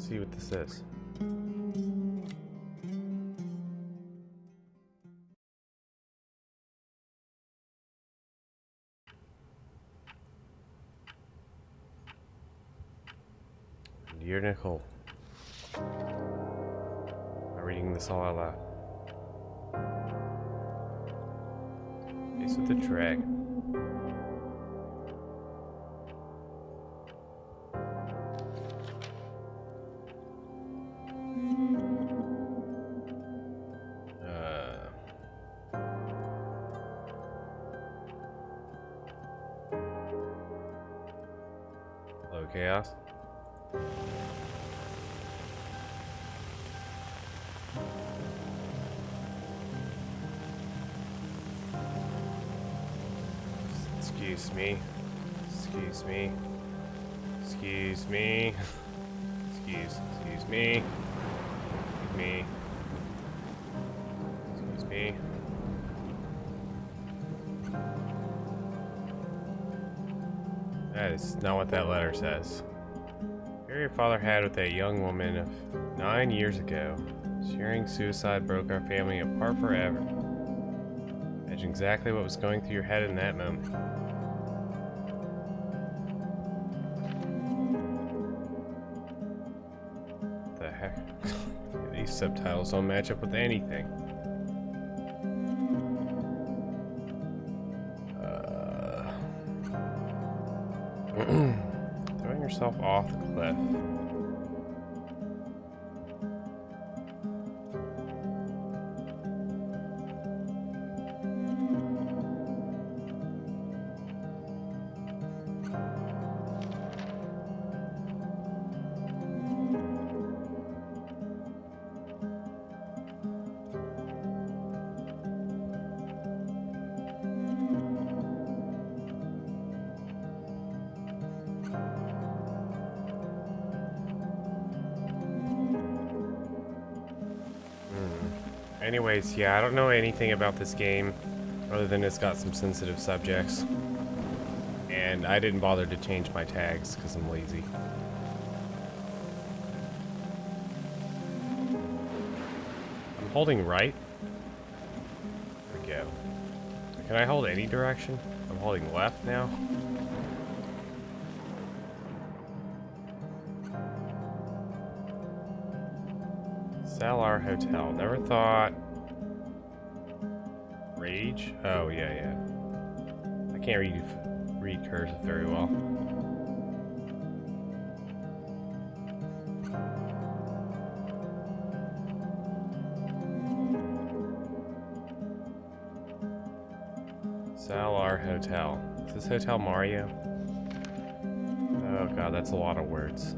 see what this is. Dear Nicole, I'm reading this all out loud. Face with the dragon. Hello, Chaos. Excuse me. Excuse me. Excuse me. Excuse me. Excuse me. Excuse me. That is not what that letter says. Here your father had with a young woman of 9 years ago. Sharing suicide broke our family apart forever. Imagine exactly what was going through your head in that moment. What the heck? These subtitles don't match up with anything. Throwing yourself off the cliff. Anyways, yeah, I don't know anything about this game other than it's got some sensitive subjects. And I didn't bother to change my tags because I'm lazy. I'm holding right. There we go. Can I hold any direction? I'm holding left now. Salar Hotel. Never thought. Rage? Oh, yeah. I can't read cursive very well. Salar Hotel. Is this Hotel Mario? Oh god, that's a lot of words.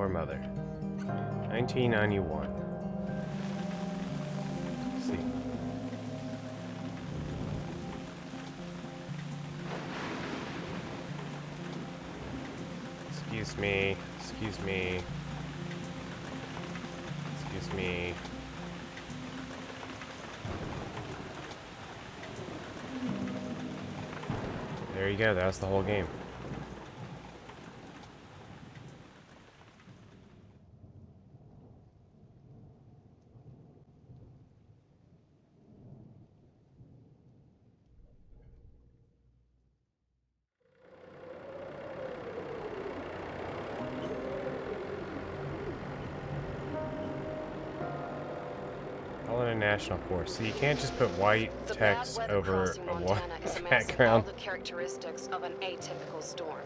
Your mother. 1991. Let's see. Excuse me. Excuse me. Excuse me. There you go, that's the whole game. National Forest. So you can't just put white The text bad weather over crossing a white Montana is amassing all background. the characteristics of an atypical storm.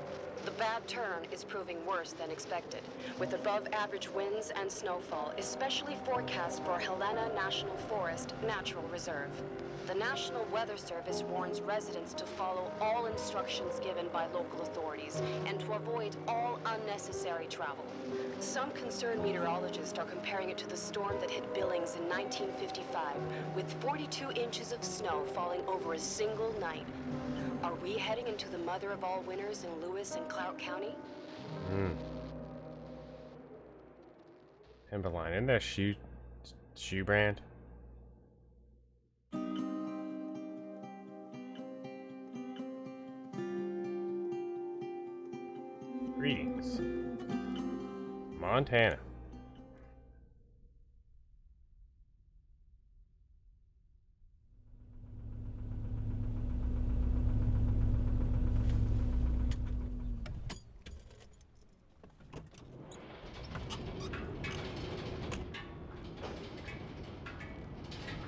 The bad turn is proving worse than expected, with above-average winds and snowfall, especially forecast for Helena National Forest Natural Reserve. The National Weather Service warns residents to follow all instructions given by local authorities and to avoid all unnecessary travel. Some concerned meteorologists are comparing it to the storm that hit Billings in 1955, with 42 inches of snow falling over a single night. Are we heading into the mother of all winters in Lewis and Clark County? Timberline. Isn't that a shoe brand? Greetings. Montana.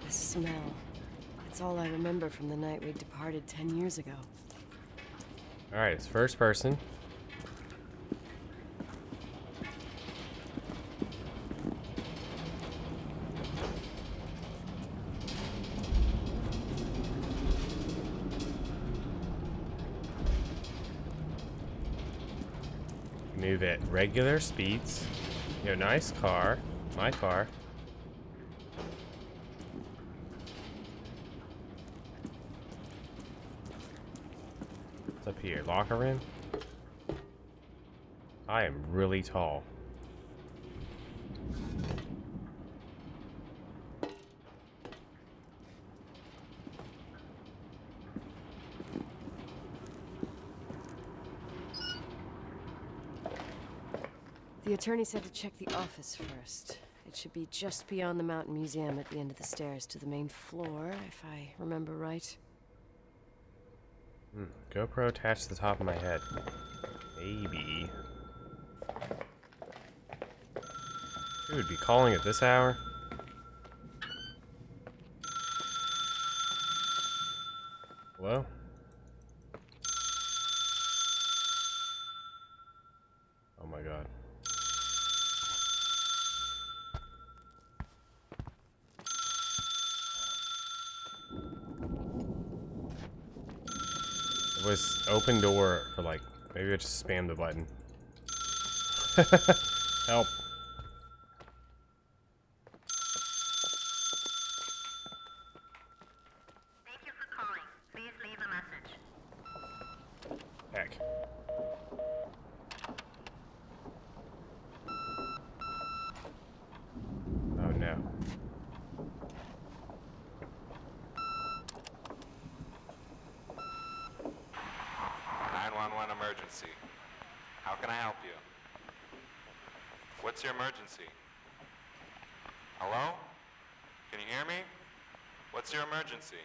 The smell. It's all I remember from the night we departed 10 years ago. Alright, it's first person. Move at regular speeds. Yo, nice car. My car. What's up here? Locker room? I am really tall. The attorney said to check the office first. It should be just beyond the Mountain Museum at the end of the stairs to the main floor, if I remember right. GoPro attached to the top of my head. Maybe. Who would be calling at this hour? Hello? Oh my god. It was open door for like, maybe I just spammed the button. Help. Thank you for calling. Please leave a message. Heck. Oh no. 911 emergency. How can I help you? What's your emergency? Hello? Can you hear me? What's your emergency?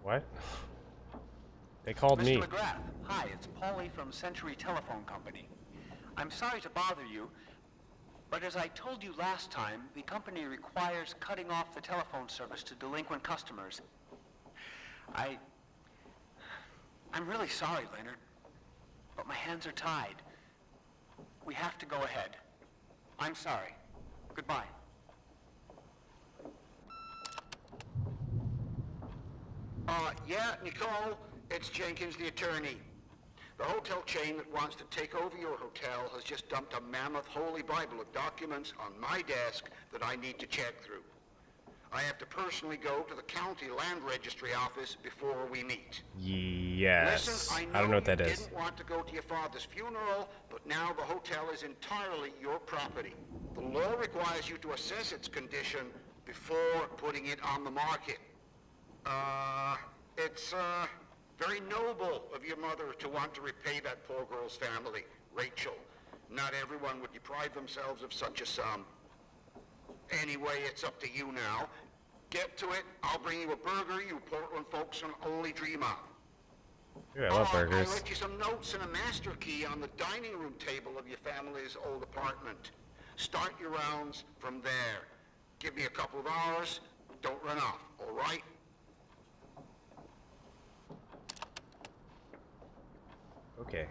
What? They called me. Mr. McGrath, hi, it's Paulie from Century Telephone Company. I'm sorry to bother you, but as I told you last time, the company requires cutting off the telephone service to delinquent customers. I'm really sorry, Leonard, but my hands are tied. We have to go ahead. I'm sorry. Goodbye. Yeah, Nicole, it's Jenkins, the attorney. The hotel chain that wants to take over your hotel has just dumped a mammoth holy Bible of documents on my desk that I need to check through. I have to personally go to the county land registry office before we meet. Yes. Listen, I don't know what that you is. didn't want to go to your father's funeral, but now the hotel is entirely your property. The law requires you to assess its condition before putting it on the market. It's very noble of your mother to want to repay that poor girl's family, Rachel. Not everyone would deprive themselves of such a sum. Anyway, it's up to you now. Get to it. I'll bring you a burger you Portland folks can only dream of. Ooh, I love burgers. I left you some notes and a master key on the dining room table of your family's old apartment. Start your rounds from there. Give me a couple of hours. Don't run off, all right? Okay.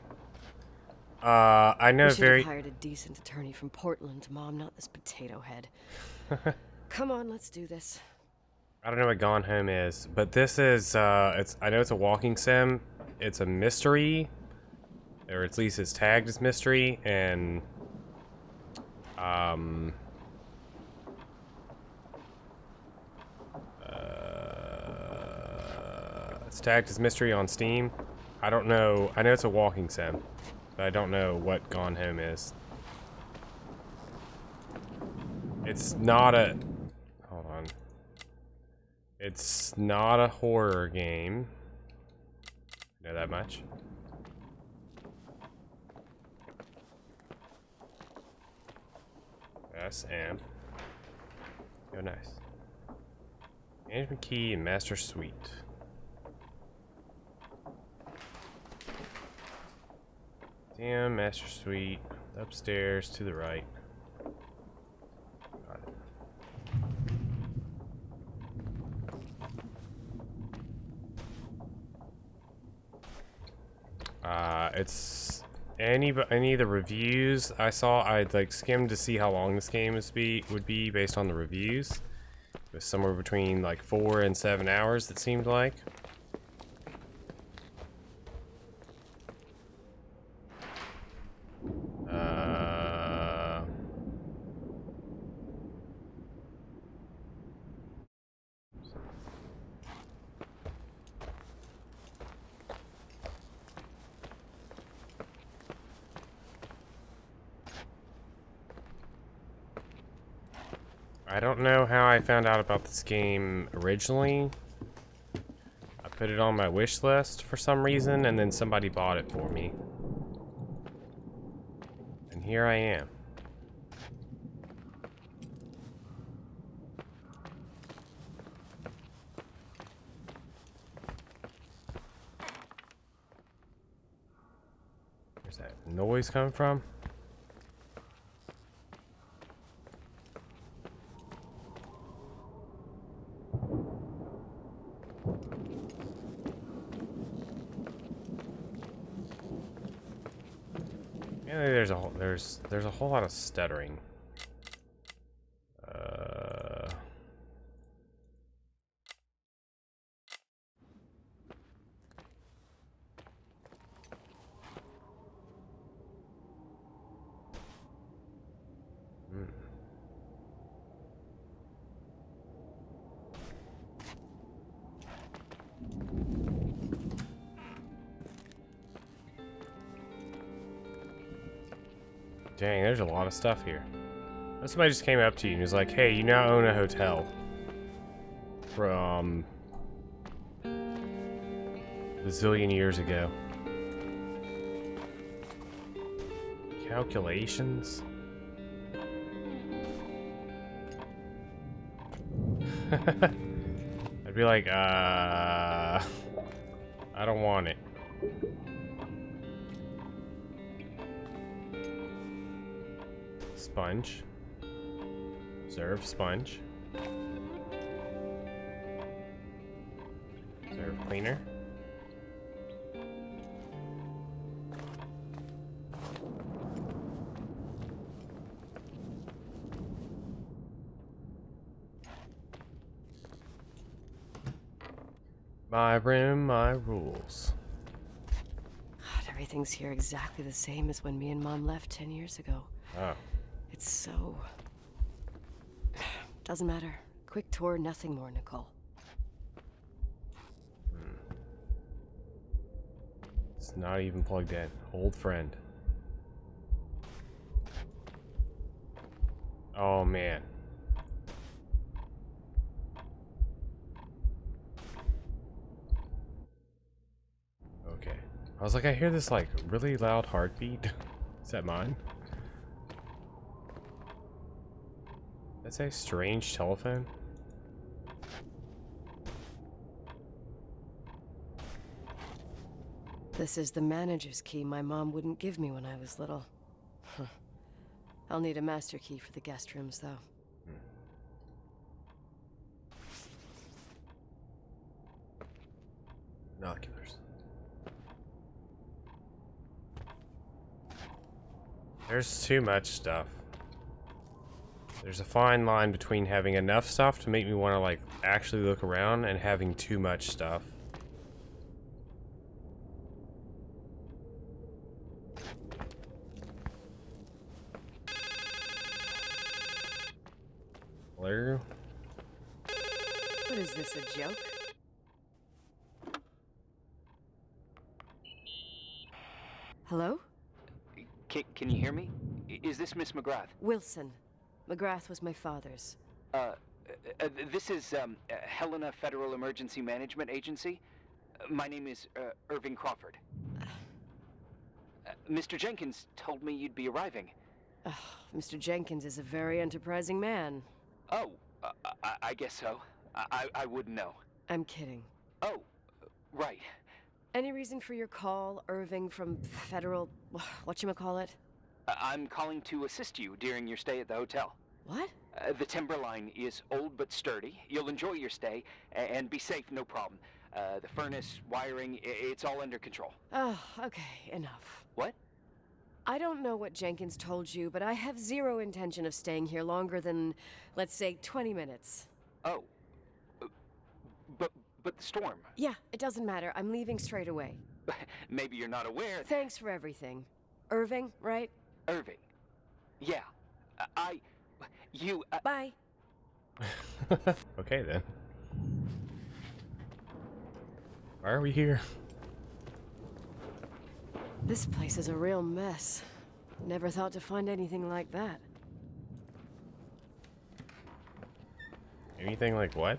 I know We should very. have hired a decent attorney from Portland, Mom, not this potato head. Come on, let's do this. I don't know what Gone Home is, but this is. It's. I know it's a walking sim. It's a mystery, or at least it's tagged as mystery, and it's tagged as mystery on Steam. I don't know. I know it's a walking sim, but I don't know what Gone Home is. It's not a. Hold on. It's not a horror game. Know that much. SM. Oh, nice. Management key and master suite. Damn, master suite. Upstairs to the right. Got it. It's any of the reviews I saw. I'd like skimmed to see how long this game would be based on the reviews. It was somewhere between like 4 and 7 hours. It seemed like. I don't know how I found out about this game originally. I put it on my wish list for some reason, and then somebody bought it for me. And here I am. Where's that noise coming from? Yeah, there's a whole lot of stuttering. Dang, there's a lot of stuff here. What if somebody just came up to you and was like, hey, you now own a hotel from a zillion years ago. Calculations? I'd be like, I don't want it. Sponge. Reserve sponge. Reserve cleaner. My room, my rules. God, everything's here exactly the same as when me and Mom left 10 years ago. Oh. It's so... Doesn't matter. Quick tour, nothing more, Nicole. It's not even plugged in. Old friend. Oh, man. Okay. I was like, I hear this, like, really loud heartbeat. Is that mine? That's a strange telephone. This is the manager's key my mom wouldn't give me when I was little. Huh. I'll need a master key for the guest rooms, though. Binoculars. There's too much stuff. There's a fine line between having enough stuff to make me want to, like, actually look around and having too much stuff. Hello? What is this, a joke? Hello? Can you hear me? Is this Miss McGrath? Wilson. McGrath was my father's. This is Helena Federal Emergency Management Agency. My name is Irving Crawford. Mr. Jenkins told me you'd be arriving. Mr. Jenkins is a very enterprising man. Oh, I guess so. I wouldn't know. I'm kidding. Oh, right. Any reason for your call, Irving from Federal... whatchamacallit? I'm calling to assist you during your stay at the hotel. What? The timberline is old but sturdy. You'll enjoy your stay, and be safe, no problem. The furnace, wiring, it's all under control. Oh, okay, enough. What? I don't know what Jenkins told you, but I have zero intention of staying here longer than, let's say, 20 minutes. Oh. But the storm. Yeah, it doesn't matter. I'm leaving straight away. Maybe you're not aware. Thanks for everything. Irving, right? Irving. Yeah. Bye. Okay, then. Why are we here? This place is a real mess. Never thought to find anything like that. Anything like what?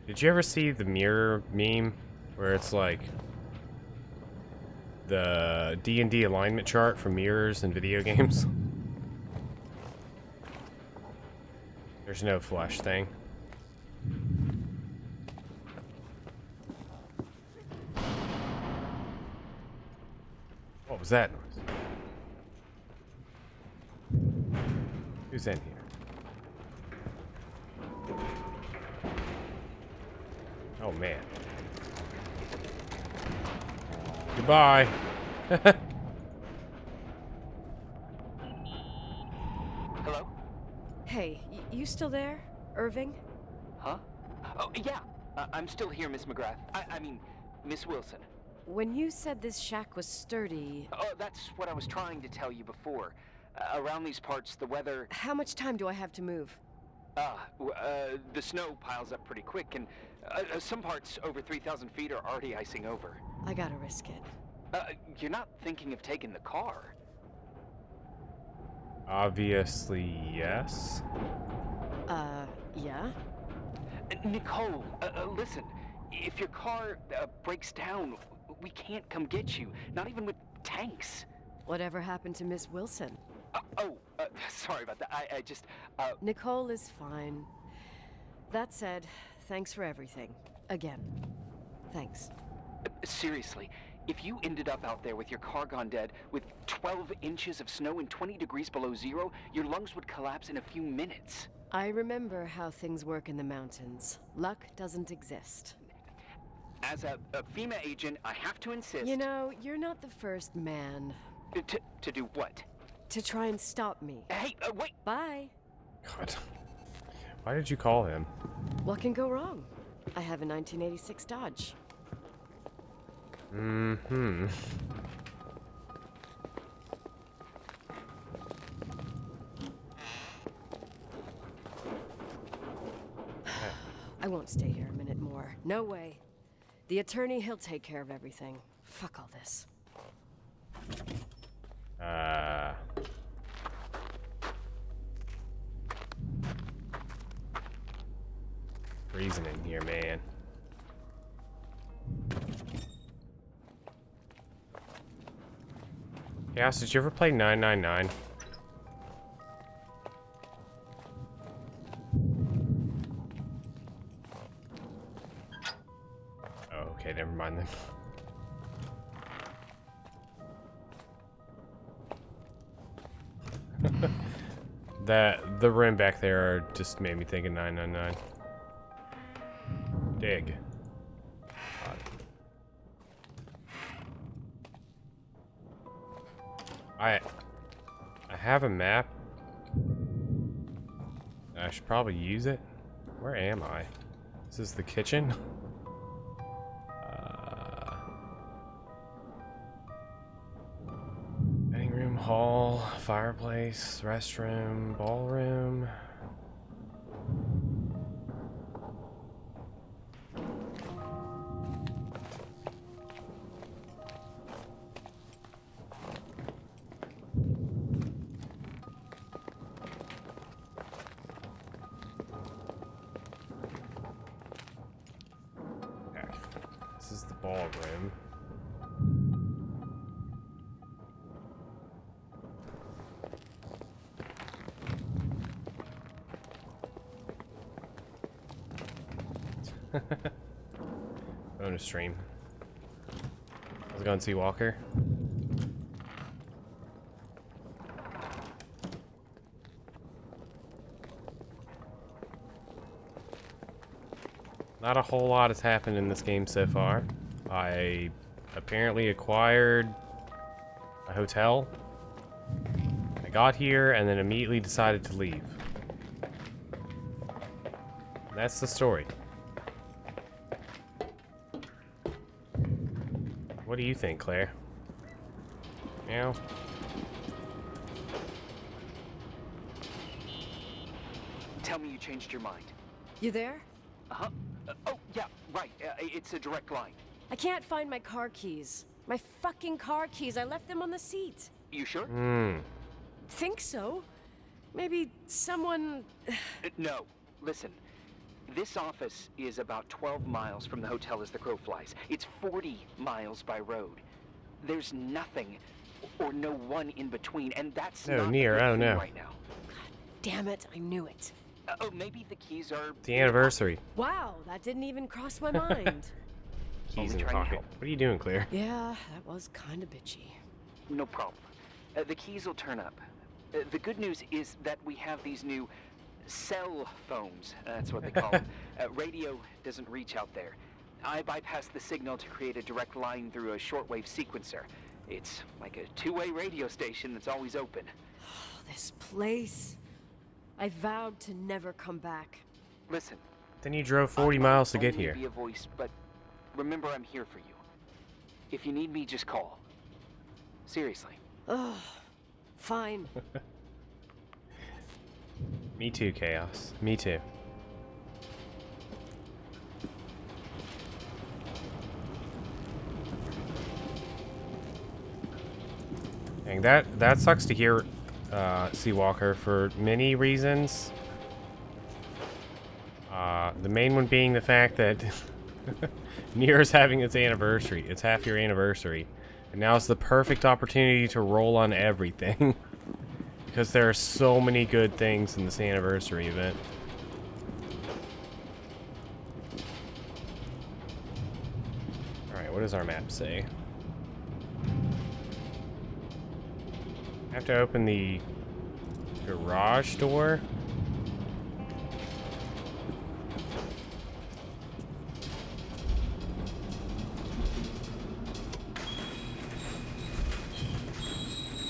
Did you ever see the mirror meme where it's like the D&D alignment chart for mirrors in video games? There's no flush thing. What was that noise? Who's in here? Oh man. Goodbye. Hello? Hey, you still there, Irving? Huh? Oh, yeah. I'm still here, Miss McGrath. I mean, Miss Wilson. When you said this shack was sturdy... Oh, that's what I was trying to tell you before. Around these parts, the weather... How much time do I have to move? The snow piles up pretty quick, and some parts over 3,000 feet are already icing over. I gotta risk it. You're not thinking of taking the car? Obviously, yes. Yeah? Nicole, listen. If your car breaks down, we can't come get you. Not even with tanks. Whatever happened to Miss Wilson? Sorry about that. I just, Nicole is fine. That said, thanks for everything. Again. Thanks. Seriously, if you ended up out there with your car gone dead, with 12 inches of snow and 20 degrees below zero, your lungs would collapse in a few minutes. I remember how things work in the mountains. Luck doesn't exist. As a FEMA agent, I have to insist... You know, you're not the first man. To do what? To try and stop me. Hey, wait! Bye. God. Why did you call him? What can go wrong? I have a 1986 Dodge. Mm-hmm. I won't stay here a minute more. No way. The attorney, he'll take care of everything. Fuck all this. Freezing in here, man. Chaos, did you ever play 999? Oh, okay, never mind then. the room back there just made me think of 999. Dig. I have a map. I should probably use it. Where am I? This is the kitchen. Dining room, hall, fireplace, restroom, ballroom. This is the ballroom. Bonus stream. How's it going, Sea Walker? Not a whole lot has happened in this game so far. I apparently acquired a hotel. I got here and then immediately decided to leave. That's the story. What do you think, Claire? Meow. Tell me you changed your mind. You there? Uh-huh. Oh, yeah, right. It's a direct line. I can't find my car keys. My fucking car keys. I left them on the seat. You sure? Think so? Maybe someone... No. Listen. This office is about 12 miles from the hotel as the crow flies. It's 40 miles by road. There's nothing or no one in between, and that's No, not near. a good Oh, thing no. right now. Damn it, I knew it. Oh, maybe the keys are... The anniversary. Wow, that didn't even cross my mind. Keys Only in the trying to pocket. help. What are you doing, Claire? Yeah, that was kind of bitchy. No problem. The keys will turn up. The good news is that we have these new cell phones. That's what they call them. Radio doesn't reach out there. I bypass the signal to create a direct line through a shortwave sequencer. It's like a two-way radio station that's always open. Oh, this place. I vowed to never come back. Listen. Then you drove 40 I miles to might get only here. Be a voice, but remember I'm here for you. If you need me, just call. Seriously. Ugh. Fine. Me too, Chaos. Me too. Dang, that sucks to hear, Seawalker, for many reasons. The main one being the fact that Nier's having its anniversary. It's half-year anniversary. And now is the perfect opportunity to roll on everything. Because there are so many good things in this anniversary event. Alright, what does our map say? I have to open the garage door.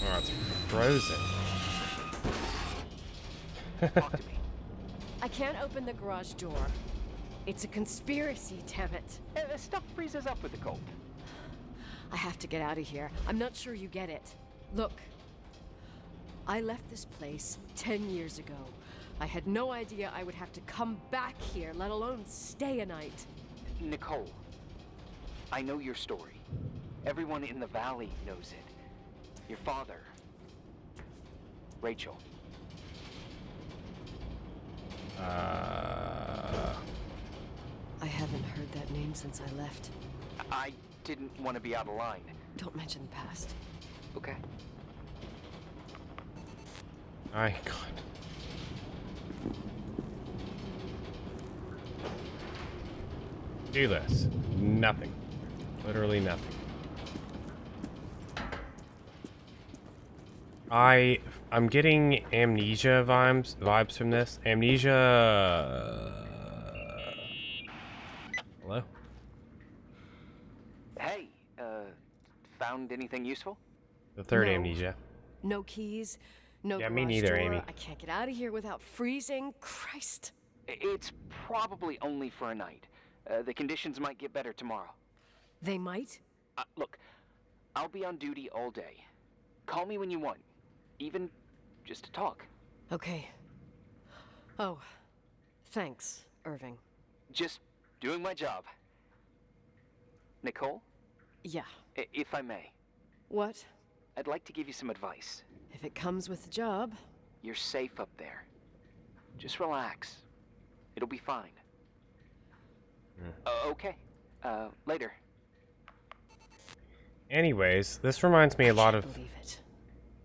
Oh, it's frozen. Talk to me. I can't open the garage door. It's a conspiracy, damn it. Stuff freezes up with the cold. I have to get out of here. I'm not sure you get it. Look, I left this place 10 years ago. I had no idea I would have to come back here, let alone stay a night. Nicole, I know your story. Everyone in the valley knows it. Your father, Rachel. I haven't heard that name since I left. I didn't want to be out of line. Don't mention the past. Okay. My God. Do this. Nothing. Literally nothing. I I'm getting amnesia vibes from this. Amnesia. Hello? Hey, found anything useful? The third No. amnesia. No keys, no Yeah, garage me neither, door. Amy. I can't get out of here without freezing. Christ. It's probably only for a night. The conditions might get better tomorrow. They might? Look, I'll be on duty all day. Call me when you want, even just to talk. Okay. Oh, thanks, Irving. Just doing my job. Nicole, Yeah. if I may, What? I'd like to give you some advice. If it comes with the job. You're safe up there. Just relax. It'll be fine. Okay. Later. Anyways, this reminds me a lot Can't of believe it.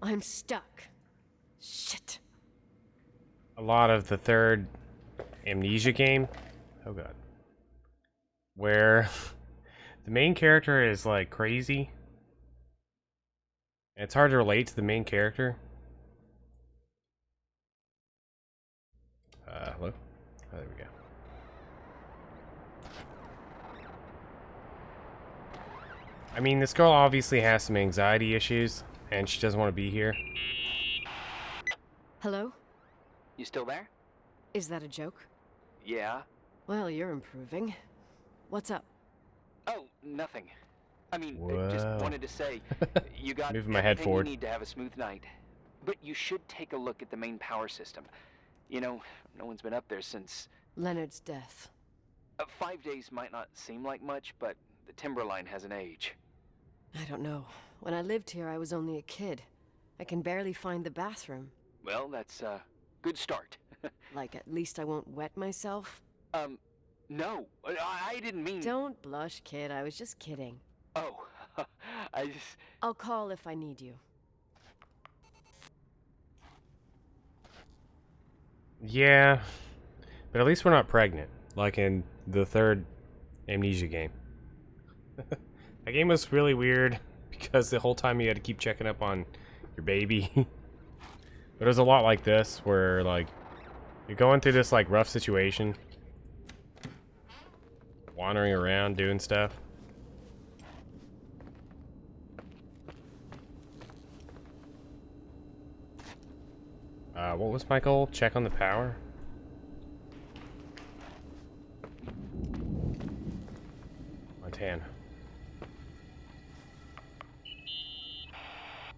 I'm stuck. Shit. the third amnesia game. Oh god. Where the main character is like crazy. And it's hard to relate to the main character. Hello? Oh, there we go. I mean, this girl obviously has some anxiety issues, and she doesn't want to be here. Hello? You still there? Is that a joke? Yeah. Well, you're improving. What's up? Oh, nothing. I mean, Whoa. just wanted to say, you got Moving my head everything forward. you need to have a smooth night. But you should take a look at the main power system. You know, no one's been up there since... Leonard's death. 5 days might not seem like much, but the timberline has an age. I don't know. When I lived here, I was only a kid. I can barely find the bathroom. Well, that's a good start. Like, at least I won't wet myself? No, I didn't mean... Don't blush, kid. I was just kidding. Oh, I just... I'll call if I need you. Yeah, but at least we're not pregnant, like in the third amnesia game. That game was really weird because the whole time you had to keep checking up on your baby. But it was a lot like this, where like you're going through this like rough situation, wandering around doing stuff. What was my goal? Check on the power? Montana.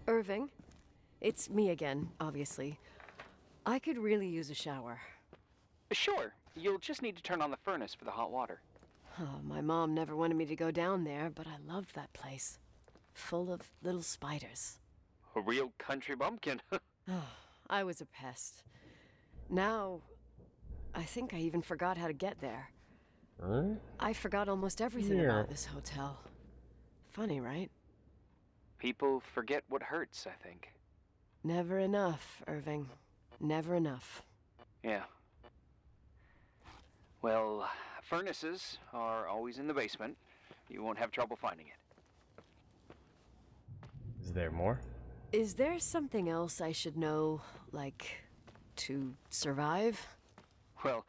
Irving? It's me again, obviously. I could really use a shower. Sure, you'll just need to turn on the furnace for the hot water. Oh, my mom never wanted me to go down there, but I loved that place. Full of little spiders. A real country bumpkin. Oh, I was a pest. Now, I think I even forgot how to get there. Huh? I forgot almost everything Yeah. about this hotel. Funny, right? People forget what hurts, I think. Never enough, Irving. Never enough. Yeah. Well, furnaces are always in the basement. You won't have trouble finding it. Is there more? Is there something else I should know, like, to survive? Well,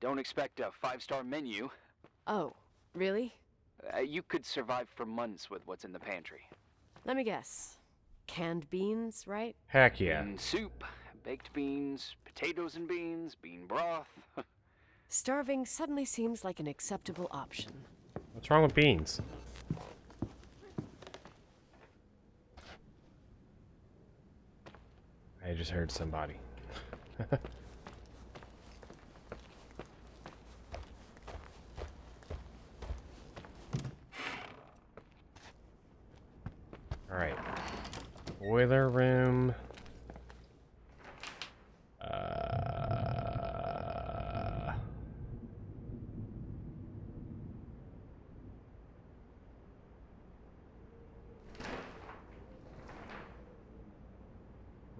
don't expect a 5-star menu. Oh, really? You could survive for months with what's in the pantry. Let me guess. Canned beans, right? Heck yeah. Bean soup, baked beans, potatoes and beans, bean broth. Starving suddenly seems like an acceptable option. What's wrong with beans? I just heard somebody. Alright. Boiler room.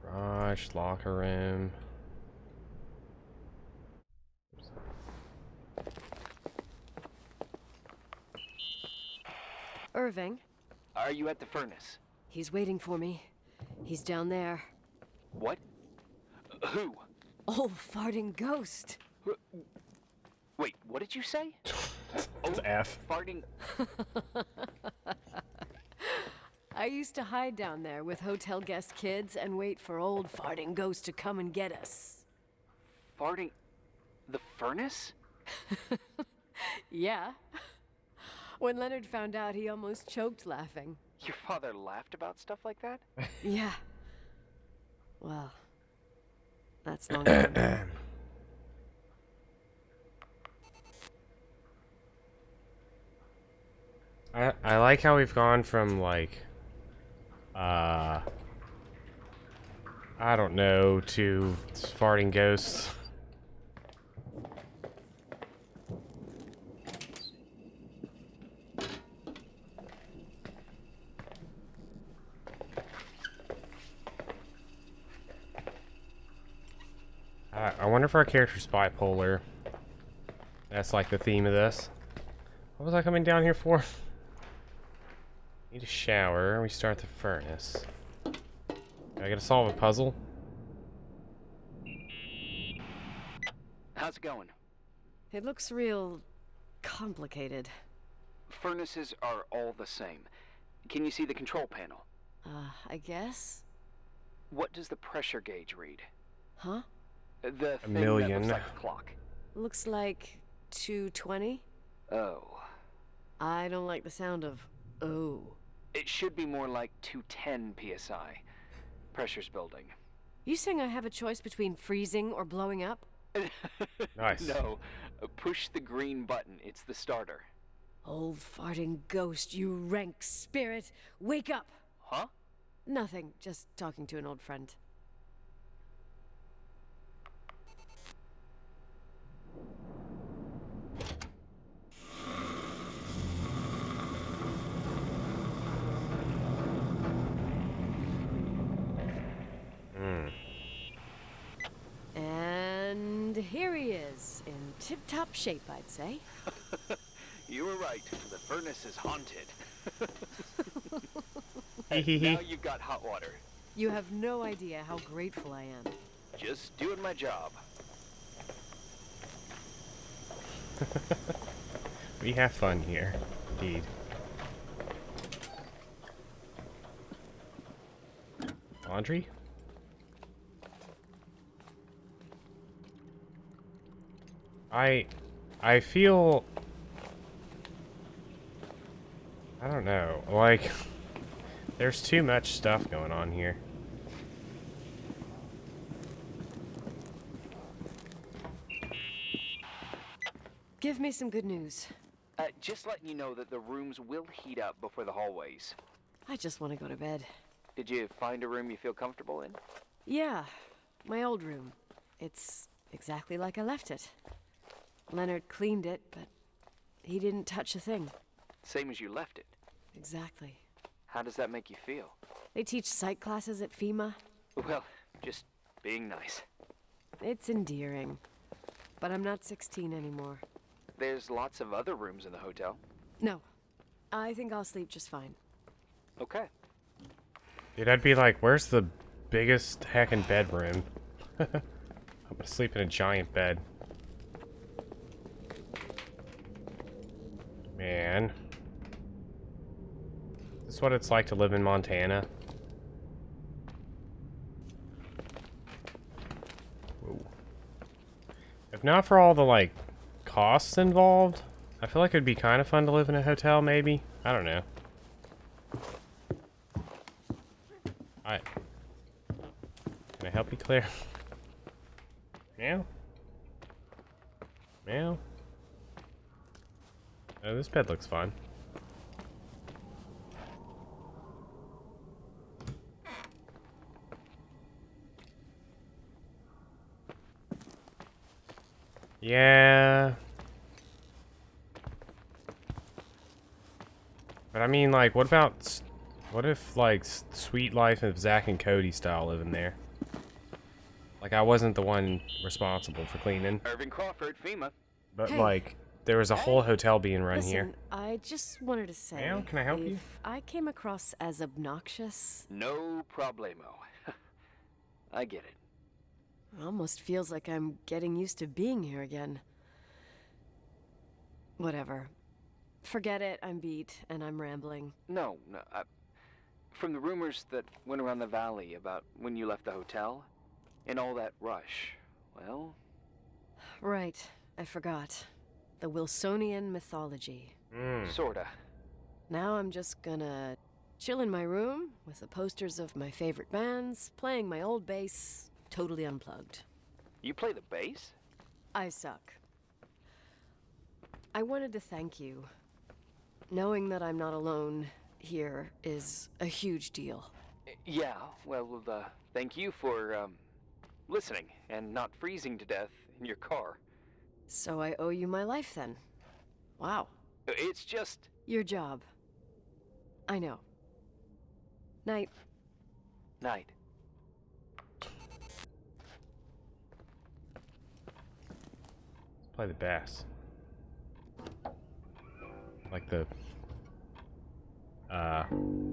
Garage, locker room. Irving, Are you at the furnace? he's waiting for me. He's down there. What? Who? Old farting ghost. Wait, what did you say? It's F. Farting. I used to hide down there with hotel guest kids and wait for old farting ghost to come and get us. Farting. The furnace? Yeah. When Leonard found out, he almost choked laughing. Your father laughed about stuff like that? Yeah. Well, that's long gone. I like how we've gone from like I don't know, to farting ghosts. I wonder if our character's bipolar. That's like the theme of this. What was I coming down here for? Need a shower. We start the furnace. I gotta solve a puzzle. How's it going? It looks real complicated. Furnaces are all the same. Can you see the control panel? I guess? What does the pressure gauge read? Huh? The thing million. that looks like a clock. Looks like 220. Oh. I don't like the sound of oh. It should be more like 210 psi. Pressure's building. You saying I have a choice between freezing or blowing up? Nice. No. Push the green button. It's the starter. Old farting ghost, you rank spirit. Wake up! Huh? Nothing, just talking to an old friend. And here he is, in tip-top shape, I'd say. You were right. The furnace is haunted. Hehehe. Now you've got hot water. You have no idea how grateful I am. Just doing my job. We have fun here, indeed. Laundry? I feel, I don't know, like there's too much stuff going on here. Give me some good news. Just letting you know that the rooms will heat up before the hallways. I just want to go to bed. Did you find a room you feel comfortable in? Yeah, my old room. It's exactly like I left it. Leonard cleaned it, but he didn't touch a thing. Same as you left it. Exactly. How does that make you feel? They teach psych classes at FEMA. Well, just being nice. It's endearing. But I'm not 16 anymore. There's lots of other rooms in the hotel. No. I think I'll sleep just fine. Okay. Dude, I'd be like, where's the biggest heckin' bedroom? I'm gonna sleep in a giant bed. Man. Is this what it's like to live in Montana? Whoa. If not for all the, like, costs involved, I feel like it'd be kind of fun to live in a hotel, maybe. I don't know. Can I help you, Claire? Meow? Meow? Oh, this bed looks fun. Yeah. But I mean, like, what about... What if, like, Sweet Life of Zack and Cody style living there? Like, I wasn't the one responsible for cleaning. Irving Crawford, FEMA. But, Hey. like, there was a whole hotel being run Listen, here. I just wanted to say... Ma'am, can I help you? If I came across as obnoxious... No problemo. I get it. It almost feels like I'm getting used to being here again. Whatever. Forget it, I'm beat, and I'm rambling. No, from the rumors that went around the valley about when you left the hotel, and all that rush, well... Right, I forgot. The Wilsonian mythology. Sorta. Now I'm just gonna chill in my room with the posters of my favorite bands, playing my old bass, totally unplugged. You play the bass? I suck. I wanted to thank you. Knowing that I'm not alone here is a huge deal. Yeah, well, thank you for, listening and not freezing to death in your car. So I owe you my life then. Wow. It's just... Your job. I know. Night. Night. Let's play the bass. Like the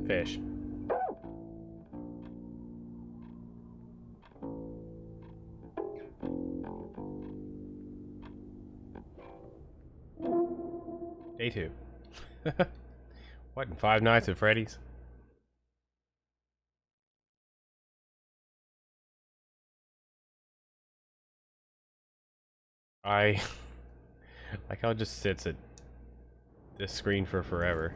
fish. Day 2. What, in Five Nights at Freddy's? I like how it just sits at this screen for forever.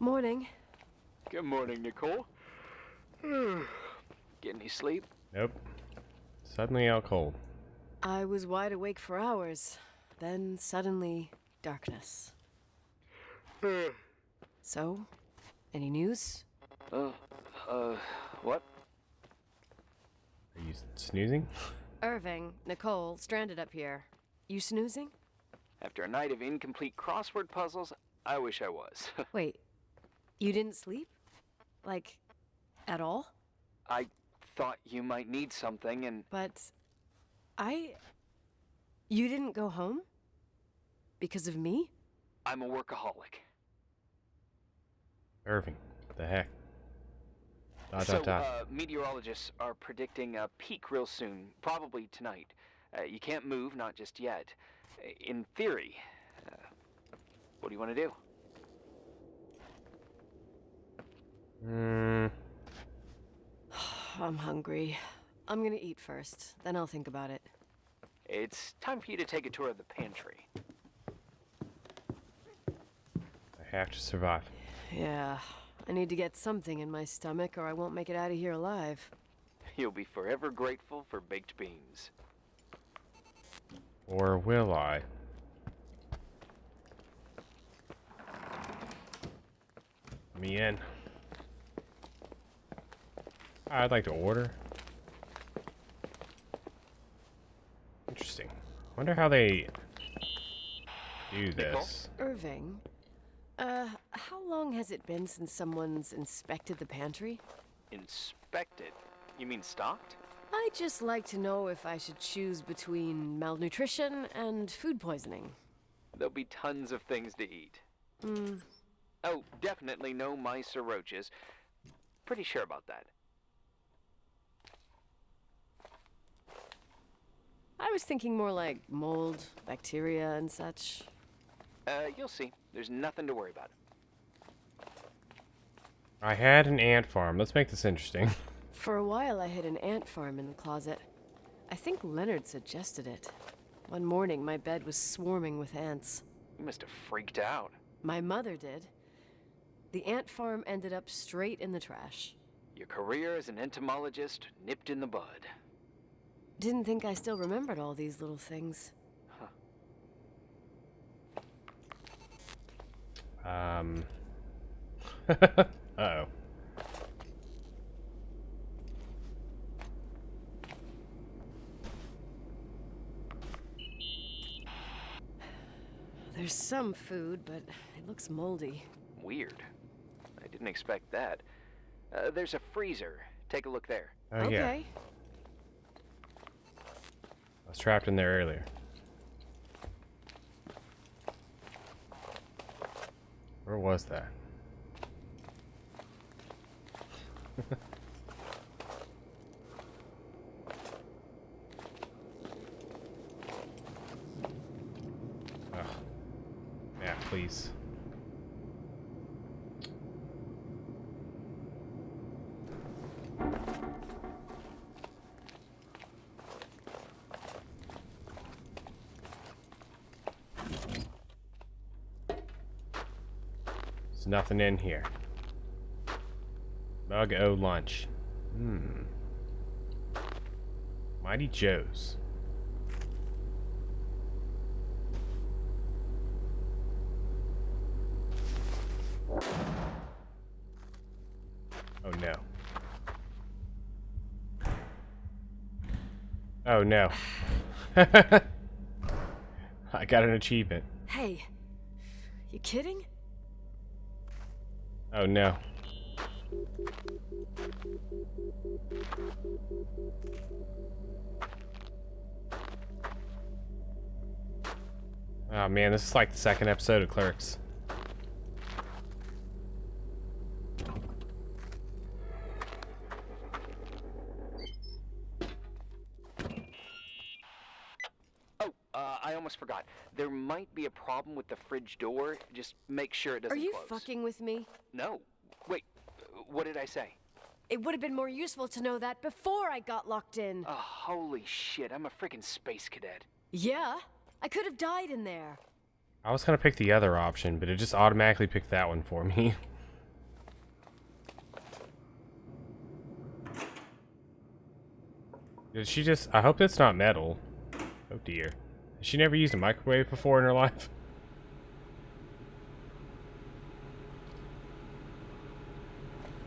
Morning. Good morning, Nicole. Get any sleep? Nope. Suddenly out cold. I was wide awake for hours. Then suddenly, darkness. So, any news? What? Are you snoozing? Irving, Nicole, stranded up here. You snoozing? After a night of incomplete crossword puzzles, I wish I was. Wait, you didn't sleep? Like, at all? I thought you might need something, and... But you didn't go home? Because of me? I'm a workaholic. Irving, what the heck? Meteorologists are predicting a peak real soon, probably tonight. You can't move, not just yet. In theory, what do you want to do? I'm hungry. I'm gonna eat first, then I'll think about it. It's time for you to take a tour of the pantry. I have to survive. Yeah, I need to get something in my stomach or I won't make it out of here alive. You'll be forever grateful for baked beans. Or will I? Let me in. I'd like to order. Interesting. Wonder how they do this. Irving, how long has it been since someone's inspected the pantry? Inspected? You mean stocked? I'd just like to know if I should choose between malnutrition and food poisoning. There'll be tons of things to eat. Oh, definitely no mice or roaches. Pretty sure about that. I was thinking more like mold, bacteria, and such. You'll see. There's nothing to worry about. I had an ant farm. Let's make this interesting. For a while, I hid an ant farm in the closet. I think Leonard suggested it. One morning, my bed was swarming with ants. You must have freaked out. My mother did. The ant farm ended up straight in the trash. Your career as an entomologist nipped in the bud. Didn't think I still remembered all these little things. Uh-oh. There's some food, but it looks moldy. Weird. I didn't expect that. There's a freezer. Take a look there. Oh, Okay. yeah. I was trapped in there earlier. Where was that? Ugh. Yeah, please. There's nothing in here. Bug O lunch. Mighty Joe's. Oh no. Oh no. I got an achievement. Hey, you kidding? Oh no. Oh man, this is like the second episode of Clerks. Oh, I almost forgot. There might be a problem with the fridge door. Just make sure it doesn't Are you close. fucking with me? No. Wait, what did I say? It would have been more useful to know that before I got locked in. Oh, holy shit, I'm a freaking space cadet. Yeah, I could have died in there. I was gonna pick the other option, but it just automatically picked that one for me. Did she just... I hope that's not metal. Oh dear. Has she never used a microwave before in her life?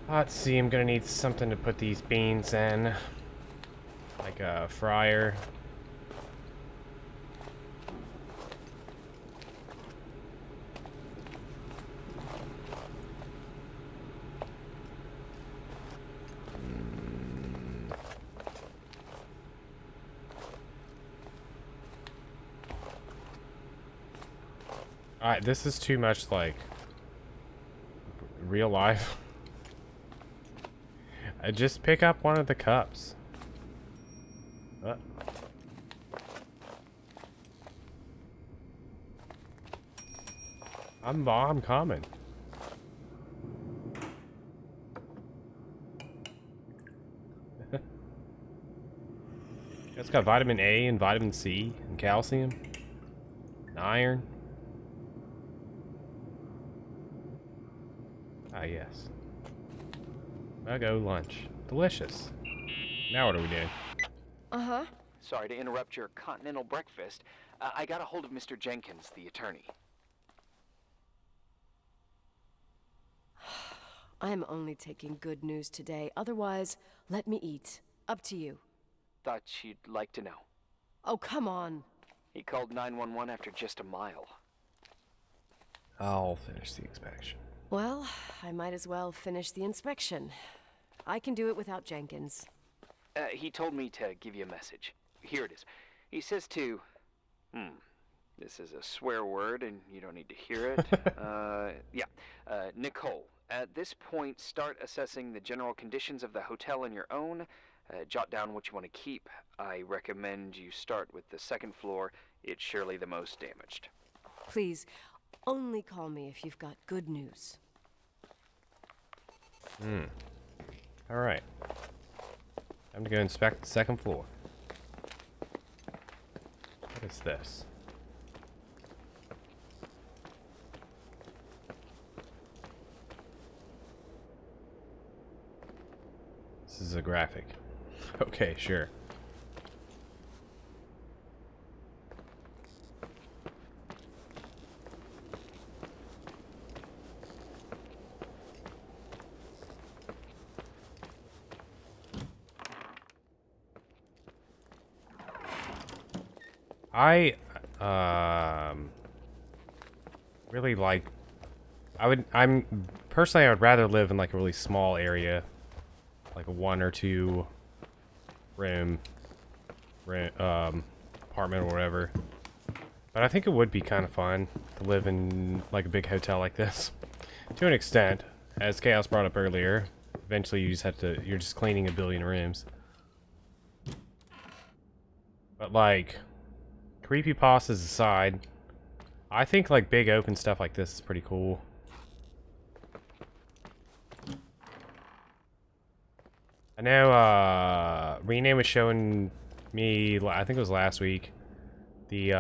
Let's see, I'm gonna need something to put these beans in. Like a fryer. Alright, this is too much like real life. I just pick up one of the cups. I'm coming. It's got vitamin A and vitamin C and calcium and iron. Ah, yes. Go lunch. Delicious. Now what are we doing? Uh-huh. Sorry to interrupt your continental breakfast. I got a hold of Mr. Jenkins, the attorney. I'm only taking good news today. Otherwise, let me eat. Up to you. Thought you'd like to know. Oh, come on. He called 911 after just a mile. I'll finish the inspection. Well, I might as well finish the inspection. I can do it without Jenkins. He told me to give you a message. Here it is. He says to... This is a swear word, and you don't need to hear it. Nicole. At this point, start assessing the general conditions of the hotel on your own. Jot down what you want to keep. I recommend you start with the second floor. It's surely the most damaged. Please, only call me if you've got good news. Alright. Time to go inspect the second floor. What is this? This is a graphic. Okay, sure. I really like personally I would rather live in like a really small area, like a 1 or 2 room apartment or whatever. But I think it would be kind of fun to live in like a big hotel like this. To an extent, as Chaos brought up earlier, eventually you just have to, you're just cleaning a billion rooms. But like, creepypastas aside, I think like big open stuff like this is pretty cool. I know, Renee was showing me, I think it was last week, the,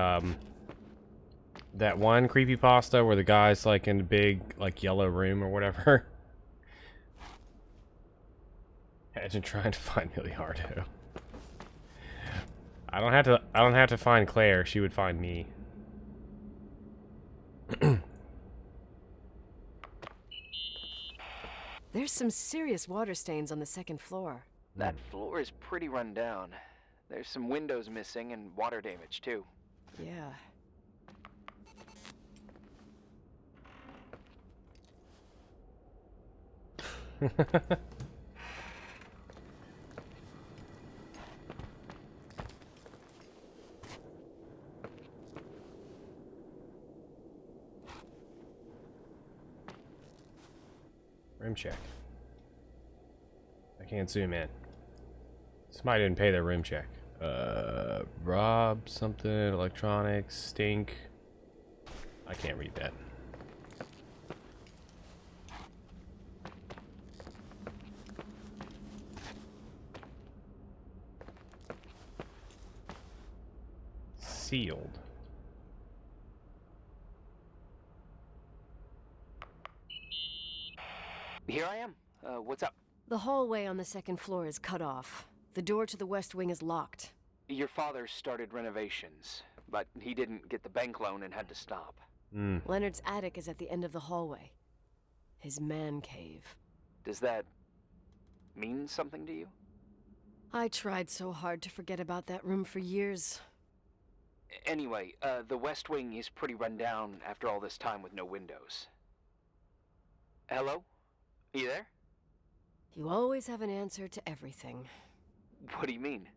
that one creepypasta where the guy's like in a big, like, yellow room or whatever. Imagine trying to find Miliardo. I don't have to find Claire, she would find me. There's some serious water stains on the second floor. That floor is pretty run down. There's some windows missing and water damage, too. Yeah. Rim check. I can't zoom in. Somebody didn't pay their rim check. Rob something, electronics, stink. I can't read that. Sealed. Here I am. What's up? The hallway on the second floor is cut off. The door to the west wing is locked. Your father started renovations, but he didn't get the bank loan and had to stop. Leonard's attic is at the end of the hallway. His man cave. Does that mean something to you? I tried so hard to forget about that room for years. Anyway, the west wing is pretty run down after all this time with no windows. Hello? Are you there? You always have an answer to everything. What do you mean?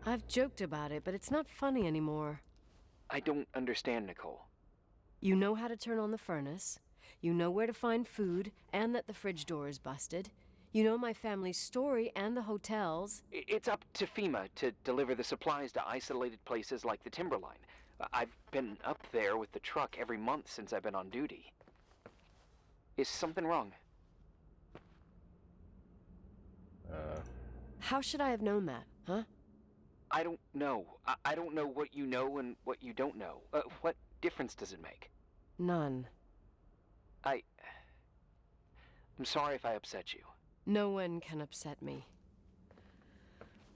I've joked about it, but it's not funny anymore. I don't understand, Nicole. You know how to turn on the furnace. You know where to find food, and that the fridge door is busted. You know my family's story and the hotels. It's up to FEMA to deliver the supplies to isolated places like the Timberline. I've been up there with the truck every month since I've been on duty. Is something wrong? How should I have known that, huh? I don't know. I don't know what you know and what you don't know. What difference does it make? None. I'm sorry if I upset you. No one can upset me.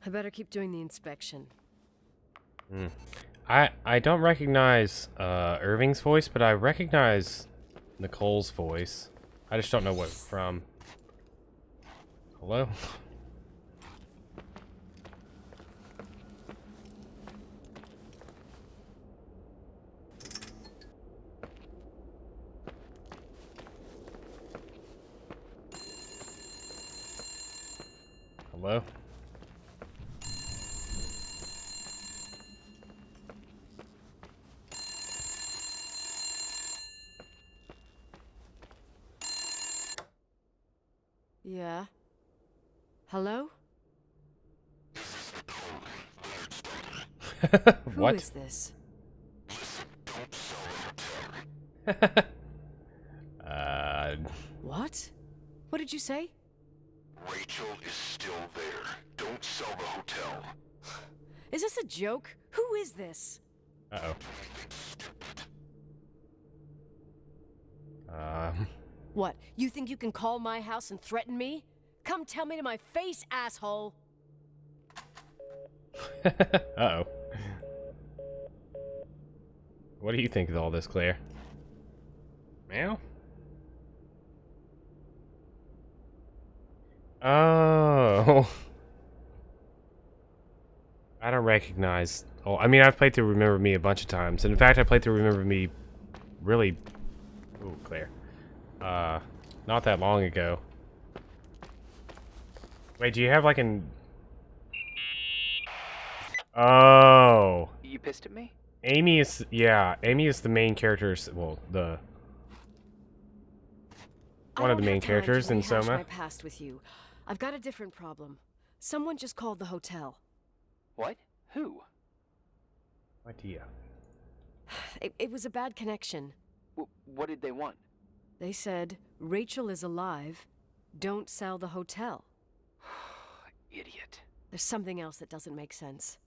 I better keep doing the inspection. I don't recognize Irving's voice, but I recognize Nicole's voice. I just don't know what from. Hello? Hello? Yeah? Hello? What? Who is this? What? What did you say? Rachel is still there. Don't sell the hotel. Is this a joke? Who is this? Uh-oh. What, you think you can call my house and threaten me? Come tell me to my face, asshole! Uh-oh. What do you think of all this, Claire? Meow? Oh. I don't recognize... Oh, I mean, I've played through Remember Me a bunch of times. And in fact, I played through Remember Me really... Ooh, Claire. Not that long ago. Wait, do you have like an... Oh. You pissed at me? Amy is, yeah, Amy is the main character's, well, one of the main characters in I don't have time to rehash Soma. my past with you. I've got a different problem. Someone just called the hotel. What? Who? Idea. It was a bad connection. What did they want? They said, Rachel is alive. Don't sell the hotel. Idiot. There's something else that doesn't make sense.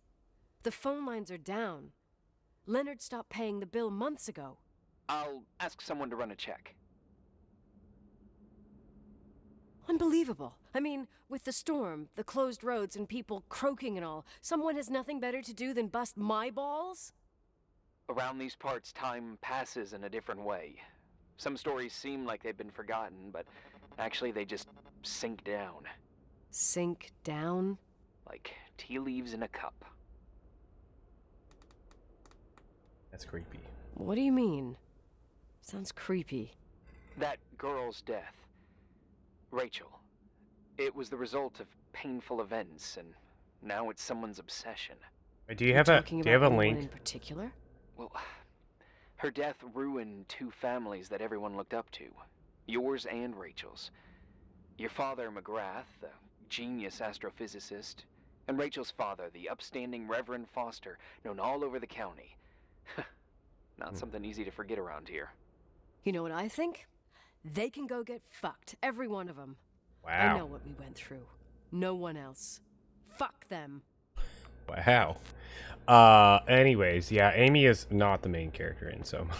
The phone lines are down. Leonard stopped paying the bill months ago. I'll ask someone to run a check. Unbelievable. I mean, with the storm, the closed roads, and people croaking and all, someone has nothing better to do than bust my balls? Around these parts, time passes in a different way. Some stories seem like they've been forgotten, but actually they just sink down. Sink down? Like tea leaves in a cup. That's creepy. What do you mean? Sounds creepy. That girl's death. Rachel. It was the result of painful events, and now it's someone's obsession. Wait, do you have a anyone link? in particular? Well, her death ruined two families that everyone looked up to. Yours and Rachel's. Your father, McGrath, the genius astrophysicist, and Rachel's father, the upstanding Reverend Foster, known all over the county. Not something easy to forget around here. You know what I think? They can go get fucked, every one of them. Wow. I know what we went through. No one else. Fuck them. Wow. Anyways, yeah, Amy is not the main character in Soma.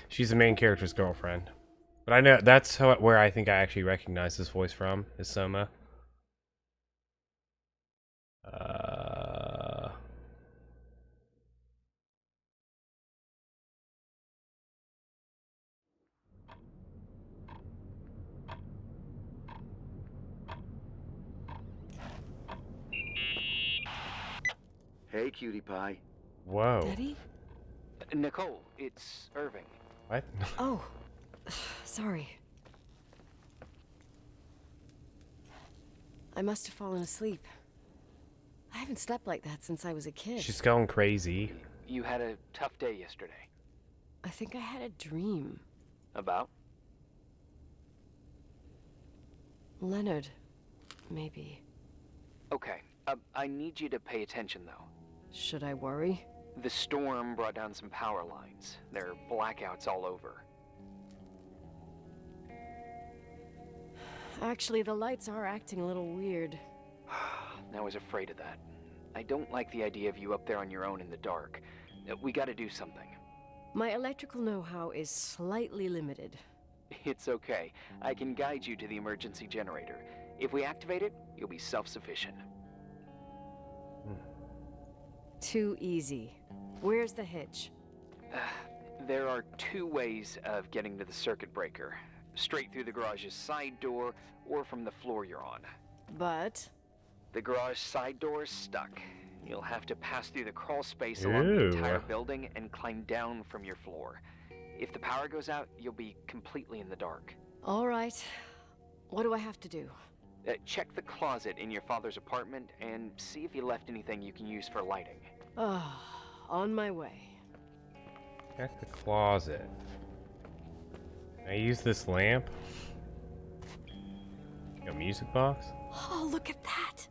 She's the main character's girlfriend. But I know that's where I think I actually recognize this voice from, is Soma. Hey, cutie pie. Whoa. Daddy? Nicole, it's Irving. What? Oh. Sorry. I must have fallen asleep. I haven't slept like that since I was a kid. She's going crazy. You had a tough day yesterday. I think I had a dream. About? Leonard, maybe. Okay, I need you to pay attention though. Should I worry? The storm brought down some power lines. There are blackouts all over. Actually, the lights are acting a little weird. I was afraid of that. I don't like the idea of you up there on your own in the dark. We gotta do something. My electrical know-how is slightly limited. It's okay. I can guide you to the emergency generator. If we activate it, you'll be self-sufficient. Too easy. Where's the hitch? There are two ways of getting to the circuit breaker. Straight through the garage's side door, or from the floor you're on. But... The garage side door is stuck. You'll have to pass through the crawl space along the Ew. entire building and climb down from your floor. If the power goes out, you'll be completely in the dark. all right. What do I have to do? Check the closet in your father's apartment and see if you left anything you can use for lighting. On my way. Check the closet. Can I use this lamp? A music box? Oh, look at that!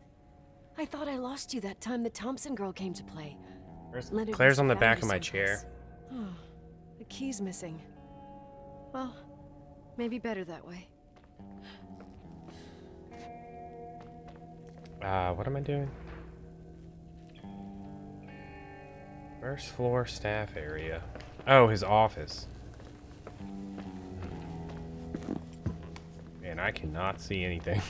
I thought I lost you that time the Thompson girl came to play. Leonard Claire's must on the have back found of you my chair. someplace. Oh, the key's missing. Well, maybe better that way. What am I doing? First floor staff area. Oh, his office. Man, I cannot see anything.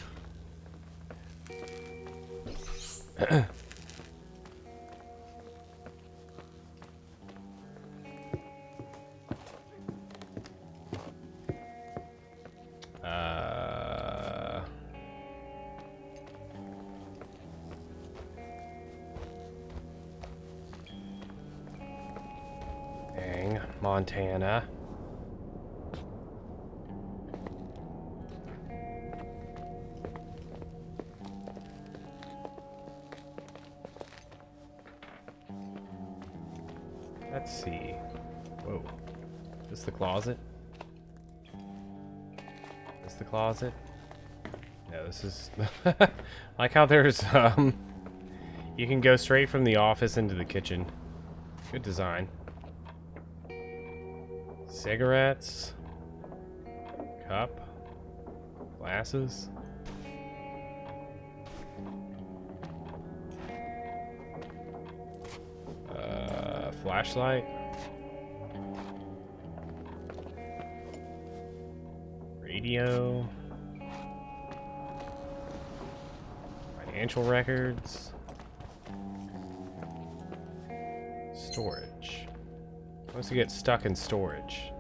Dang, Montana. Let's see. Whoa. Is this the closet? Is this the closet? No, this is... like how there's, you can go straight from the office into the kitchen. Good design. Cigarettes. Cup. Glasses. Flashlight. Radio. Financial records. Storage. Once you get stuck in storage.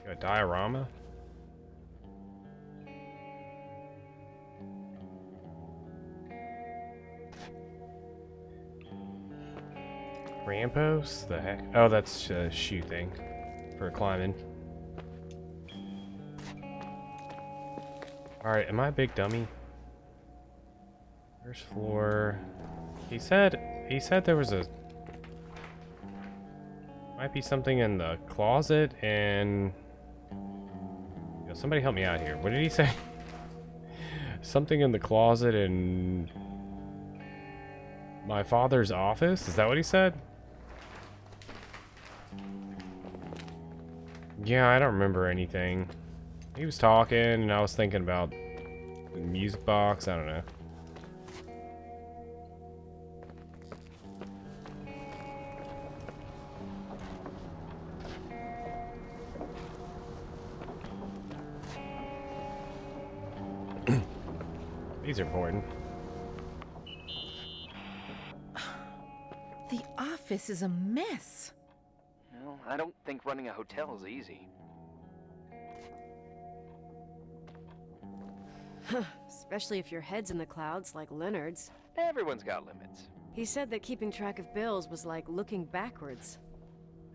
A diorama? Rampos? The heck? Oh, that's a shoe thing for climbing. Alright, am I a big dummy? First floor. He said there was a... Might be something in the closet and... Yo, somebody help me out here. What did he say? Something in the closet and... my father's office? Is that what he said? Yeah, I don't remember anything. He was talking and I was thinking about the music box. I don't know. These are important. The office is a mess. Well, I don't think running a hotel is easy. Especially if your head's in the clouds like Leonard's. Everyone's got limits. He said that keeping track of bills was like looking backwards.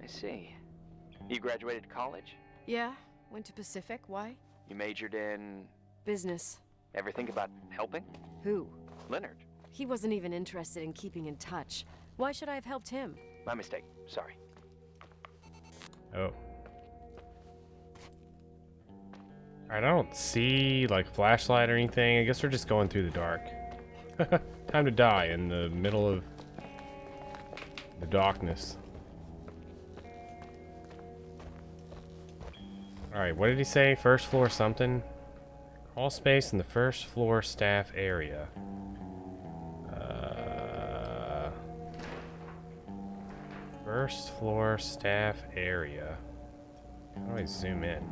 I see. You graduated college? Yeah, went to Pacific. Why? You majored in... Business. Ever think about helping? Who? Leonard. He wasn't even interested in keeping in touch. Why should I have helped him? My mistake. Sorry. Oh. Alright, I don't see, like, flashlight or anything. I guess we're just going through the dark. Time to die in the middle of the darkness. Alright, what did he say? First floor something? Crawl space in the first floor staff area. First floor staff area. How do I zoom in?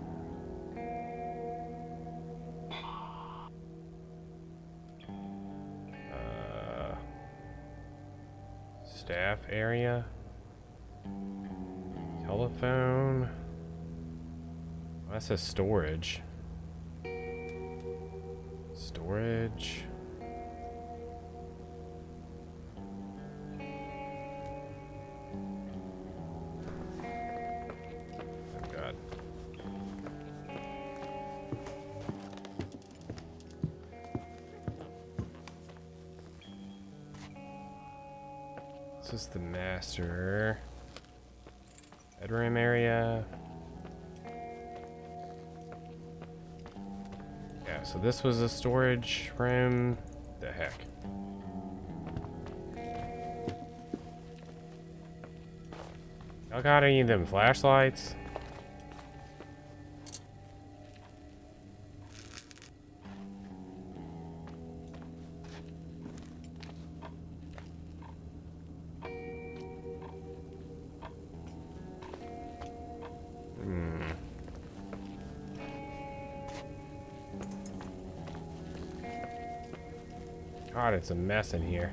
Staff area. Telephone. Oh, that says storage. Storage. Oh God. This is the master bedroom area. Yeah, so this was a storage room. The heck? Y'all got any of them flashlights? God, it's a mess in here.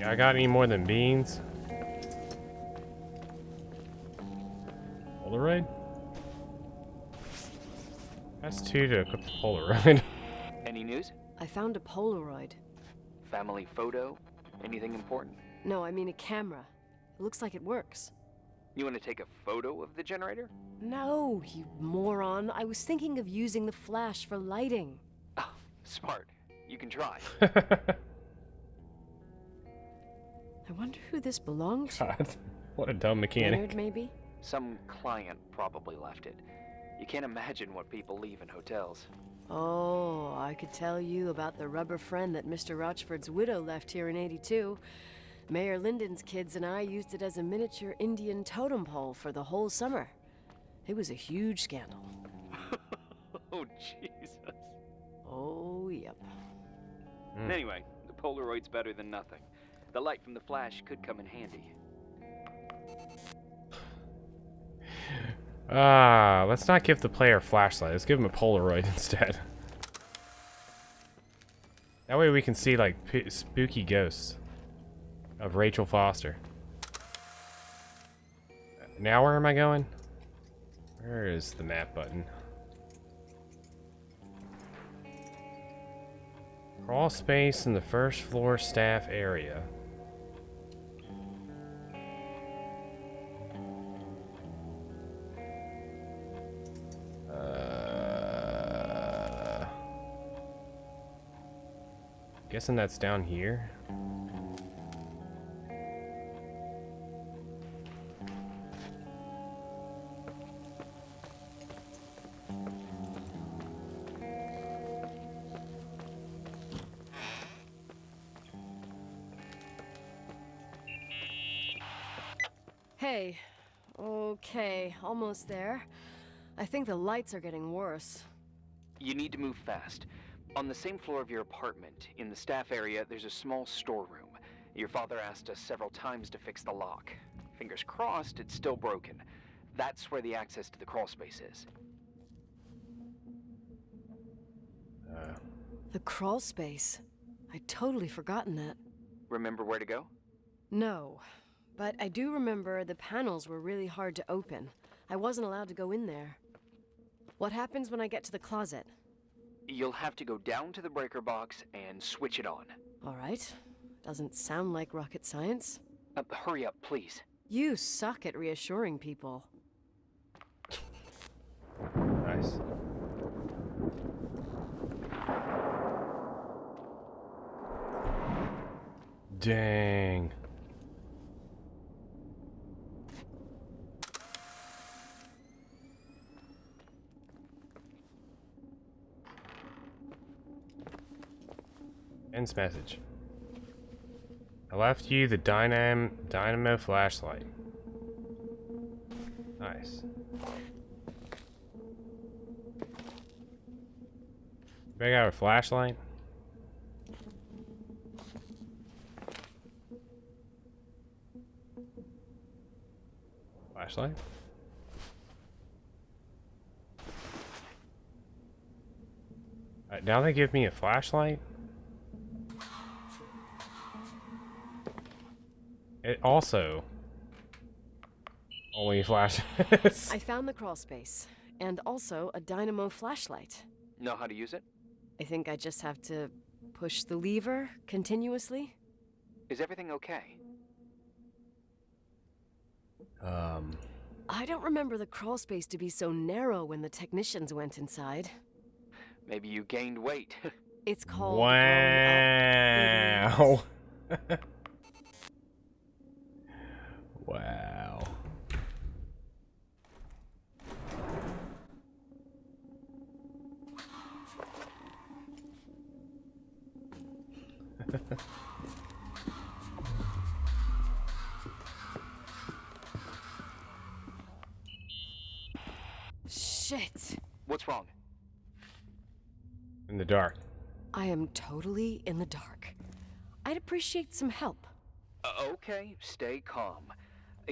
I got any more than beans? Polaroid? That's 2 to equip the Polaroid. Any news? I found a Polaroid. Family photo? Anything important? No, I mean a camera. It looks like it works. You want to take a photo of the generator? No, you moron. I was thinking of using the flash for lighting. Oh, smart. You can try. I wonder who this belonged to. God, what a dumb mechanic. Leonard, maybe? Some client probably left it. You can't imagine what people leave in hotels. Oh, I could tell you about the rubber friend that Mr. Rochford's widow left here in '82. Mayor Lyndon's kids and I used it as a miniature Indian totem pole for the whole summer. It was a huge scandal. Oh, Jesus. Oh, yep. Anyway, the Polaroid's better than nothing. The light from the flash could come in handy. Let's not give the player a flashlight. Let's give him a Polaroid instead. That way we can see, like, spooky ghosts of Rachel Foster. Now where am I going? Where is the map button? Crawl space in the first floor staff area. Guessing that's down here. Hey. Okay, almost there. I think the lights are getting worse. You need to move fast. On the same floor of your apartment, in the staff area, there's a small storeroom. Your father asked us several times to fix the lock. Fingers crossed, it's still broken. That's where the access to the crawl space is. The crawl space. I'd totally forgotten that. Remember where to go? No, but I do remember the panels were really hard to open. I wasn't allowed to go in there. What happens when I get to the closet? You'll have to go down to the breaker box and switch it on. All right. Doesn't sound like rocket science. Hurry up, please. You suck at reassuring people. Nice. Dang. Ends message. I left you the dynamo flashlight. Nice. I got a flashlight. Flashlight. Now they give me a flashlight. It also only flashes. I found the crawl space, and also a dynamo flashlight. Know how to use it? I think I just have to push the lever continuously. Is everything okay? I don't remember the crawl space to be so narrow when the technicians went inside. Maybe you gained weight. It's called Wow. Wow. Shit. What's wrong? In the dark. I am totally in the dark. I'd appreciate some help. Okay, stay calm.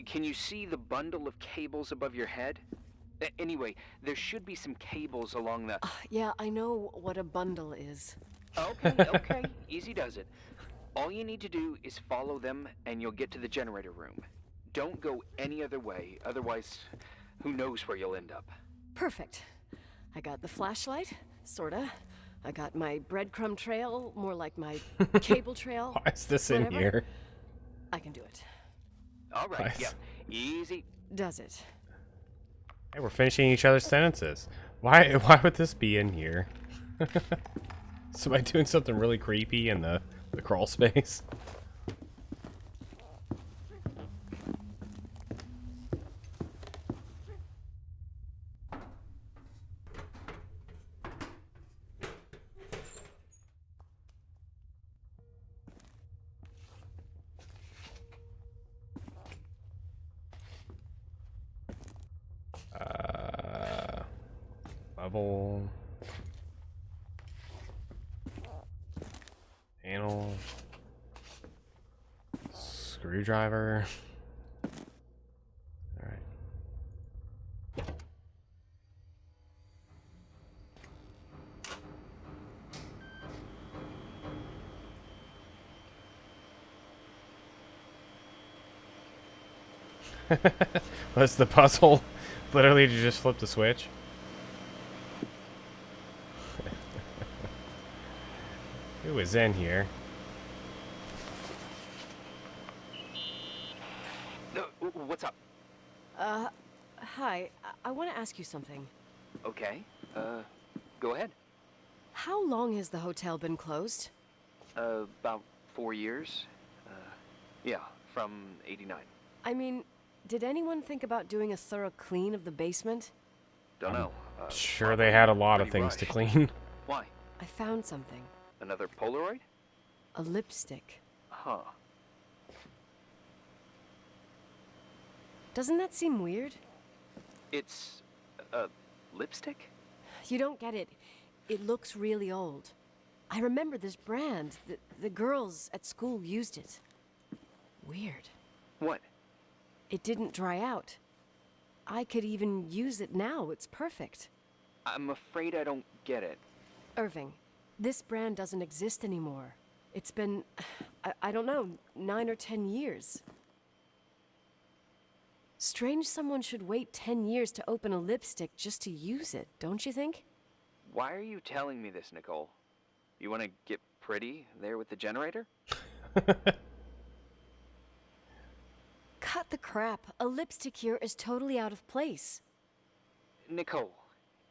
Can you see the bundle of cables above your head? Anyway, there should be some cables along the... Yeah, I know what a bundle is. Okay, okay. Easy does it. All you need to do is follow them and you'll get to the generator room. Don't go any other way, otherwise, who knows where you'll end up. Perfect. I got the flashlight, sorta. I got my breadcrumb trail, more like my cable trail. Why is this in whatever. here? I can do it. All right, Nice. yeah, easy. Does it? Hey, we're finishing each other's sentences. Why would this be in here? Somebody doing something really creepy in the crawl space? Level. Panel. Screwdriver. Alright. Was the puzzle literally to just flip the switch? Who is in here? What's up? Hi. I want to ask you something. Okay, go ahead. How long has the hotel been closed? About 4 years. Yeah, from 89. I mean, did anyone think about doing a thorough clean of the basement? Don't know. Sure, they had a lot of pretty things to rushed. clean. Why? I found something. Another Polaroid? A lipstick. Huh. Doesn't that seem weird? It's a lipstick? You don't get it. It looks really old. I remember this brand. The girls at school used it. Weird. What? It didn't dry out. I could even use it now. It's perfect. I'm afraid I don't get it. Irving, this brand doesn't exist anymore. It's been, I don't know, 9 or 10 years. Strange someone should wait 10 years to open a lipstick just to use it, don't you think? Why are you telling me this, Nicole? You want to get pretty there with the generator? Cut the crap. A lipstick here is totally out of place. Nicole,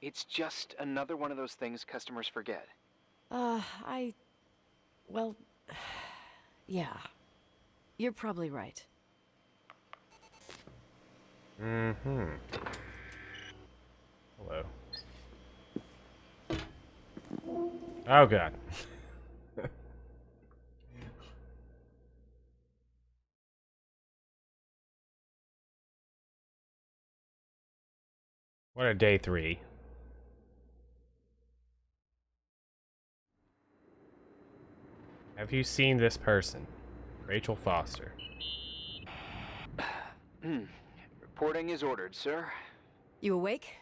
it's just another one of those things customers forget. Well, yeah. You're probably right. Mm-hmm. Hello. Oh, God. What a day 3. Have you seen this person? Rachel Foster. Reporting is ordered, sir. You awake?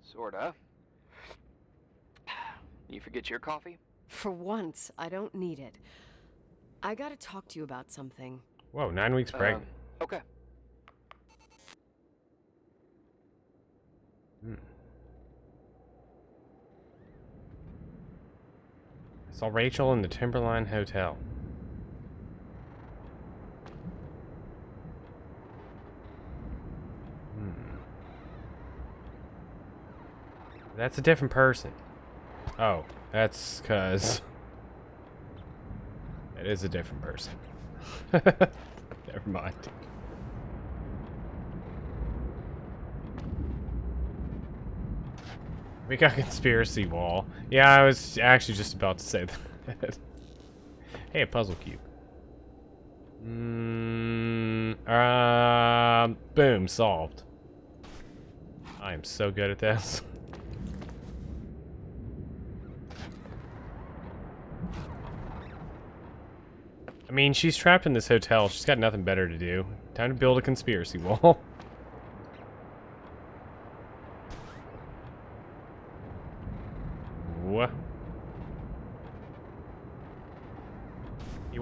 Sorta. You forget your coffee? For once, I don't need it. I gotta talk to you about something. Whoa, 9 weeks pregnant. Okay. I saw Rachel in the Timberline Hotel. That's a different person. Oh, that's because it is a different person. Never mind. We got conspiracy wall. Yeah, I was actually just about to say that. Hey, a puzzle cube. Boom, solved. I am so good at this. I mean, she's trapped in this hotel. She's got nothing better to do. Time to build a conspiracy wall. What?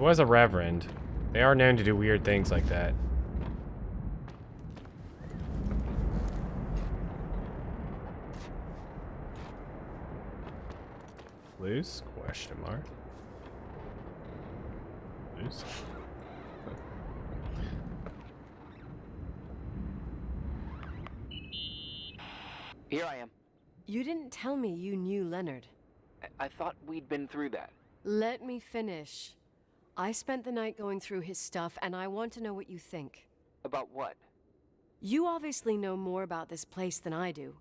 was a reverend. They are known to do weird things like that. Loose? Question mark. Loose. Here I am. You didn't tell me you knew Leonard. I thought we'd been through that. Let me finish. I spent the night going through his stuff, and I want to know what you think. About what? You obviously know more about this place than I do.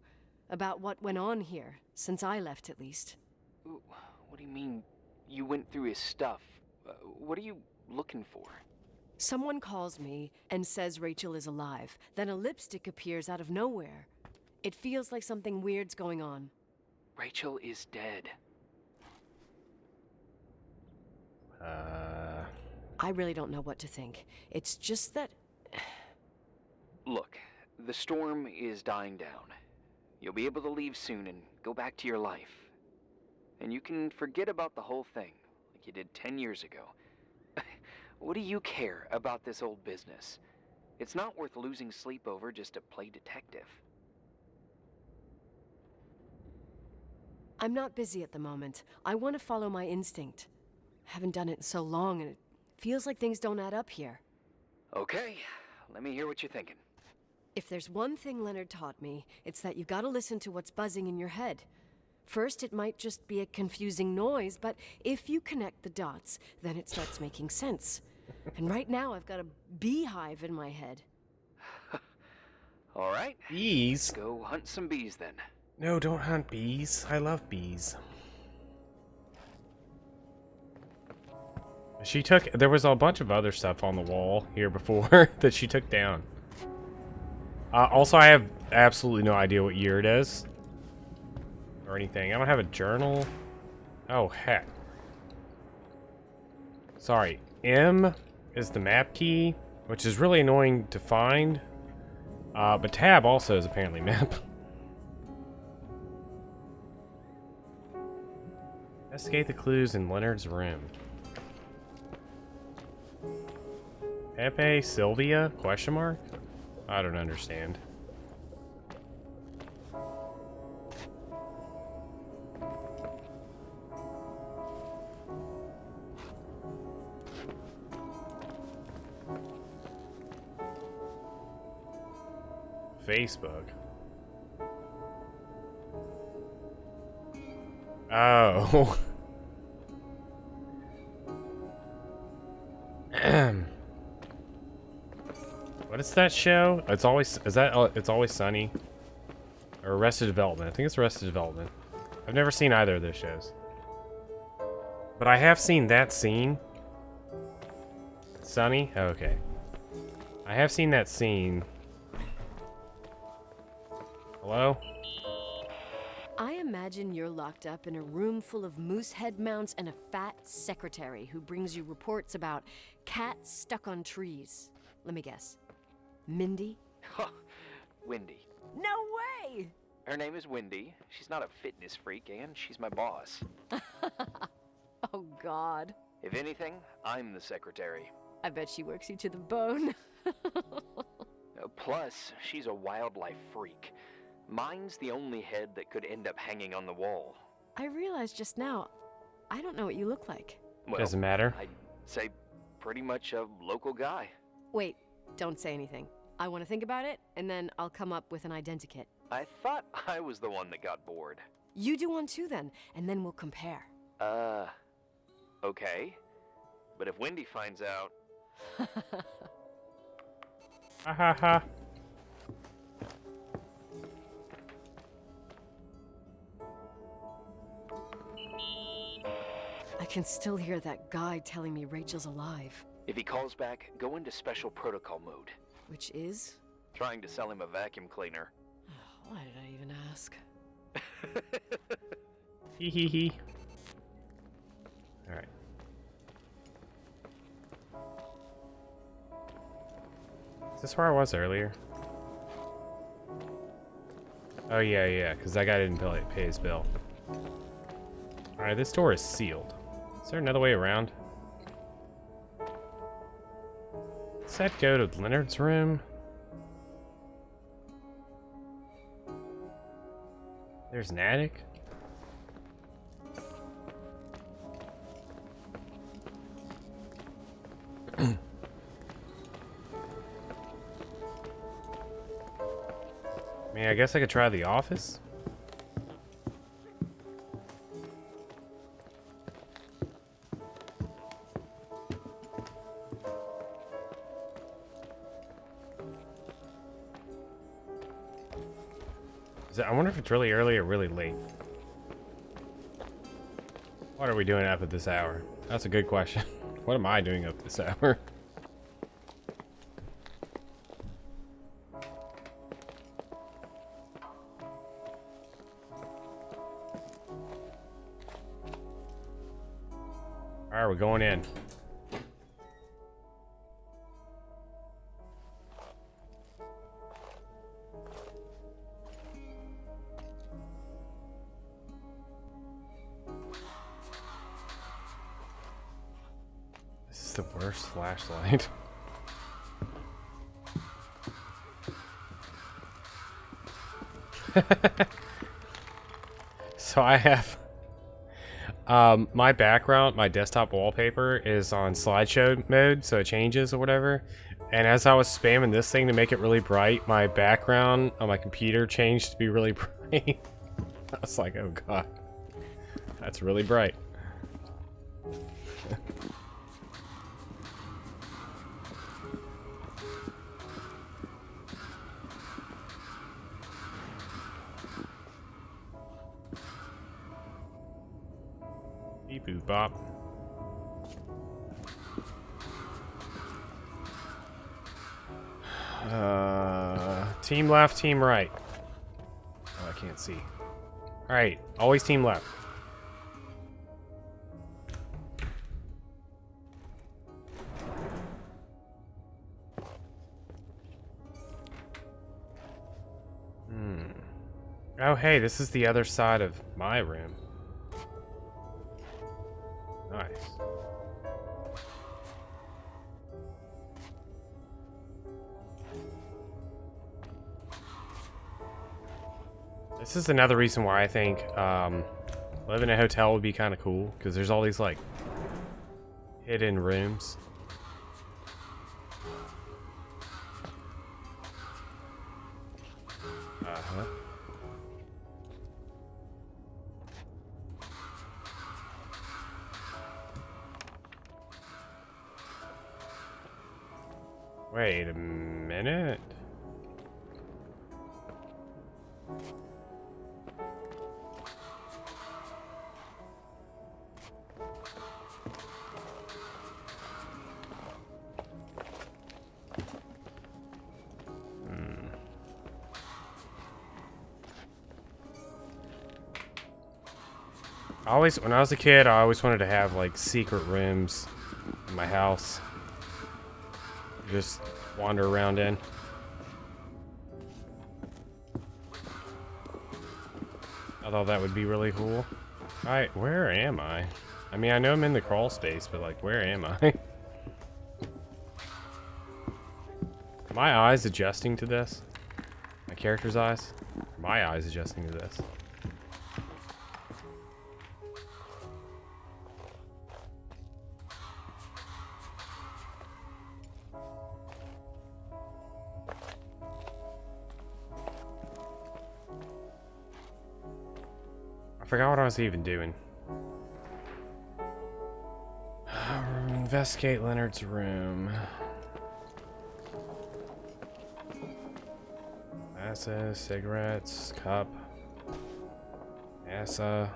About what went on here, since I left at least. What do you mean, you went through his stuff? What are you looking for? Someone calls me and says Rachel is alive. Then a lipstick appears out of nowhere. It feels like something weird's going on. Rachel is dead. I really don't know what to think. It's just that... Look, the storm is dying down. You'll be able to leave soon and go back to your life. And you can forget about the whole thing, like you did 10 years ago. What do you care about this old business? It's not worth losing sleep over just to play detective. I'm not busy at the moment. I want to follow my instinct. Haven't done it in so long, and it feels like things don't add up here. Okay, let me hear what you're thinking. If there's one thing Leonard taught me, it's that you've got to listen to what's buzzing in your head. First, it might just be a confusing noise, but if you connect the dots, then it starts making sense. And right now, I've got a beehive in my head. All right. Bees? Go hunt some bees, then. No, don't hunt bees. I love bees. There was a bunch of other stuff on the wall here before that she took down. Also, I have absolutely no idea what year it is. Or anything. I don't have a journal. Oh, heck. Sorry. M is the map key, which is really annoying to find. But tab also is apparently map. Investigate the clues in Leonard's room. Pepe Sylvia? Question mark? I don't understand. Facebook. Oh. What is that show? It's always It's Always Sunny or Arrested Development. I think it's Arrested Development. I've never seen either of those shows, but I have seen that scene. Sunny? Oh, okay. I have seen that scene. Hello? I imagine you're locked up in a room full of moose head mounts and a fat secretary who brings you reports about cats stuck on trees. Let me guess. Mindy? Wendy. No way! Her name is Wendy. She's not a fitness freak, and she's my boss. Oh, God. If anything, I'm the secretary. I bet she works you to the bone. Plus, she's a wildlife freak. Mine's the only head that could end up hanging on the wall. I realized just now, I don't know what you look like. Well, doesn't matter. I'd say pretty much a local guy. Wait, don't say anything. I want to think about it, and then I'll come up with an identikit. I thought I was the one that got bored. You do one too then, and then we'll compare. Okay. But if Wendy finds out... Ha ha ha. I can still hear that guy telling me Rachel's alive. If he calls back, go into special protocol mode. Which is? Trying to sell him a vacuum cleaner. Why did I even ask? Hee hee hee. Alright. Is this where I was earlier? Oh yeah, because that guy didn't pay his bill. Alright, this door is sealed. Is there another way around? that go to Leonard's room? There's an attic? I mean, I guess I could try the office. I wonder if it's really early or really late. What are we doing up at this hour? That's a good question. What am I doing up this hour? Alright, we're going in. This is the worst flashlight. So I have my background, my desktop wallpaper is on slideshow mode, so it changes or whatever. And as I was spamming this thing to make it really bright, my background on my computer changed to be really bright. I was like, oh god, that's really bright. Beep boop bop. Team left, team right. Oh, I can't see. Alright, always team left. Oh, hey, this is the other side of my room. Nice. This is another reason why I think living in a hotel would be kind of cool, because there's all these like hidden rooms. Uh-huh. Wait a minute. When I was a kid, I always wanted to have like secret rooms in my house. Just wander around in. I thought that would be really cool. Alright, where am I? I mean, I know I'm in the crawl space, but like, where am I? My eyes adjusting to this? My character's eyes? My eyes adjusting to this. I forgot what I was even doing. Investigate Leonard's room. Glasses, cigarettes, cup, NASA.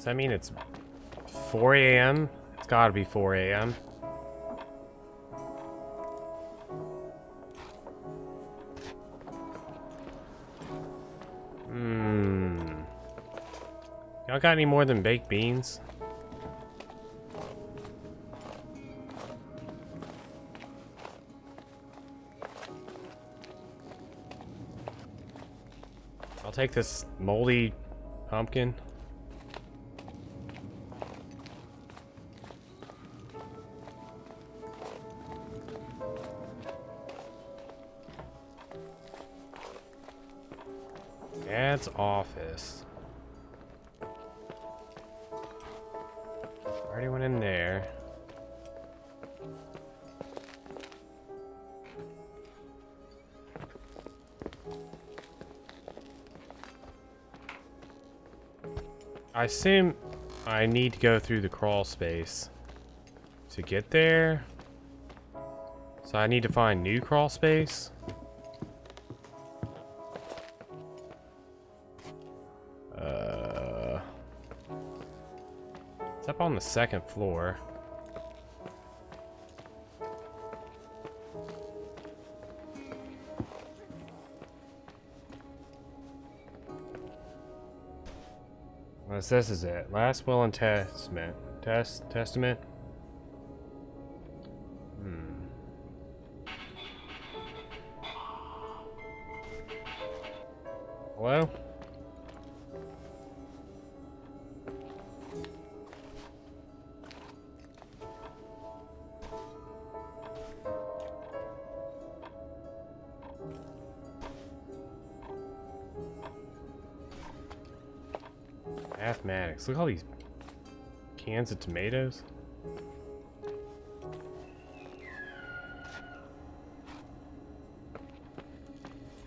Does that mean it's 4 a.m.? It's gotta be 4 a.m. Y'all got any more than baked beans? I'll take this moldy pumpkin. Dad's office. Already went in there. I assume I need to go through the crawl space to get there. So I need to find new crawl space. It's up on the second floor. Unless this is it. Last will and testament. Testament? Hello? Mathematics. Look at all these cans of tomatoes.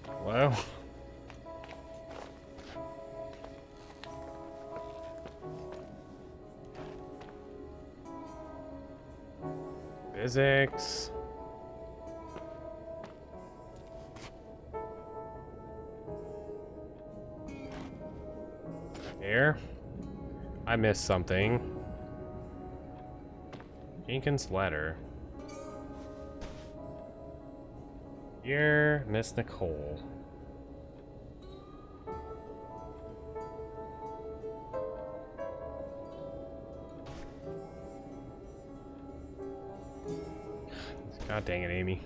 Hello? Physics. Air. I missed something. Jenkins' letter. Dear Miss Nicole. God dang it, Amy.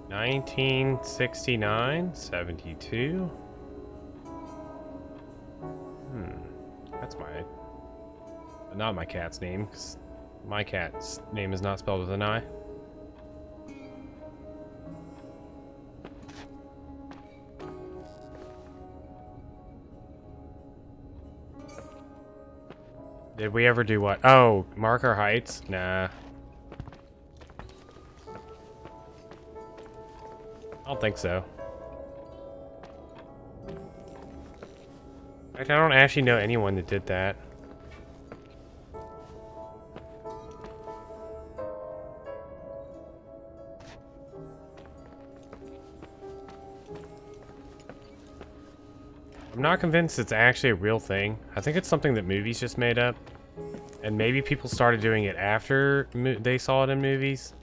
$1969.72. That's not my cat's name, 'cause my cat's name is not spelled with an I. Did we ever do what? Oh, Marker Heights? Nah. I don't think so. In fact, I don't actually know anyone that did that. I'm not convinced it's actually a real thing. I think it's something that movies just made up. And maybe people started doing it after they saw it in movies.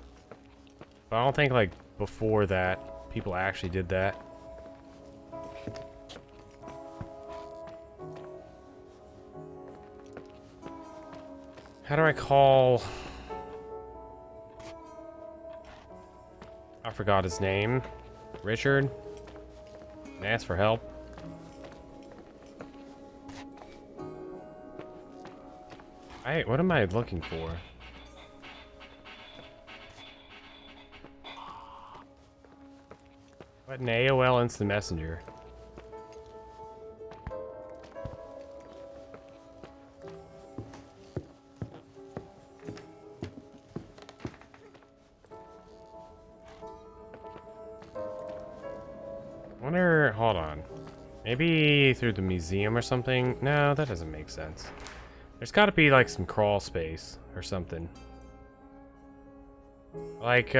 But I don't think, like, before that, people actually did that. How do I call... I forgot his name. Richard? And ask for help. What am I looking for? What an AOL Instant Messenger? wonder, hold on. Maybe through the museum or something? No, that doesn't make sense. There's gotta be like some crawl space or something. Like,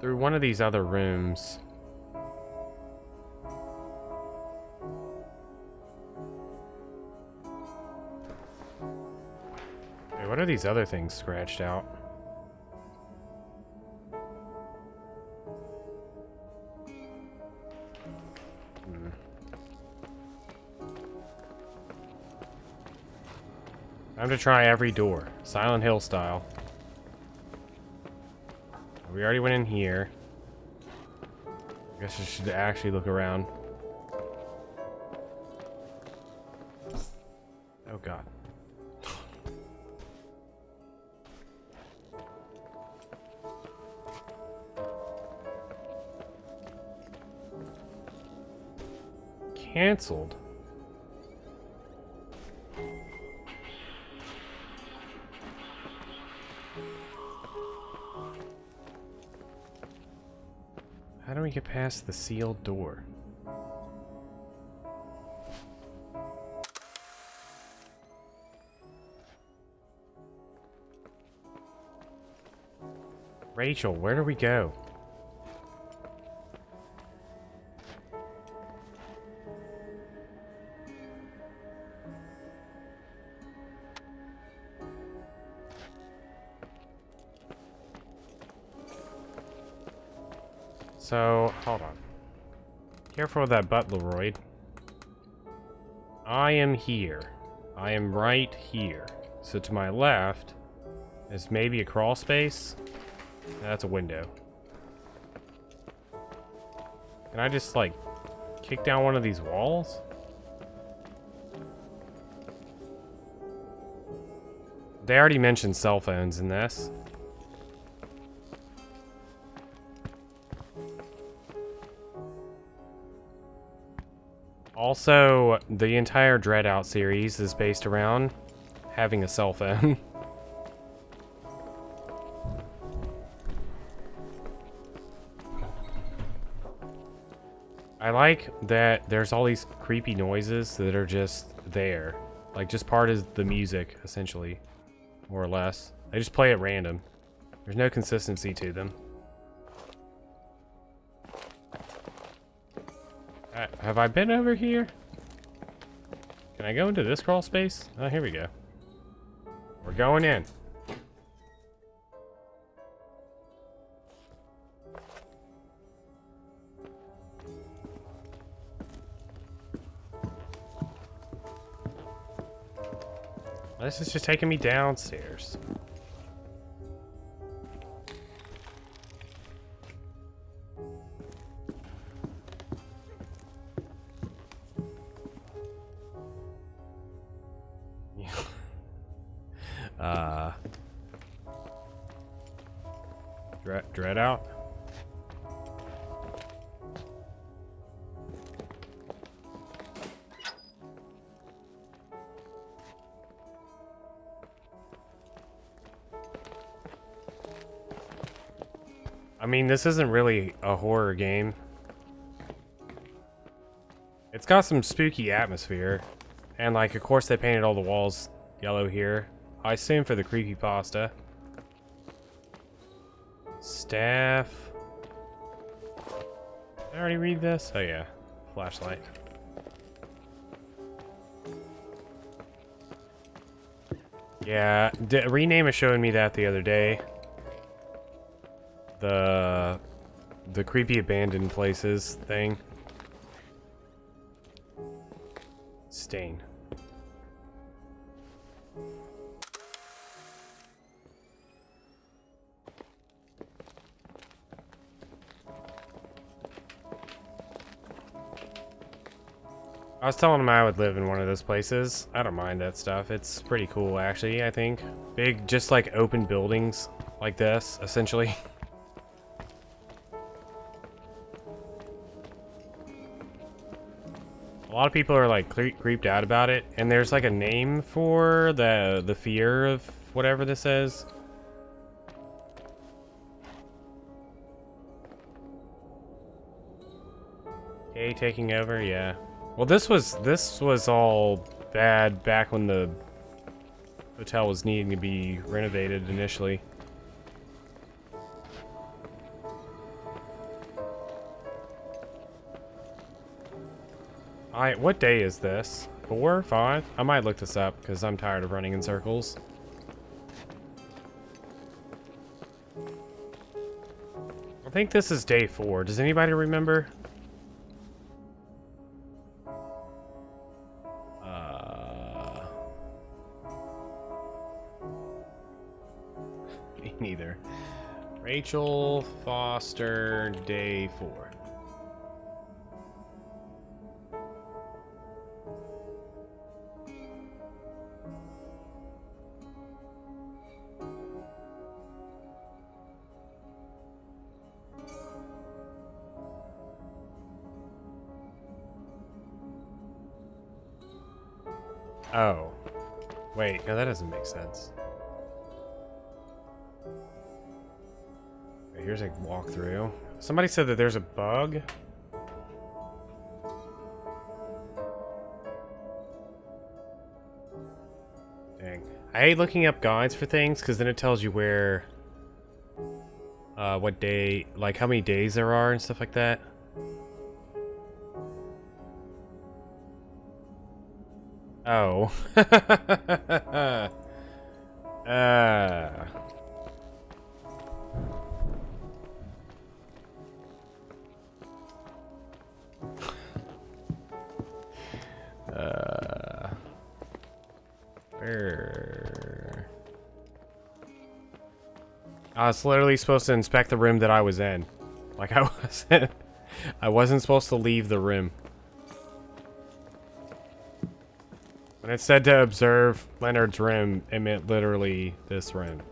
through one of these other rooms. Wait, what are these other things scratched out? Time to try every door. Silent Hill style. We already went in here. I guess I should actually look around. Oh god. Cancelled. How do we get past the sealed door? Rachel, where do we go? So, hold on. Careful with that butt, Leroy. I am here. I am right here. So to my left is maybe a crawl space. That's a window. Can I just, like, kick down one of these walls? They already mentioned cell phones in this. Also, the entire Dreadout series is based around having a cell phone. I like that there's all these creepy noises that are just there. Like, just part of the music, essentially. More or less. They just play at random. There's no consistency to them. Have I been over here? Can I go into this crawl space? Oh, here we go. We're going in. This is just taking me downstairs. Dread out. I mean, this isn't really a horror game. It's got some spooky atmosphere. And, like, of course they painted all the walls yellow here. I assume for the creepypasta. Staff. Did I already read this? Oh, yeah. Flashlight. Yeah, Rename is showing me that the other day. The creepy abandoned places thing. Stain. I was telling him I would live in one of those places. I don't mind that stuff. It's pretty cool, actually, I think. Big, just like open buildings like this, essentially. A lot of people are like creeped out about it, and there's like a name for the fear of whatever this is. Day taking over, yeah. Well, this was all bad back when the hotel was needing to be renovated initially. What day is this? 4? 5? I might look this up because I'm tired of running in circles. I think this is day 4. Does anybody remember? Me neither. Rachel Foster, day 4. Oh. Wait, no, that doesn't make sense. Okay, here's a walkthrough. Somebody said that there's a bug. Dang. I hate looking up guides for things, because then it tells you where... what day... like, how many days there are and stuff like that. Oh. Where? I was literally supposed to inspect the room that I was in. Like I wasn't supposed to leave the room. When it said to observe Leonard's room, it meant literally this room.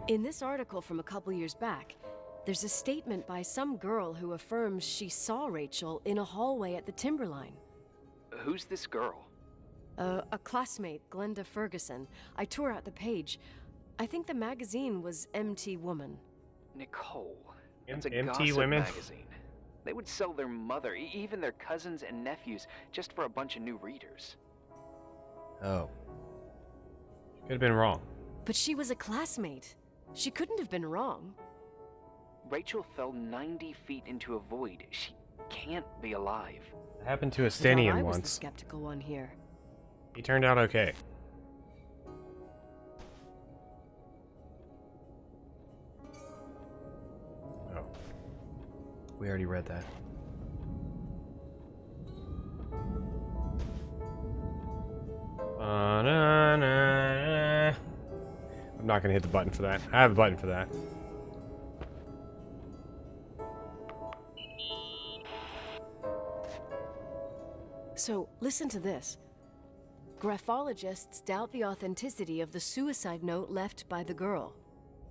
In this article from a couple years back, there's a statement by some girl who affirms she saw Rachel in a hallway at the Timberline. Who's this girl? A classmate, Glenda Ferguson. I tore out the page. I think the magazine was MT Woman. Nicole. It's a MT gossip Women? magazine. They would sell their mother, even their cousins and nephews, just for a bunch of new readers. Oh. Could have been wrong. But she was a classmate. She couldn't have been wrong. Rachel fell 90 feet into a void. She can't be alive. It happened to a I thought Stenian I was the once. skeptical one here. He turned out okay. Oh. We already read that. I'm not gonna hit the button for that. I have a button for that. So, listen to this. Graphologists doubt the authenticity of the suicide note left by the girl.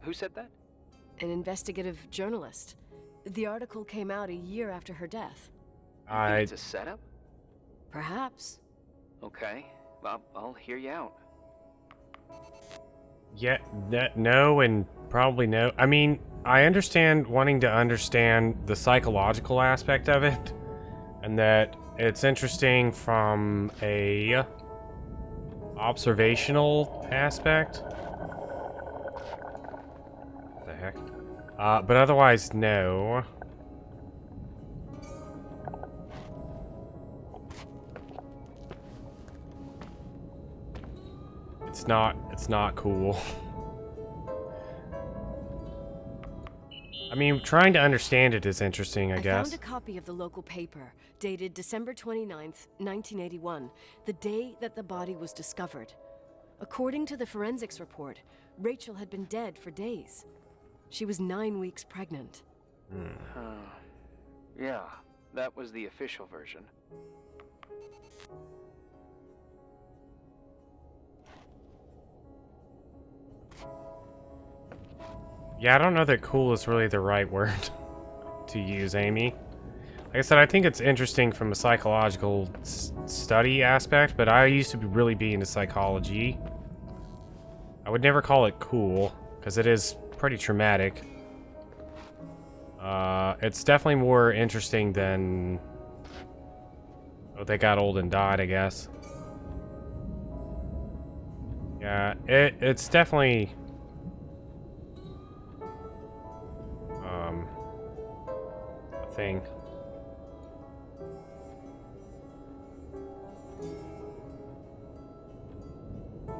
Who said that? An investigative journalist. The article came out a year after her death. You think it's a setup? Perhaps. Okay, I'll hear you out. Yeah, no, and probably no. I mean, I understand wanting to understand the psychological aspect of it, and that it's interesting from a observational aspect. What the heck? But otherwise, no. It's not cool. I mean, trying to understand it is interesting, I guess. I found a copy of the local paper, dated December 29th, 1981, the day that the body was discovered. According to the forensics report, Rachel had been dead for days. She was 9 weeks pregnant. Yeah, that was the official version. Yeah, I don't know that cool is really the right word to use, Amy. Like I said, I think it's interesting from a psychological study aspect, but I used to really be into psychology. I would never call it cool, because it is pretty traumatic. It's definitely more interesting than... Oh, they got old and died, I guess. Yeah, it's definitely... a thing.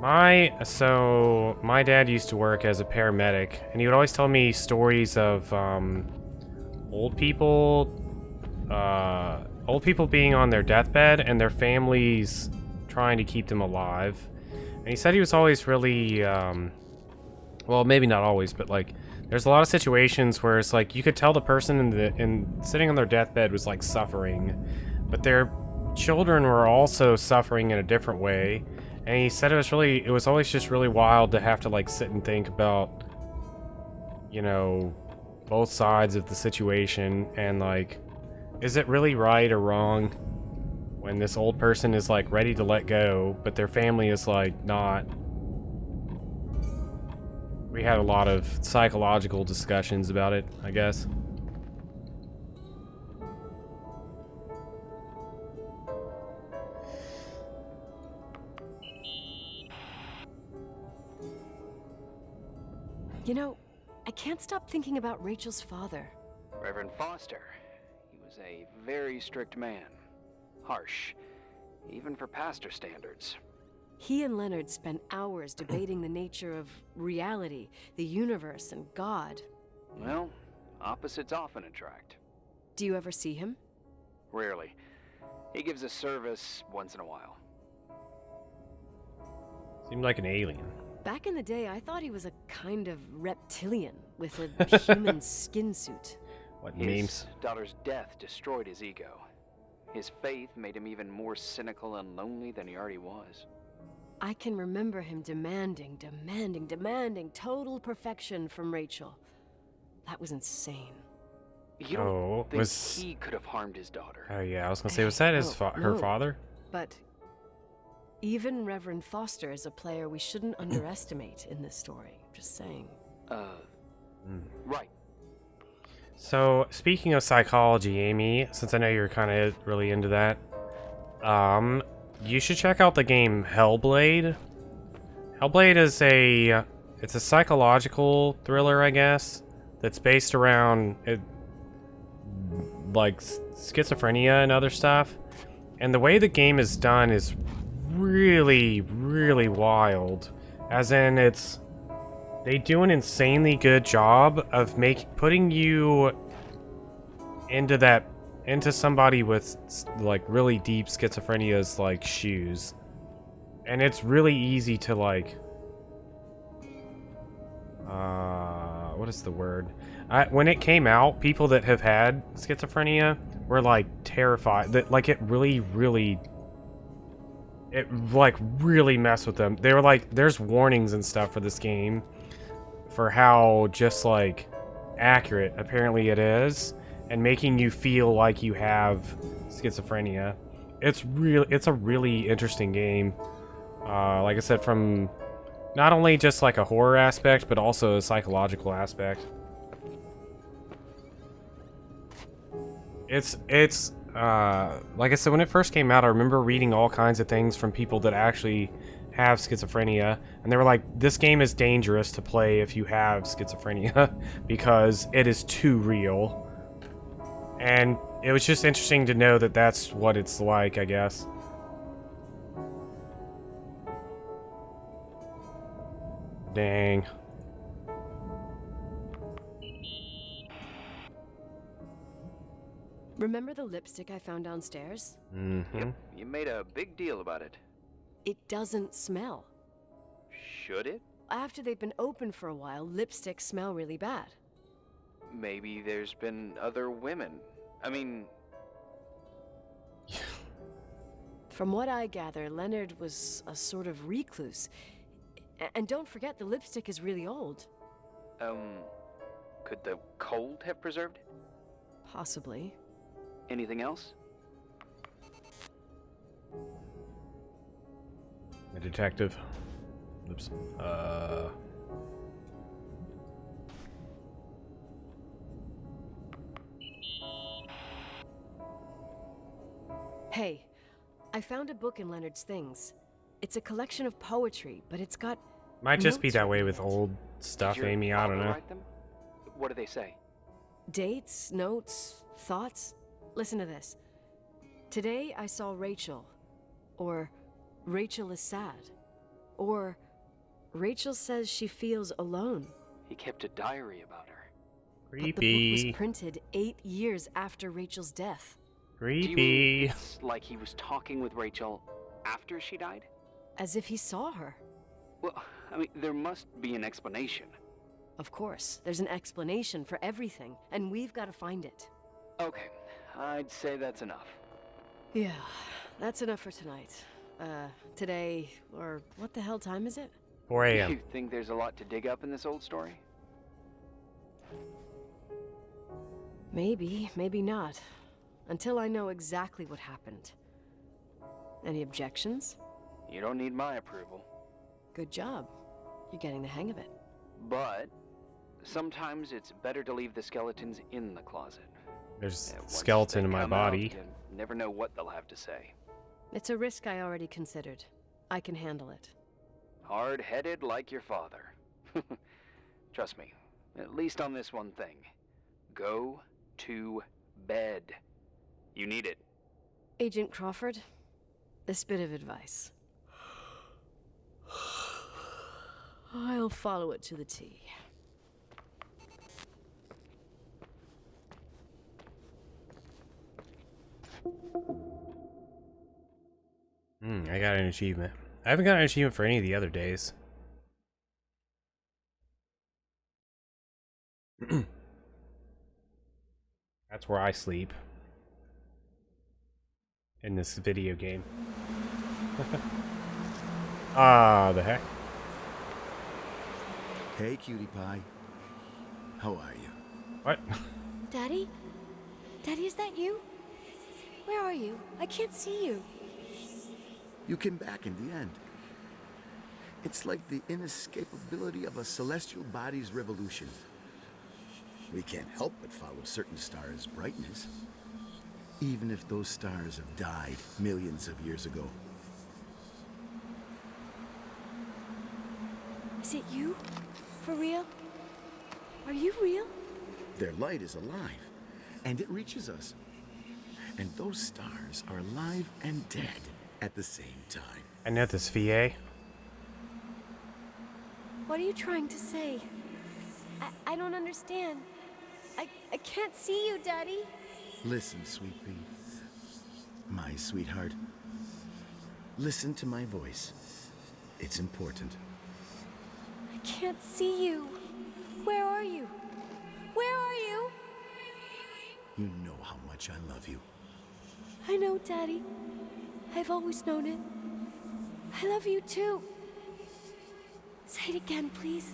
My dad used to work as a paramedic, and he would always tell me stories of, old people being on their deathbed and their families trying to keep them alive. And he said he was always really, well, maybe not always, but like, there's a lot of situations where it's like, you could tell the person sitting on their deathbed was like suffering, but their children were also suffering in a different way. And he said it was always just really wild to have to like sit and think about, you know, both sides of the situation, and like, is it really right or wrong when this old person is like ready to let go, but their family is like not? We had a lot of psychological discussions about it, I guess. You know, I can't stop thinking about Rachel's father. Reverend Foster. He was a very strict man. Harsh, even for pastor standards. He and Leonard spent hours debating the nature of reality, the universe, and God. Well, opposites often attract. Do you ever see him? Rarely. He gives a service once in a while. Seemed like an alien. Back in the day, I thought he was a kind of reptilian with a human skin suit. What His memes? daughter's death destroyed his ego. His faith made him even more cynical and lonely than he already was. I can remember him demanding total perfection from Rachel. That was insane. You don't think was... he could have harmed his daughter? Oh yeah, I was gonna say, was that her father? But even Reverend Foster is a player we shouldn't underestimate in this story. Just saying. Right. So, speaking of psychology, Amy, since I know you're kind of really into that, you should check out the game Hellblade. Hellblade is it's a psychological thriller, I guess, that's based around like schizophrenia and other stuff. And the way the game is done is really, really wild. As in, they do an insanely good job of putting you into somebody with like really deep schizophrenia's like shoes. And it's really easy to like what is the word? When it came out, people that have had schizophrenia were like terrified that like it really messed with them. They were like, there's warnings and stuff for this game for how just like accurate apparently it is, and making you feel like you have schizophrenia. It's a really interesting game. Like I said, from not only just like a horror aspect, but also a psychological aspect. It's like I said, when it first came out, I remember reading all kinds of things from people that actually have schizophrenia, and they were like, this game is dangerous to play if you have schizophrenia because it is too real. And it was just interesting to know that that's what it's like, I guess. Dang. Remember the lipstick I found downstairs? Mm-hmm. Yep, you made a big deal about it. It doesn't smell. Should it? After they've been open for a while, lipsticks smell really bad. Maybe there's been other women. I mean... From what I gather, Leonard was a sort of recluse. And don't forget, the lipstick is really old. Could the cold have preserved it? Possibly. Anything else? A detective. Oops. Hey, I found a book in Leonard's things. It's a collection of poetry, but it's got Might just be notes that way written with in it. old stuff, Did your Amy. I don't father know. write them? What do they say? Dates, notes, thoughts. Listen to this. Today I saw Rachel. Or Rachel is sad. Or Rachel says she feels alone. He kept a diary about her. But the book Creepy. was printed 8 years after Rachel's death. Do you mean Creepy. it's like he was talking with Rachel after she died? As if he saw her. Well, I mean, there must be an explanation. Of course, there's an explanation for everything, and we've got to find it. Okay, I'd say that's enough. Yeah, that's enough for tonight. Today, or what the hell time is it? 4 You a.m. think there's a lot to dig up in this old story? Maybe, maybe not. Until I know exactly what happened. Any objections? You don't need my approval. Good job. You're getting the hang of it. But sometimes it's better to leave the skeletons in the closet. There's a Once skeleton they in my come out, body. you never know what they'll have to say. It's a risk I already considered. I can handle it. Hard-headed like your father. Trust me, at least on this one thing. Go to bed. You need it. Agent Crawford, this bit of advice. I'll follow it to the T. I got an achievement. I haven't got an achievement for any of the other days. That's where I sleep. In this video game. Ah, the heck? Hey, cutie pie. How are you? What? Daddy? Daddy, is that you? Where are you? I can't see you. You came back in the end. It's like the inescapability of a celestial body's revolution. We can't help but follow certain stars' brightness, even if those stars have died millions of years ago. Is it you? For real? Are you real? Their light is alive, and it reaches us. And those stars are alive and dead at the same time. I know this VA. What are you trying to say? I don't understand. I can't see you, Daddy. Listen, sweet pea. My sweetheart. Listen to my voice. It's important. I can't see you. Where are you? Where are you? You know how much I love you. I know, Daddy. I've always known it. I love you too. Say it again, please.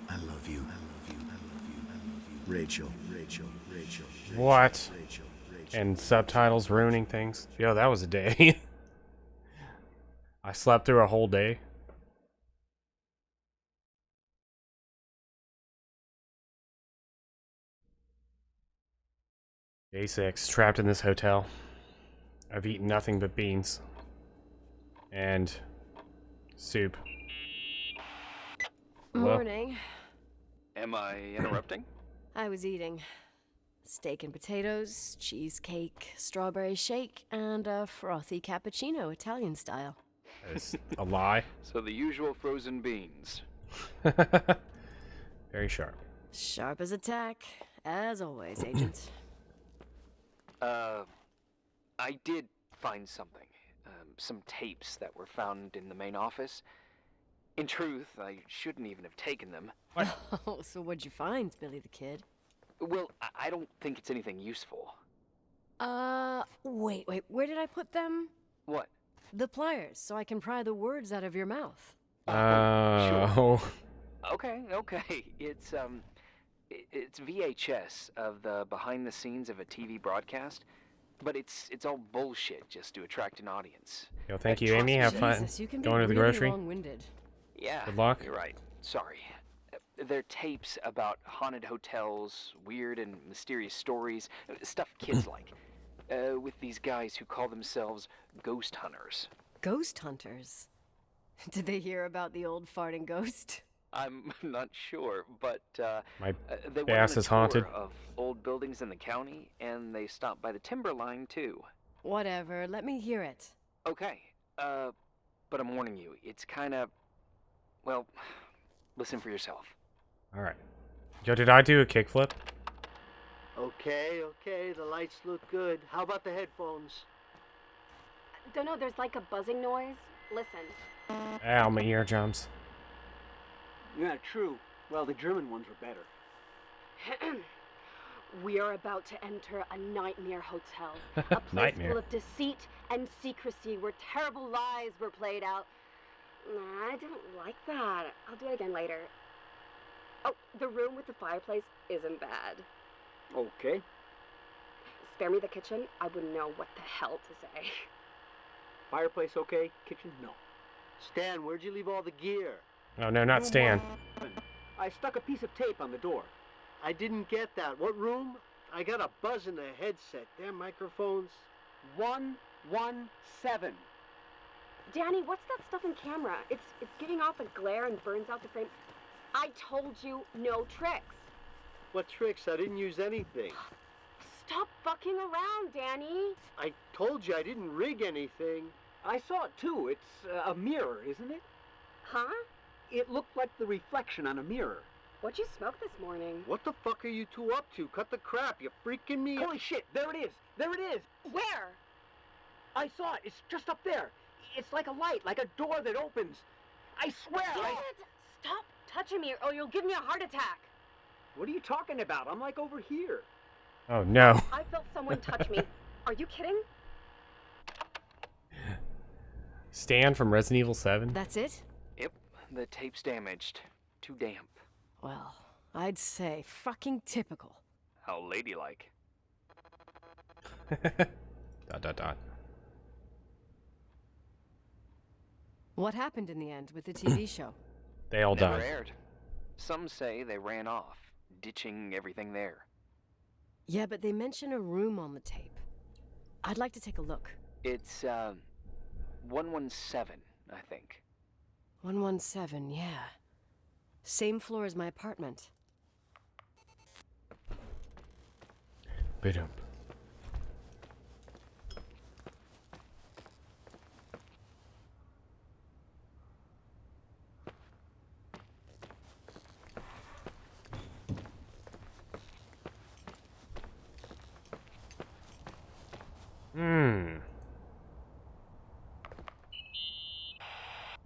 I love you. I love you. I love you. I love you. Rachel. Rachel. Rachel. Rachel. What? Rachel. Rachel. And subtitles ruining things. Yo, that was a day. I slept through a whole day. Day 6, trapped in this hotel. I've eaten nothing but beans. And soup. Hello? Morning. Am I interrupting? I was eating steak and potatoes, cheesecake, strawberry shake, and a frothy cappuccino, Italian style. That's a lie. So the usual frozen beans. Very sharp. Sharp as a tack, as always, Agent. I did find something. Some tapes that were found in the main office. In truth, I shouldn't even have taken them. Oh, so what'd you find, Billy the Kid? Well, I don't think it's anything useful. Wait, where did I put them? What? The pliers, so I can pry the words out of your mouth. Oh. Okay. It's, It's VHS of the behind the scenes of a TV broadcast, but it's all bullshit just to attract an audience. Yo, thank you, Trust Amy. me, Have Sam. fun Jesus, you can be going to the really grocery. long-winded. Yeah, Good luck. you're right. Sorry. They're tapes about haunted hotels, weird and mysterious stories, stuff kids like. With these guys who call themselves ghost hunters. Ghost hunters? Did they hear about the old farting ghost? I'm not sure, but My they went ass on a is haunted. tour of old buildings in the county, and they stopped by the timberline too. Whatever, let me hear it. Okay, but I'm warning you, it's kind of, well, listen for yourself. All right. Yo, did I do a kickflip? Okay, the lights look good. How about the headphones? Don't know, there's like a buzzing noise. Listen. Ow, my eardrums. Yeah, true. Well, the German ones were better. We are about to enter a nightmare hotel. A place Nightmare. full of deceit and secrecy where terrible lies were played out. Nah, I don't like that. I'll do it again later. Oh, the room with the fireplace isn't bad. Okay. Spare me the kitchen. I wouldn't know what the hell to say. Fireplace okay? Kitchen no. Stan, where'd you leave all the gear? Oh, no, not Stan. I stuck a piece of tape on the door. I didn't get that. What room? I got a buzz in the headset. Damn microphones. 117. Danny, what's that stuff in camera? It's giving off a glare and burns out the frame. I told you no tricks. What tricks? I didn't use anything. Stop fucking around, Danny. I told you I didn't rig anything. I saw it too. It's a mirror, isn't it? Huh? It looked like the reflection on a mirror. What'd you smoke this morning? What the fuck are you two up to? Cut the crap. You freaking me. Holy shit. There it is. There it is. Where? I saw it. It's just up there. It's like a light, like a door that opens. I swear. Dad, stop touching me or you'll give me a heart attack. What are you talking about? I'm like over here. Oh, no. I felt someone touch me. Are you kidding? Stan from Resident Evil 7? That's it? Yep, the tape's damaged. Too damp. Well, I'd say fucking typical. How ladylike. ... What happened in the end with the TV show? They all Never died. aired. Some say they ran off, ditching everything there. Yeah, but they mention a room on the tape. I'd like to take a look. It's, 117, I think. 117, yeah. Same floor as my apartment. Ba-dum.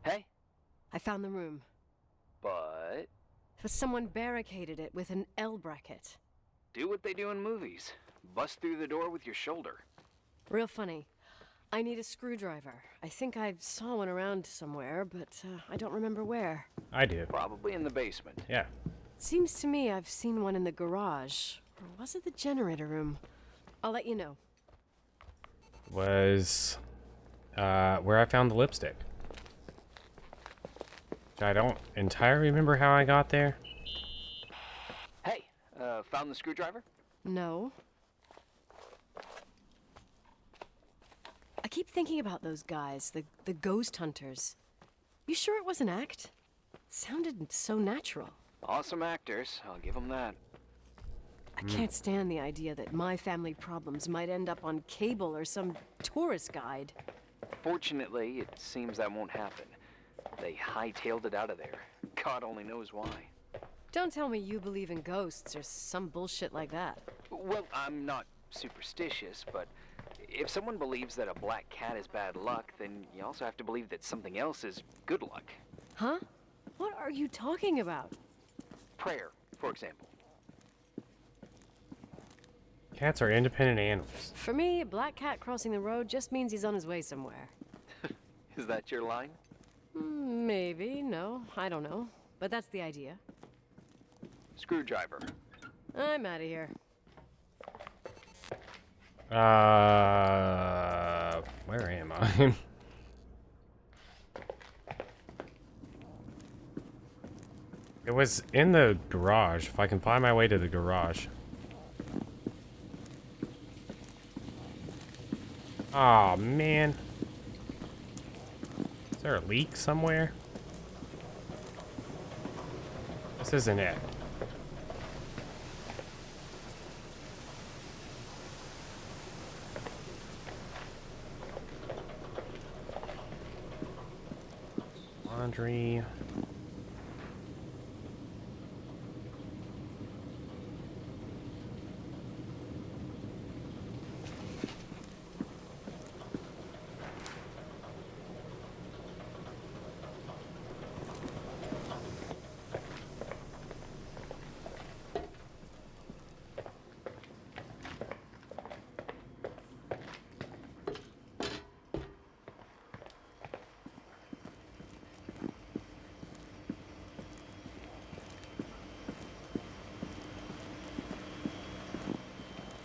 Hey? I found the room. But But someone barricaded it with an L bracket. do what they do in movies. Bust through the door with your shoulder. Real funny. I need a screwdriver. I think I saw one around somewhere, but I don't remember where. I do. Probably in the basement. Yeah. Seems to me I've seen one in the garage. Or was it the generator room? I'll let you know. Was where I found the lipstick. I don't entirely remember how I got there. Hey, found the screwdriver? No. I keep thinking about those guys, the ghost hunters. You sure it was an act? It sounded so natural. Awesome actors, I'll give them that. I can't stand the idea that my family problems might end up on cable or some tourist guide. Fortunately, it seems that won't happen. They hightailed it out of there. God only knows why. Don't tell me you believe in ghosts or some bullshit like that. Well, I'm not superstitious, but if someone believes that a black cat is bad luck, then you also have to believe that something else is good luck. Huh? What are you talking about? Prayer, for example. Cats are independent animals. For me, a black cat crossing the road just means he's on his way somewhere. Is that your line? Maybe, no, I don't know. But that's the idea. Screwdriver. I'm out of here. Where am I? It was in the garage. If I can find my way to the garage. Aw, man. Is there a leak somewhere? This isn't it. Laundry.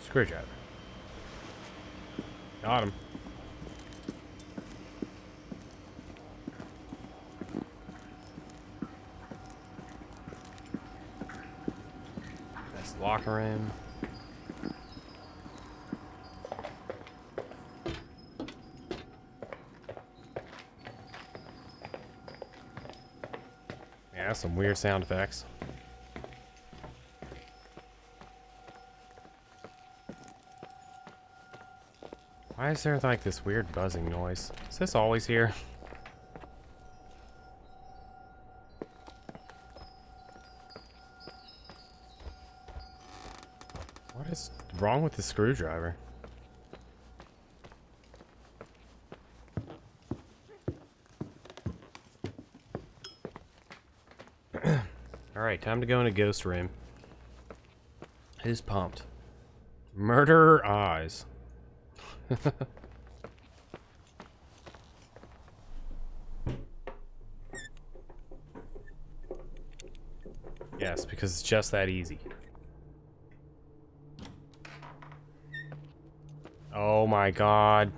Screwdriver. Got him. That's the locker room. Yeah, that's some weird sound effects. Why is there like this weird buzzing noise? Is this always here? What is wrong with the screwdriver? Alright, time to go in a ghost room. Who's pumped? Murderer eyes. Yes, because it's just that easy. Oh my god.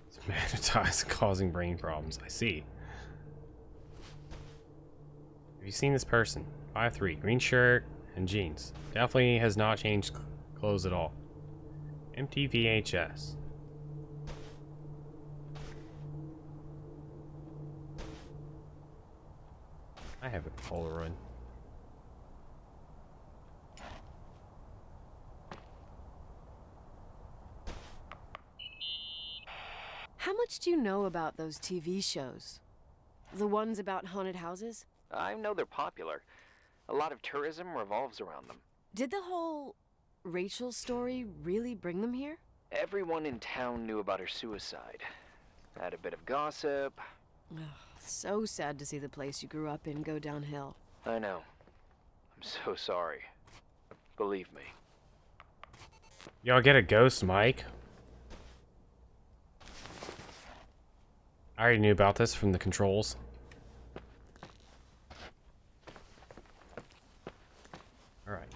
It's magnetized, causing brain problems. I see. Have you seen this person? 5'3", green shirt and jeans. Definitely has not changed clothes at all. Empty VHS. I have a Polaroid. How much do you know about those TV shows? The ones about haunted houses? I know they're popular. A lot of tourism revolves around them. Did the whole Rachel story really bring them here? Everyone in town knew about her suicide. Had a bit of gossip. Ugh, so sad to see the place you grew up in go downhill. I know. I'm so sorry. Believe me. Y'all get a ghost mic? I already knew about this from the controls. Alright.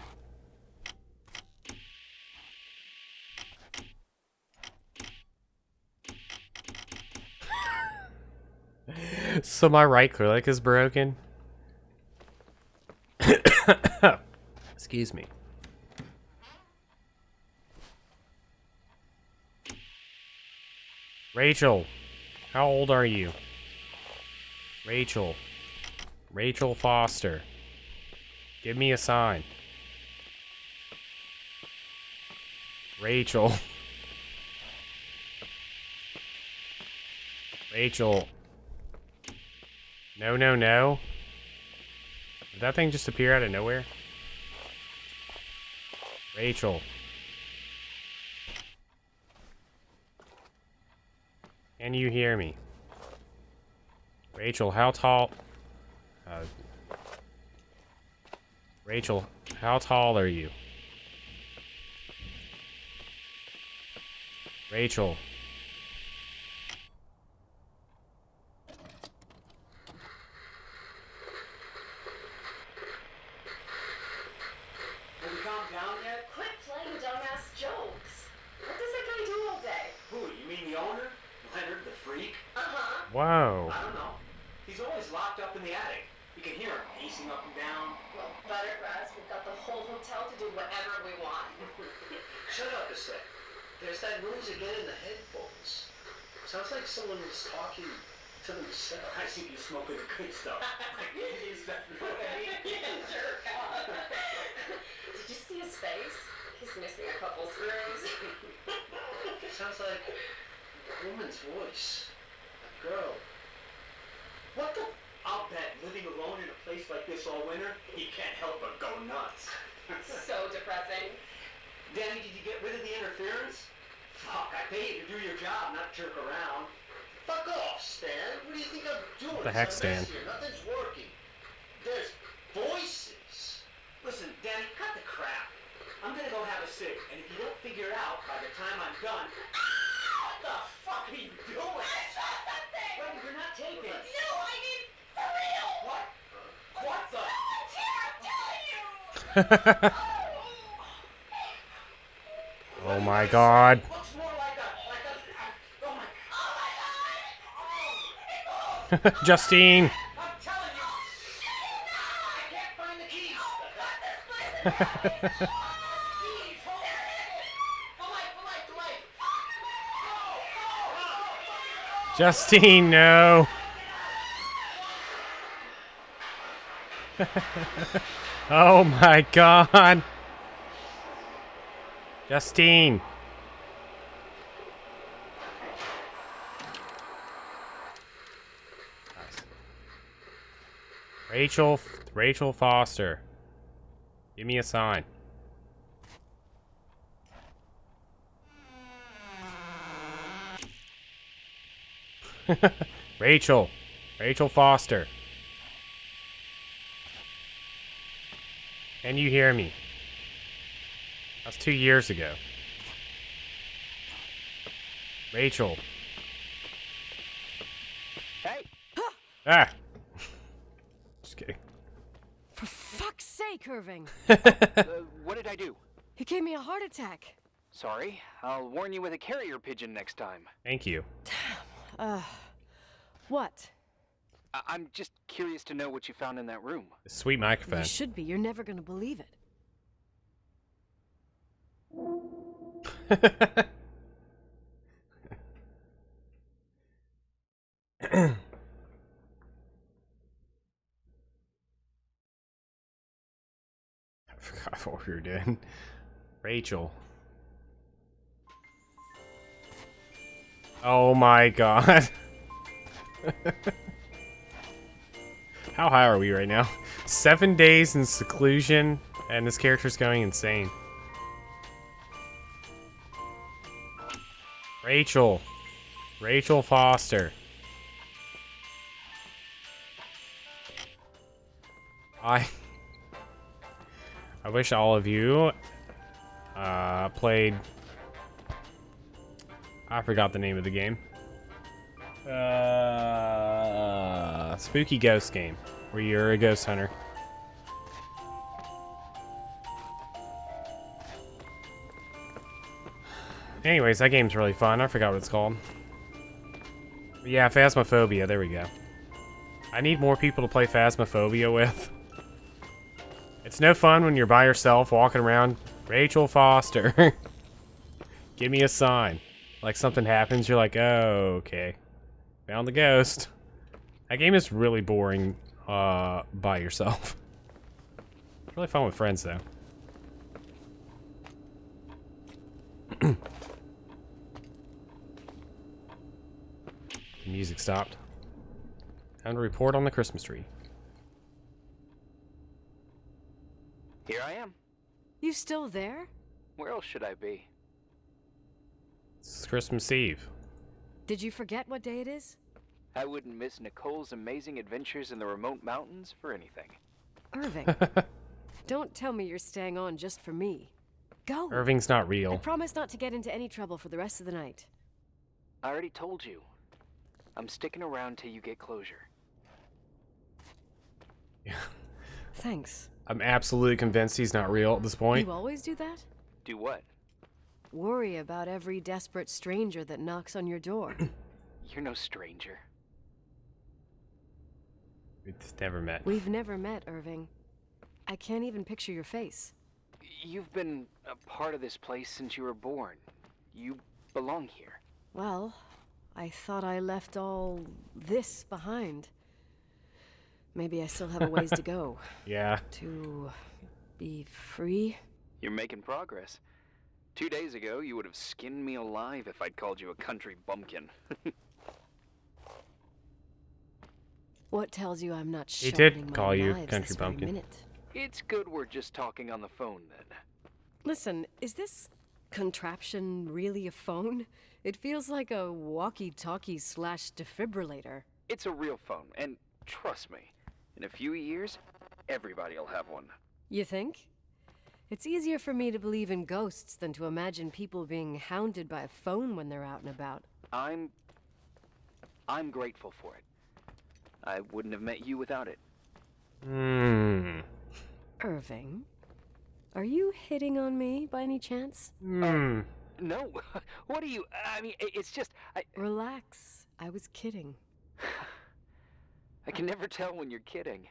So my right click is broken? Excuse me. Rachel, how old are you? Rachel. Rachel Foster. Give me a sign. Rachel. Rachel. No, no, no. Did that thing just appear out of nowhere? Rachel. Can you hear me? Rachel, how tall... Rachel, how tall are you? Rachel. Have you calmed down yet? Quit playing dumbass jokes. What does that guy do all day? Who, you mean the owner? Leonard, the freak? Uh-huh. Whoa. I don't know. He's always locked up in the attic. You can hear him pacing up and down. Well, Buttergrass, we've got the whole hotel to do whatever we want. Shut up a sec. There's that noise again in the headphones. Sounds like someone was talking to themselves. I think you're smoking the good stuff. Is that right? Jerk off. Did you see his face? He's missing a couple screws. Sounds like a woman's voice. A girl. What the? I'll bet living alone in a place like this all winter, you can't help but go nuts. So depressing. Danny, did you get rid of the interference? Fuck, I pay you to do your job, not jerk around. Fuck off, Stan. What do you think I'm doing? What the heck, It's a Stan? mess here. Nothing's working. There's voices. Listen, Danny, cut the crap. I'm gonna go have a cig, and if you don't figure it out by the time I'm done... What the fuck are you doing? I saw something! Wait, you're not taping. No, I mean, for real! What? What the? Someone's here, I'm telling you! Oh my god. Looks more like a... oh my... Oh my god! Justine. I'm telling you! I can't find the keys! Keys! Hold on! The light! Justine, no. Oh my god. Justine. Rachel Foster. Give me a sign. Rachel Foster. Can you hear me? That's 2 years ago. Rachel. Hey! Ah! Just kidding. For fuck's sake, Irving. What did I do? You gave me a heart attack. Sorry. I'll warn you with a carrier pigeon next time. Thank you. What? I'm just curious to know what you found in that room. Sweet microphone. You should be. You're never gonna believe it. I forgot what we were doing. Rachel. Oh my god. How high are we right now? 7 days in seclusion, and this character's going insane. Rachel Foster. I wish all of you played. I forgot the name of the game. Spooky ghost game where you're a ghost hunter. Anyways, that game's really fun. I forgot what it's called. Yeah, Phasmophobia. There we go. I need more people to play Phasmophobia with. It's no fun when you're by yourself walking around. Rachel Foster. Give me a sign. Like something happens, you're like, oh, okay. Found the ghost. That game is really boring by yourself. It's really fun with friends, though. The music stopped. Time to report on the Christmas tree. Here I am. You still there? Where else should I be? It's Christmas Eve. Did you forget what day it is? I wouldn't miss Nicole's amazing adventures in the remote mountains for anything. Irving. Don't tell me you're staying on just for me. Go. Irving's not I real. promise not to get into any trouble for the rest of the night. I already told you. I'm sticking around till you get closure. Yeah. Thanks. I'm absolutely convinced he's not real at this point. You always do that? Do what? Worry about every desperate stranger that knocks on your door. You're no stranger. We've never met. We've never met, Irving. I can't even picture your face. You've been a part of this place since you were born. You belong here. Well, I thought I left all this behind. Maybe I still have a ways to go. Yeah. To be free? You're making progress. 2 days ago, you would have skinned me alive if I'd called you a country bumpkin. What tells you I'm not He sharpening did my call you knives country this very bumpkin. minute? It's good we're just talking on the phone, then. Listen, is this contraption really a phone? It feels like a walkie-talkie / defibrillator. It's a real phone, and trust me, in a few years, everybody'll have one. You think? It's easier for me to believe in ghosts than to imagine people being hounded by a phone when they're out and about. I'm grateful for it. I wouldn't have met you without it. Irving, are you hitting on me by any chance? No. What are you... I mean, it's just... Relax. I was kidding. I can never tell when you're kidding.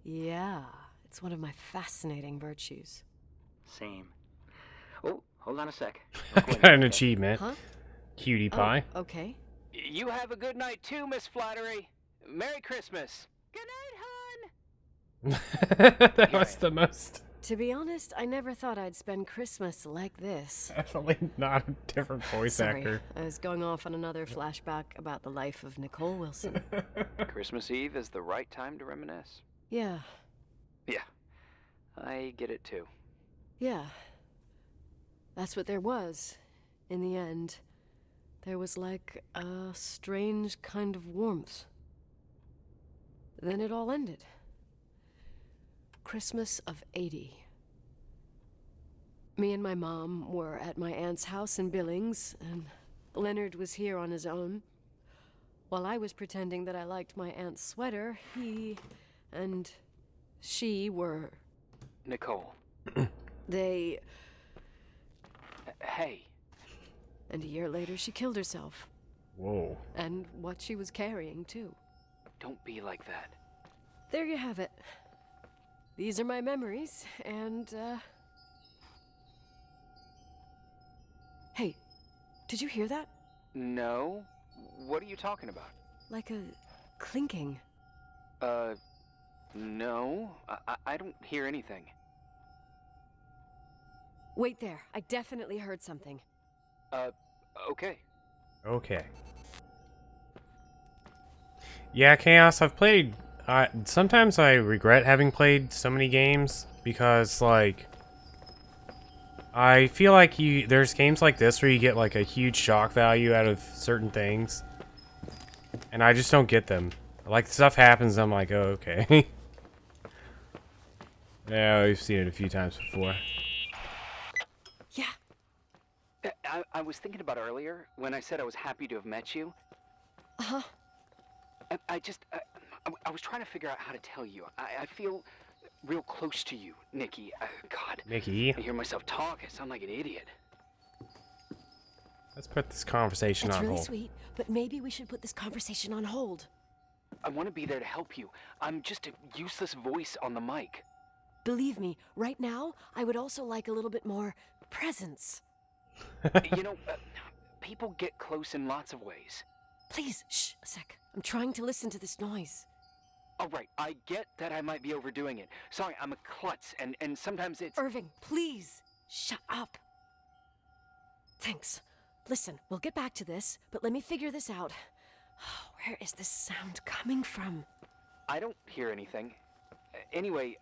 Yeah, it's one of my fascinating virtues. Same. Oh, hold on a sec. Got an achievement. Huh? Cutie pie. Oh, okay. You have a good night too, Miss Flattery. Merry Christmas. Good night, hon. That was the most... To be honest, I never thought I'd spend Christmas like this. Definitely not a different voice Sorry, actor. I was going off on another flashback about the life of Nicole Wilson. Christmas Eve is the right time to reminisce. Yeah. Yeah, I get it too. Yeah. That's what there was. In the end, there was like a strange kind of warmth. Then it all ended. Christmas of '80. Me and my mom were at my aunt's house in Billings, and Leonard was here on his own. While I was pretending that I liked my aunt's sweater, he and she were... Nicole. They... Hey. And a year later, she killed herself. Whoa. And what she was carrying, too. Don't be like that. There you have it. These are my memories, and, Hey, did you hear that? No. What are you talking about? Like a clinking. No. I don't hear anything. Wait there. I definitely heard something. Okay. Okay. Yeah, Chaos, I've played... sometimes I regret having played so many games, because, like... I feel like there's games like this where you get, like, a huge shock value out of certain things. And I just don't get them. Like, stuff happens, I'm like, oh, okay. Yeah, we've seen it a few times before. Yeah. I was thinking about earlier, when I said I was happy to have met you. Uh-huh. I was trying to figure out how to tell you. I feel real close to you, Nikki. God. Nikki. I hear myself talk. I sound like an idiot. Let's put this conversation It's on really hold. sweet, but maybe we should put this conversation on hold. I want to be there to help you. I'm just a useless voice on the mic. Believe me, right now, I would also like a little bit more presence. You know, people get close in lots of ways. Please, shh, a sec. I'm trying to listen to this noise. All right, I get that I might be overdoing it. Sorry, I'm a klutz, and sometimes it's... Irving, please, shut up. Thanks. Listen, we'll get back to this, but let me figure this out. Where is this sound coming from? I don't hear anything. Anyway,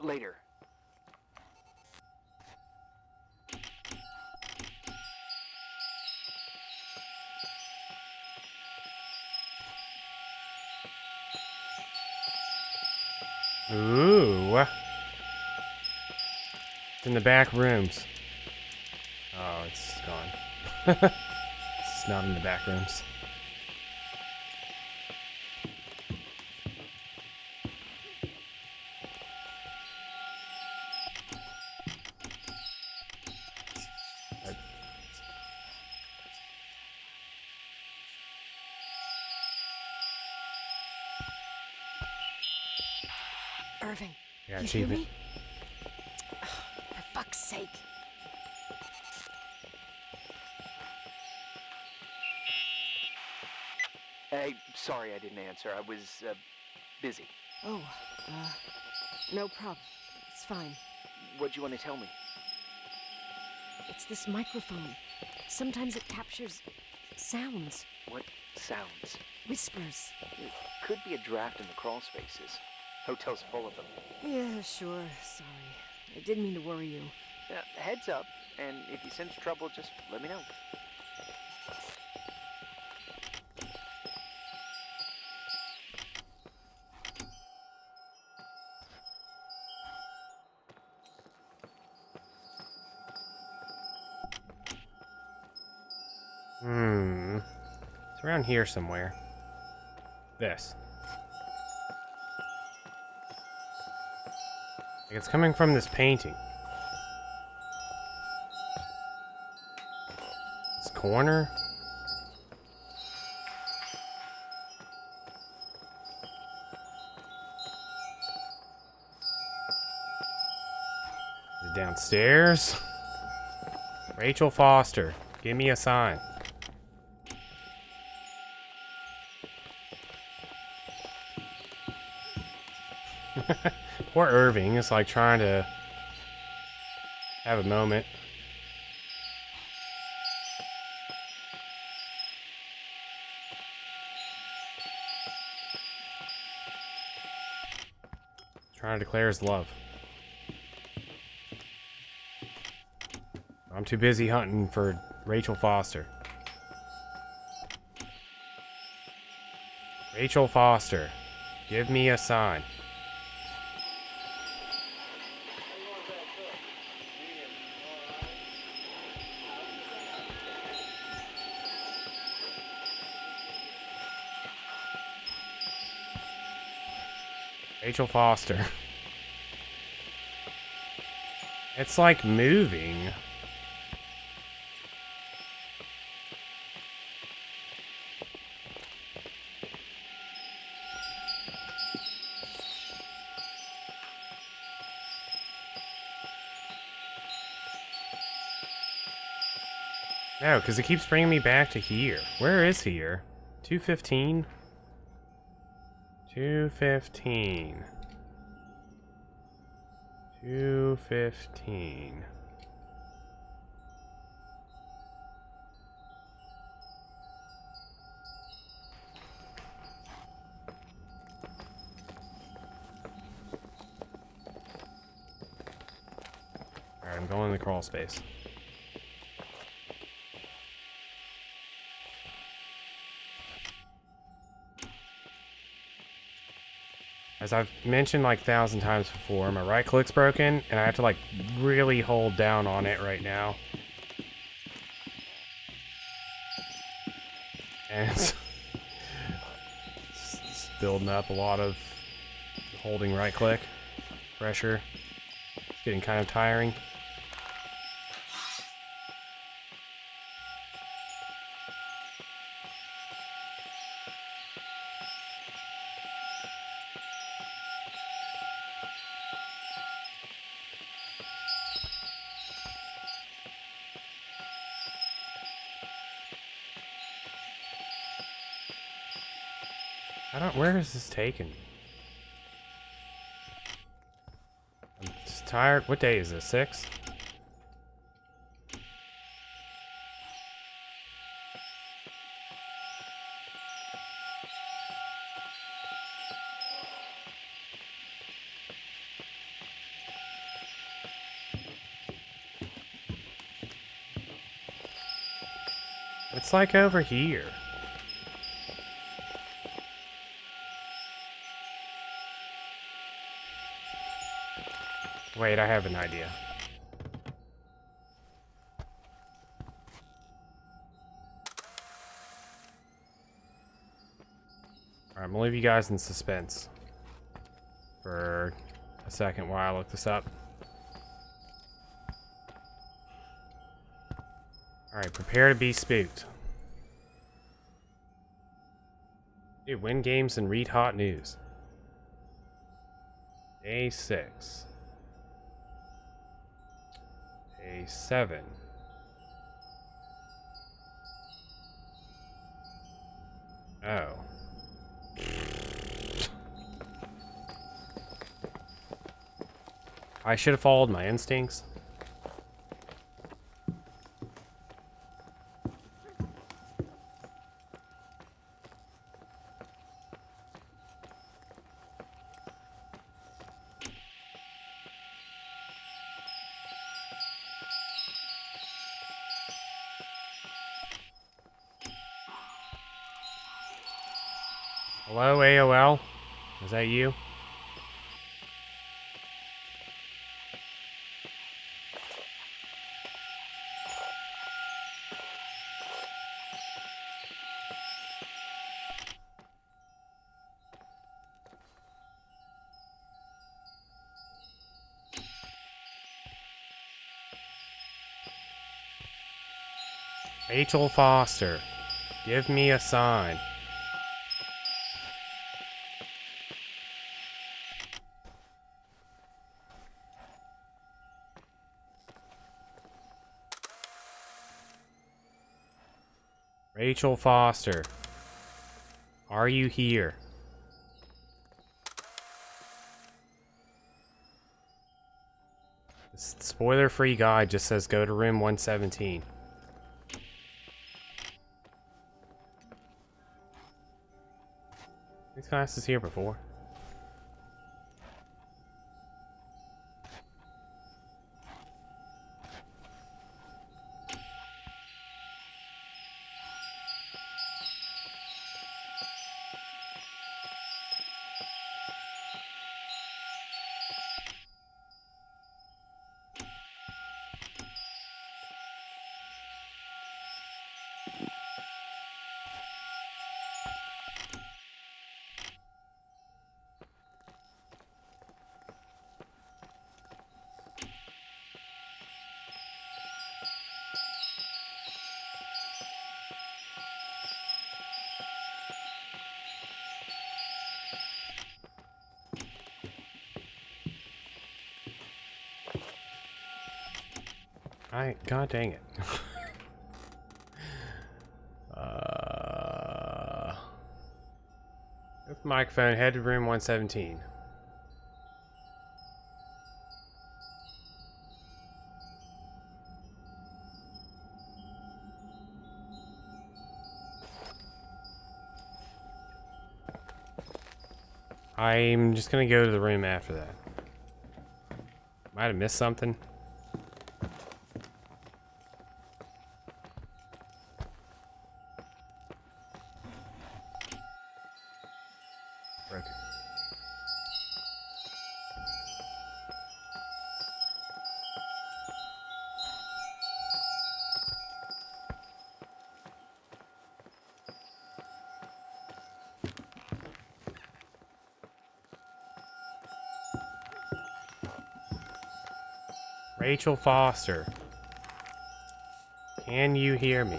later. Ooh. It's in the back rooms. Oh, it's gone. It's not in the back rooms. Irving, Yeah, you hear achievement. me? Oh, for fuck's sake. Hey, sorry I didn't answer. I was, busy. Oh, no problem. It's fine. What'd you want to tell me? It's this microphone. Sometimes it captures sounds, What sounds? whispers. It could be a draft in the crawl spaces. Hotel's full of them. Yeah, sure. Sorry. I didn't mean to worry you. Heads up, and if you sense trouble, just let me know. It's around here somewhere. This. Like it's coming from this painting. This corner. Is it downstairs? Rachel Foster, give me a sign. Poor Irving is like trying to have a moment. Trying to declare his love. I'm too busy hunting for Rachel Foster. Rachel Foster, give me a sign. Rachel Foster. It's like moving. No, because it keeps bringing me back to here. Where is here? 215? 215. 215. Alright, I'm going in the crawl space. As I've mentioned like 1,000 times before, my right click's broken, and I have to like really hold down on it right now. And it's building up a lot of holding right click pressure. It's getting kind of tiring. Where is this taking me? I'm just tired. What day is this? 6? It's like over here. Wait, I have an idea. Alright, I'm gonna leave you guys in suspense for a second while I look this up. Alright, prepare to be spooked. Dude, win games and read hot news. Day 6. Day 7. Oh. I should have followed my instincts. Hello, AOL? Is that you? Rachel Foster, give me a sign. Rachel Foster, are you here? This spoiler-free guide just says go to room 117. This class is here before. God dang it. With the microphone, head to room 117. I'm just gonna go to the room after that. Might have missed something. Rachel Foster, can you hear me?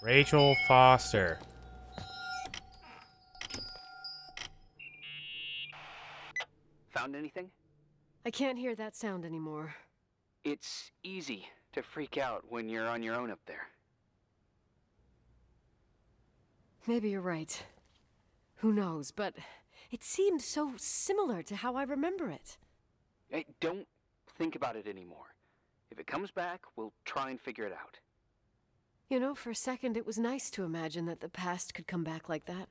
Rachel Foster. Found anything? I can't hear that sound anymore. It's easy to freak out when you're on your own up there. Maybe you're right. Who knows, but it seemed so similar to how I remember it. Hey, don't think about it anymore. If it comes back, we'll try and figure it out. You know, for a second it was nice to imagine that the past could come back like that.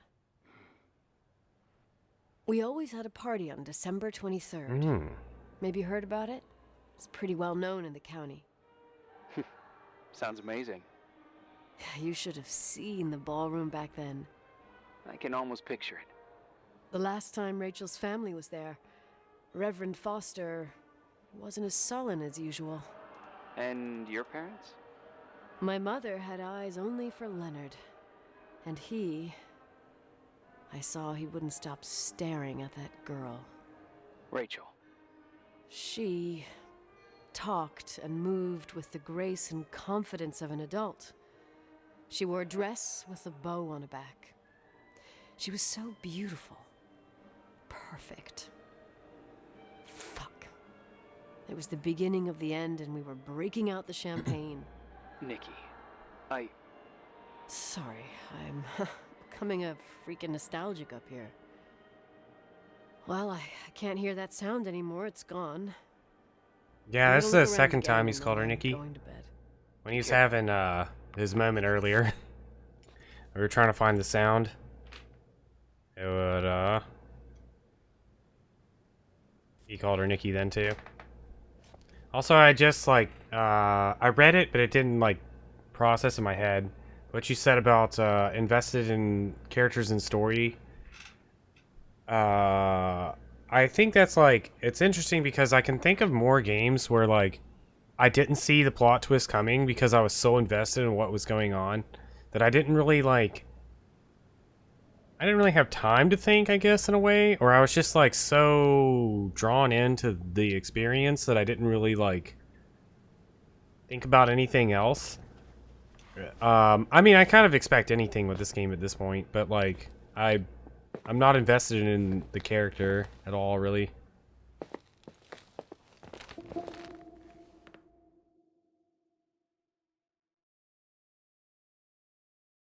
We always had a party on December 23rd. Maybe you heard about it? It's pretty well known in the county. Sounds amazing. You should have seen the ballroom back then. I can almost picture it. The last time Rachel's family was there, Reverend Foster wasn't as sullen as usual. And your parents? My mother had eyes only for Leonard. And I saw he wouldn't stop staring at that girl. Rachel. She talked and moved with the grace and confidence of an adult. She wore a dress with a bow on her back. She was so beautiful. Perfect. Fuck. It was the beginning of the end, and we were breaking out the champagne. Nikki, Sorry, I'm becoming a freaking nostalgic up here. Well, I can't hear that sound anymore. It's gone. Yeah, this is the second time he's and called her then I'm Nikki. going to bed. When he was having his moment earlier, we were trying to find the sound. It would he called her Nikki then too. Also, I just like I read it, but it didn't like process in my head. What you said about invested in characters and story. I think that's like, it's interesting because I can think of more games where like I didn't see the plot twist coming because I was so invested in what was going on that I didn't really have time to think, I guess, in a way, or I was just like so drawn into the experience that I didn't really like think about anything else. I mean, I kind of expect anything with this game at this point, but like I'm not invested in the character at all, really.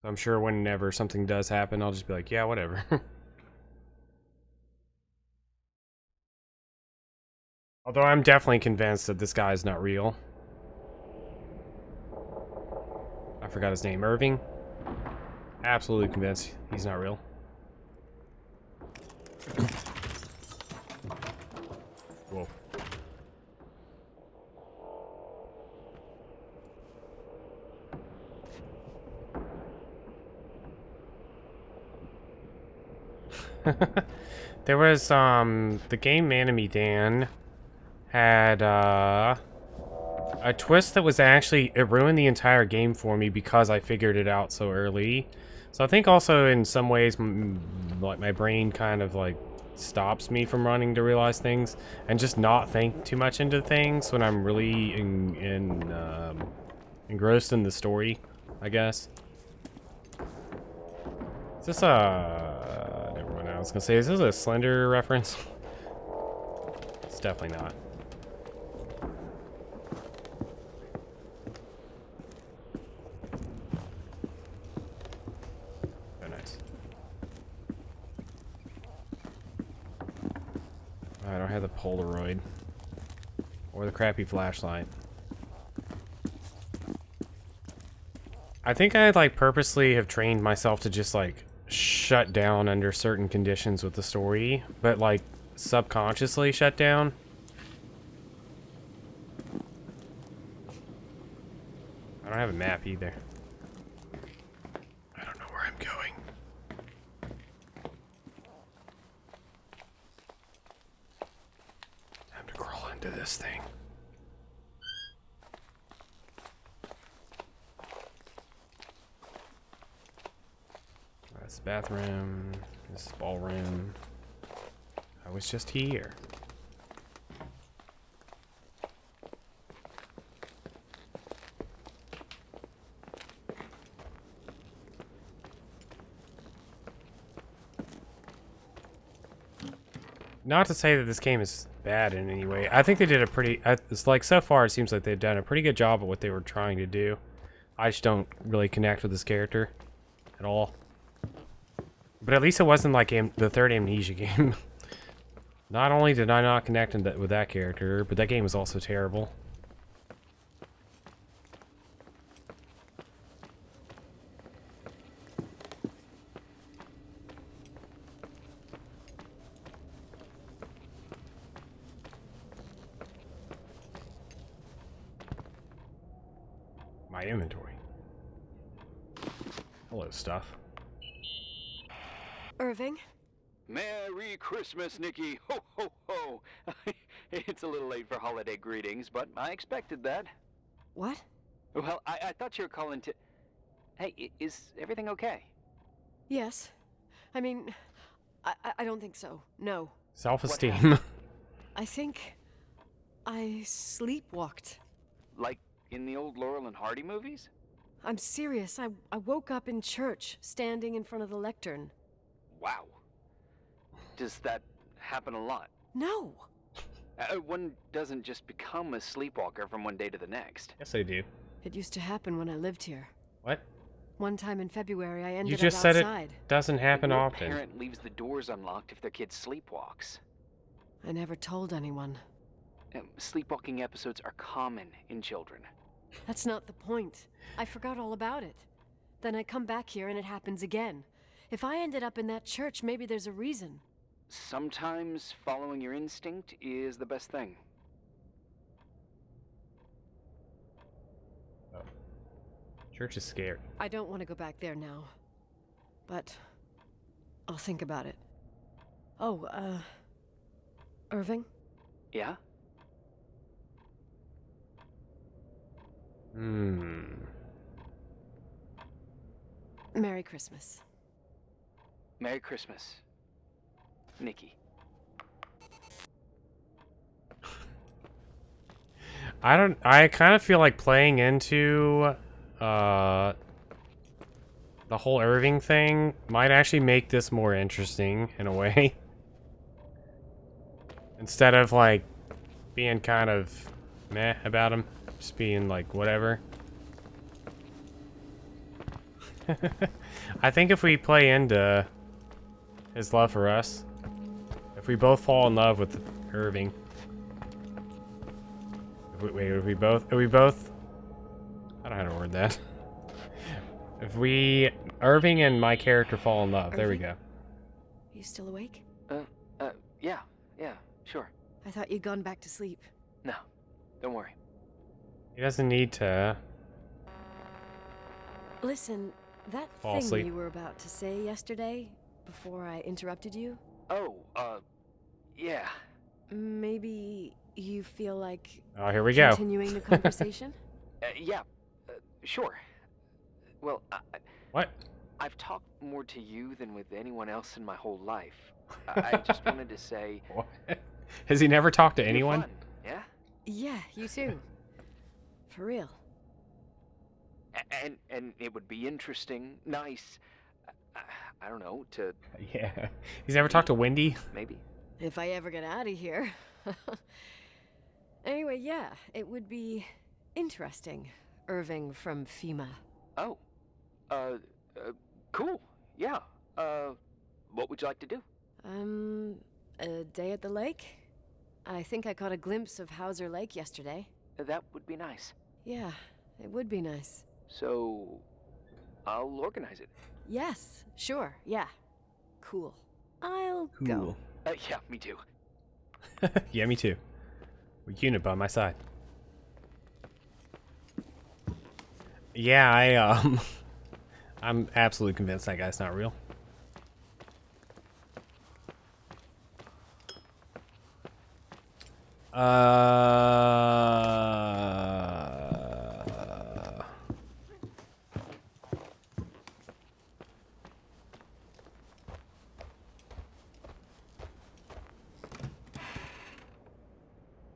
I'm sure whenever something does happen, I'll just be like, yeah, whatever. Although I'm definitely convinced that this guy is not real. I forgot his name. Irving? Absolutely convinced he's not real. Whoa. There was, the game Manemy Dan had, a twist that was actually, it ruined the entire game for me because I figured it out so early. So I think also in some ways, like my brain kind of like stops me from running to realize things and just not think too much into things when I'm really engrossed in the story, I guess. Is this a... never mind, I was gonna say, is this a Slender reference? It's definitely not. Oh, nice. I don't have the Polaroid. Or the crappy flashlight. I think I like purposely have trained myself to just like shut down under certain conditions with the story, but like subconsciously shut down. I don't have a map either. I don't know where I'm going. Time to crawl into this thing. That's the bathroom. This is ballroom. I was just here. Not to say that this game is bad in any way. I think they did a pretty... It's like, so far, it seems like they've done a pretty good job of what they were trying to do. I just don't really connect with this character at all. But at least it wasn't like the third Amnesia game. Not only did I not connect with that character, but that game was also terrible. My inventory. Hello, stuff. Irving? Merry Christmas, Nikki. Ho, ho, ho. It's a little late for holiday greetings, but I expected that. What? Well, I thought you were calling to... Hey, is everything okay? Yes. I mean, I don't think so. No. Self-esteem. I think I sleepwalked. Like in the old Laurel and Hardy movies? I'm serious. I woke up in church, standing in front of the lectern. Wow. Does that happen a lot? No. One doesn't just become a sleepwalker from one day to the next. Yes, I do. It used to happen when I lived here. What? One time in February, I ended You up just said outside. it doesn't happen What often. parent leaves the doors unlocked if their kid sleepwalks? I never told anyone. Sleepwalking episodes are common in children. That's not the point. I forgot all about it. Then I come back here and it happens again. If I ended up in that church, maybe there's a reason. Sometimes following your instinct is the best thing. Oh. Church is scary. I don't want to go back there now. But I'll think about it. Oh, Irving? Yeah? Merry Christmas. Merry Christmas, Nikki. I kind of feel like playing into the whole Irving thing might actually make this more interesting in a way. Instead of like being kind of meh about him, just being like whatever. I think if we play into his love for us, if we both fall in love with Irving, if we both, I don't know how to word that. If Irving and my character fall in love, there we go. You still awake? Yeah, sure. I thought you'd gone back to sleep. No, don't worry. He doesn't need to Listen, that fall thing asleep. you were about to say yesterday, before I interrupted you, Oh, yeah. maybe you feel like Oh, here we go. continuing the conversation? Yeah, sure. Well, What? I've talked more to you than with anyone else in my whole life. I just wanted to say... What? Has he never talked to you're anyone? fun, yeah? Yeah, you too. For real. And it would be interesting, nice, I don't know, to... Yeah. He's never talked to Wendy? Maybe. If I ever get out of here. Anyway, yeah, it would be interesting. Irving from FEMA. Oh. Cool. Yeah. What would you like to do? A day at the lake? I think I caught a glimpse of Hauser Lake yesterday. That would be nice. Yeah, it would be nice. So, I'll organize it. Yes, sure, yeah. Cool. I'll go. Yeah, me too. Yeah, me too. With unit by my side. Yeah, I'm absolutely convinced that guy's not real.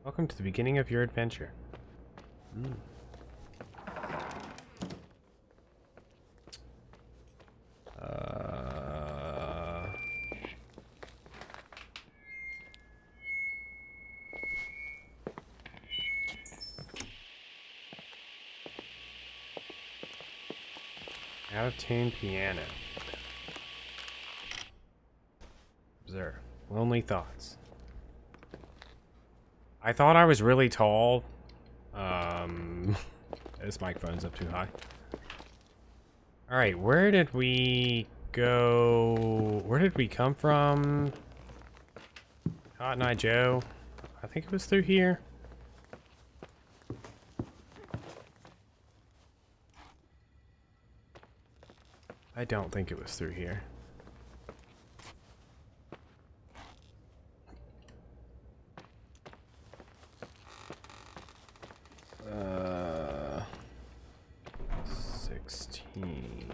Welcome to the beginning of your adventure. Out of tune piano. Observe. Lonely thoughts. I thought I was really tall. This microphone's up too high. Alright, where did we go? Where did we come from? Cotton Eye Joe. I think it was through here. I don't think it was through here. 16.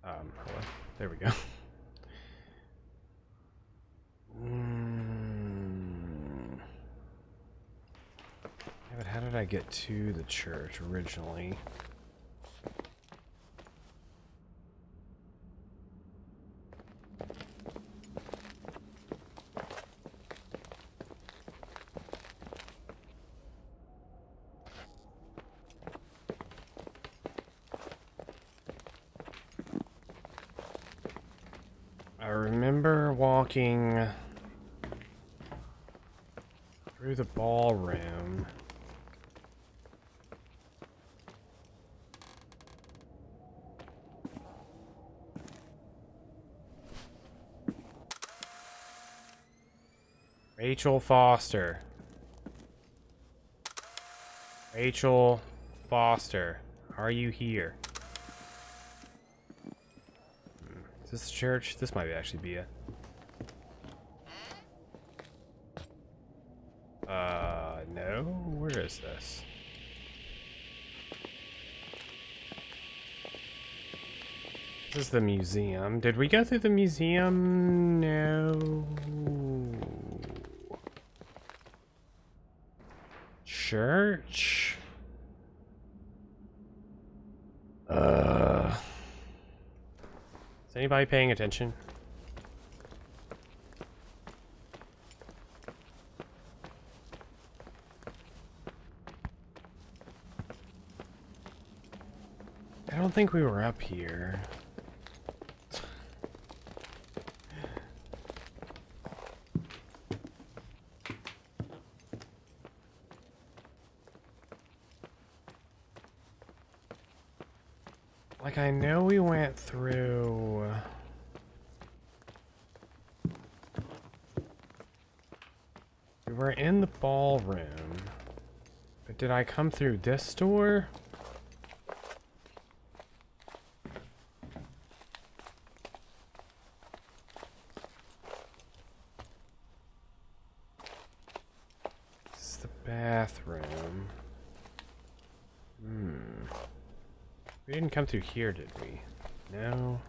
Hello. There we go. Yeah, but how did I get to the church originally? I remember walking through the ballroom. Rachel Foster. Rachel Foster, are you here? Is this the church? This might actually be it. No? Where is this? This is the museum. Did we go through the museum? No. Church? Is anybody paying attention? I don't think we were up here. Like, I know we went through... We were in the ballroom. But did I come through this door? This is the bathroom. We didn't come through here, did we? No.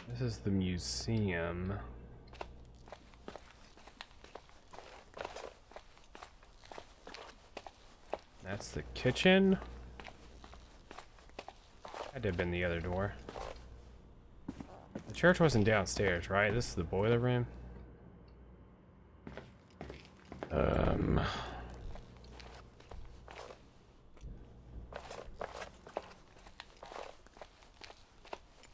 This is the museum. That's the kitchen. That had been the other door. The church wasn't downstairs, right? This is the boiler room.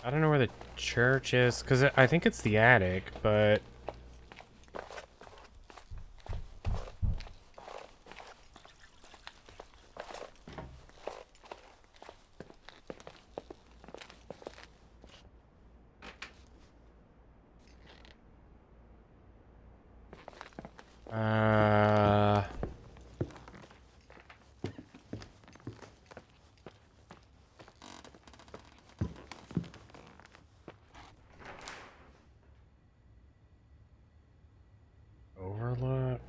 I don't know where the church is, because I think it's the attic, but... Overlook.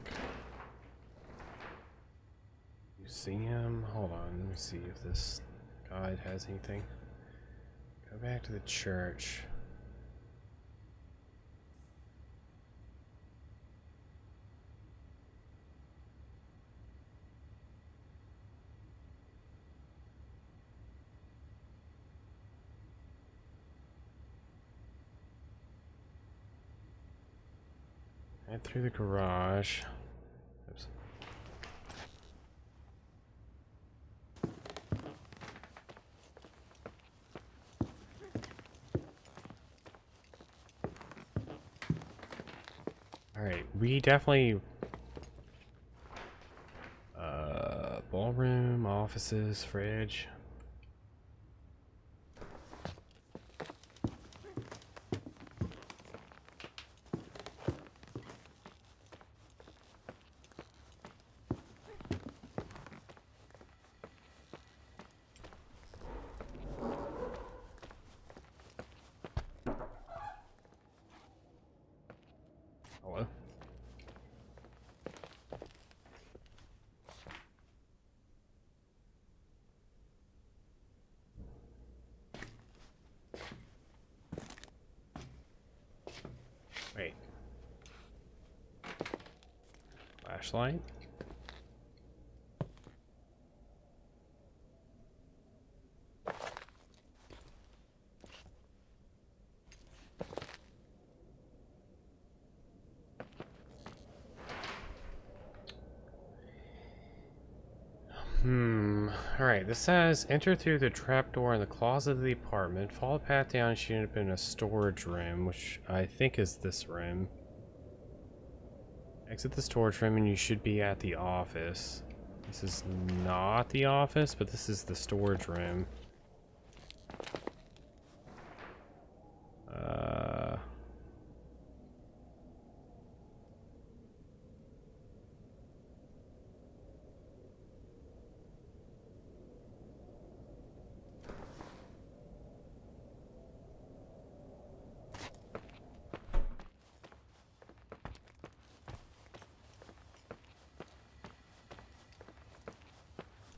Museum. Hold on, let me see if this guide has anything. Go back to the church. Head through the garage. Oops. Alright, we definitely... ballroom, offices, fridge. Hello? Wait. Flashlight? Alright, this says enter through the trapdoor in the closet of the apartment, follow the path down and should end up in a storage room, which I think is this room. Exit the storage room and you should be at the office. This is not the office, but this is the storage room.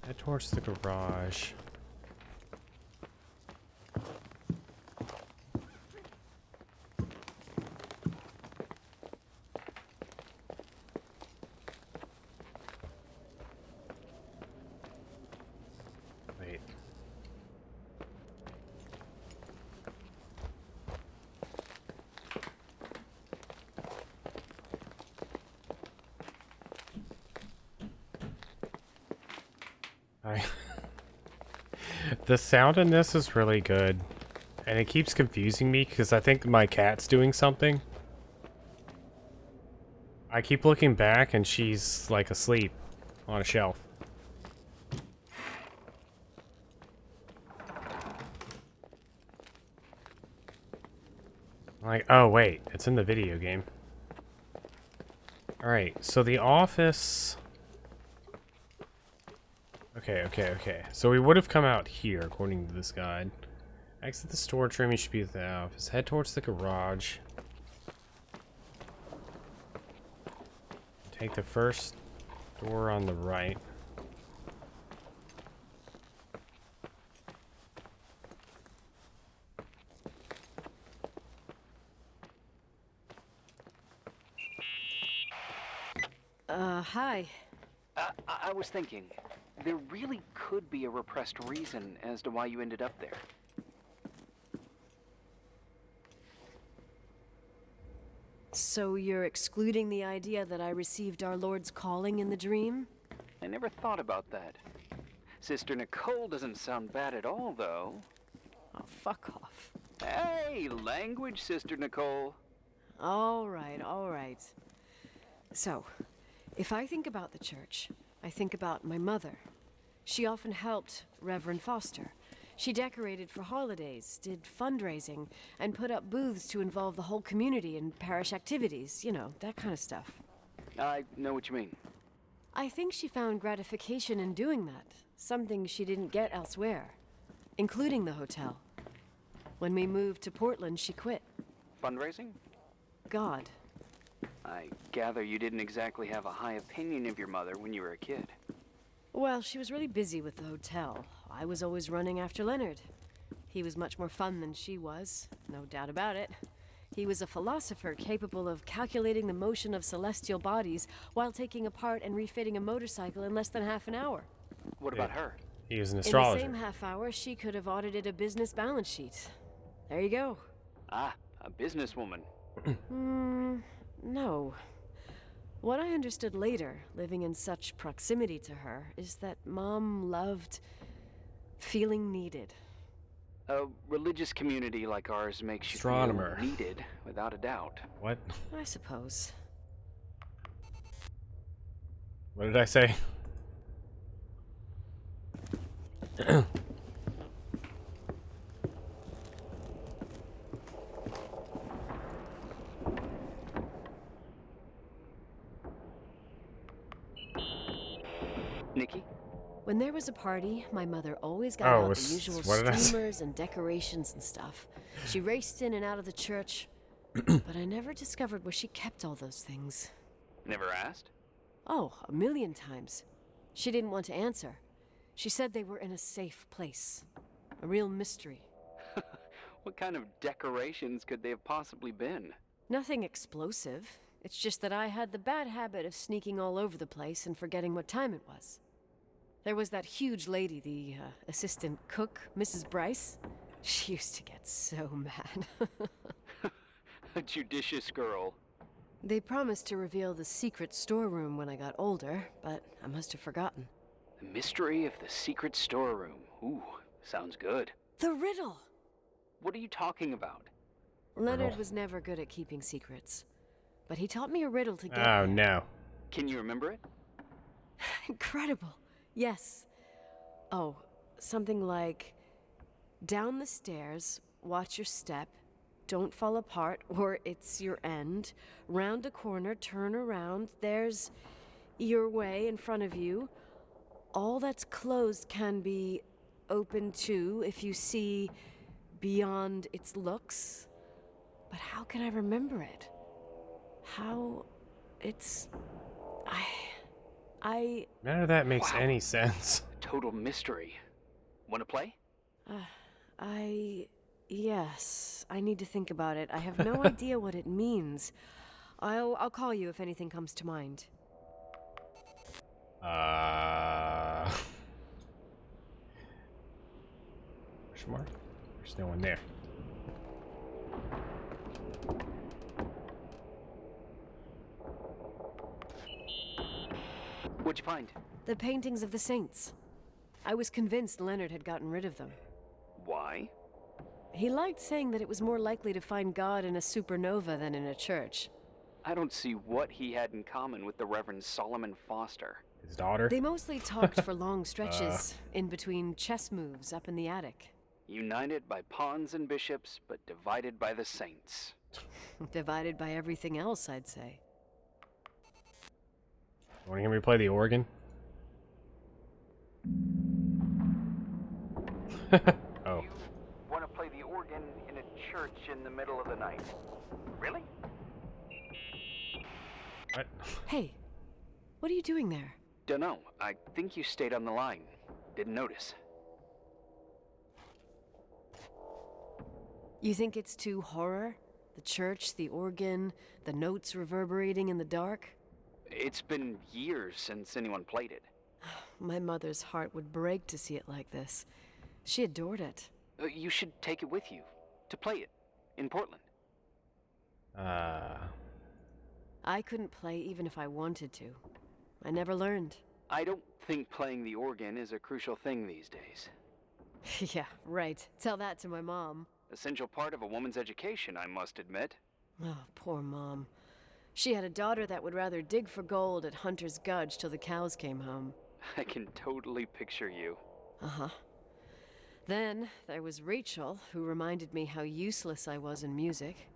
Head towards the garage. Wait. The sound in this is really good, and it keeps confusing me because I think my cat's doing something. I keep looking back and she's like asleep on a shelf. Like, oh wait, it's in the video game. Alright, so the office... Okay. So we would have come out here, according to this guide. Exit the storage room, you should be at the office. Head towards the garage. Take the first door on the right. Hi. I was thinking, there really could be a repressed reason as to why you ended up there. So you're excluding the idea that I received our Lord's calling in the dream? I never thought about that. Sister Nicole doesn't sound bad at all, though. Oh, fuck off. Hey, language, Sister Nicole. All right. So, if I think about the church, I think about my mother. She often helped Reverend Foster. She decorated for holidays, did fundraising, and put up booths to involve the whole community in parish activities, you know, that kind of stuff. I know what you mean. I think she found gratification in doing that, something she didn't get elsewhere, including the hotel. When we moved to Portland, she quit. Fundraising? God. I gather you didn't exactly have a high opinion of your mother when you were a kid. Well, she was really busy with the hotel. I was always running after Leonard. He was much more fun than she was, no doubt about it. He was a philosopher capable of calculating the motion of celestial bodies while taking apart and refitting a motorcycle in less than half an hour. What about her? He was an astrologer. In the same half hour, she could have audited a business balance sheet. There you go. Ah, a businesswoman. No. What I understood later, living in such proximity to her, is that Mom loved feeling needed. A religious community like ours makes you Astronomer. feel needed, without a doubt. What? I suppose. What did I say? Nikki? When there was a party, my mother always got Oh, out the usual what did I say? streamers and decorations and stuff. She raced in and out of the church, But I never discovered where she kept all those things. Never asked? Oh, a million times. She didn't want to answer. She said they were in a safe place. A real mystery. What kind of decorations could they have possibly been? Nothing explosive. It's just that I had the bad habit of sneaking all over the place and forgetting what time it was. There was that huge lady, the assistant cook, Mrs. Bryce. She used to get so mad. A judicious girl. They promised to reveal the secret storeroom when I got older, but I must have forgotten. The mystery of the secret storeroom. Ooh, sounds good. The riddle! What are you talking about? Leonard was never good at keeping secrets, but he taught me a riddle to get Oh, there. no. Can you remember it? Incredible. Yes. Oh, something like, down the stairs, watch your step, don't fall apart or it's your end, round a corner, turn around, there's your way in front of you. All that's closed can be open too if you see beyond its looks. But how can I remember it? How it's... I... None of that makes any sense. Total mystery. Want to play? Yes. I need to think about it. I have no idea what it means. I'll call you if anything comes to mind. Question mark? There's no one there. What'd you find? The paintings of the saints. I was convinced Leonard had gotten rid of them. Why? He liked saying that it was more likely to find God in a supernova than in a church. I don't see what he had in common with the Reverend Solomon Foster. His daughter? They mostly talked for long stretches in between chess moves up in the attic. United by pawns and bishops, but divided by the saints. Divided by everything else, I'd say. Want to hear me play the organ? Oh. You want to play the organ in a church in the middle of the night? Really? What? Hey, what are you doing there? Dunno. I think you stayed on the line. Didn't notice. You think it's too horror? The church, the organ, the notes reverberating in the dark? It's been years since anyone played it. My mother's heart would break to see it like this. She adored it. You should take it with you. To play it. In Portland. I couldn't play even if I wanted to. I never learned. I don't think playing the organ is a crucial thing these days. Yeah, right. Tell that to my mom. Essential part of a woman's education, I must admit. Oh, poor Mom. She had a daughter that would rather dig for gold at Hunter's Gulch till the cows came home. I can totally picture you. Uh-huh. Then there was Rachel, who reminded me how useless I was in music.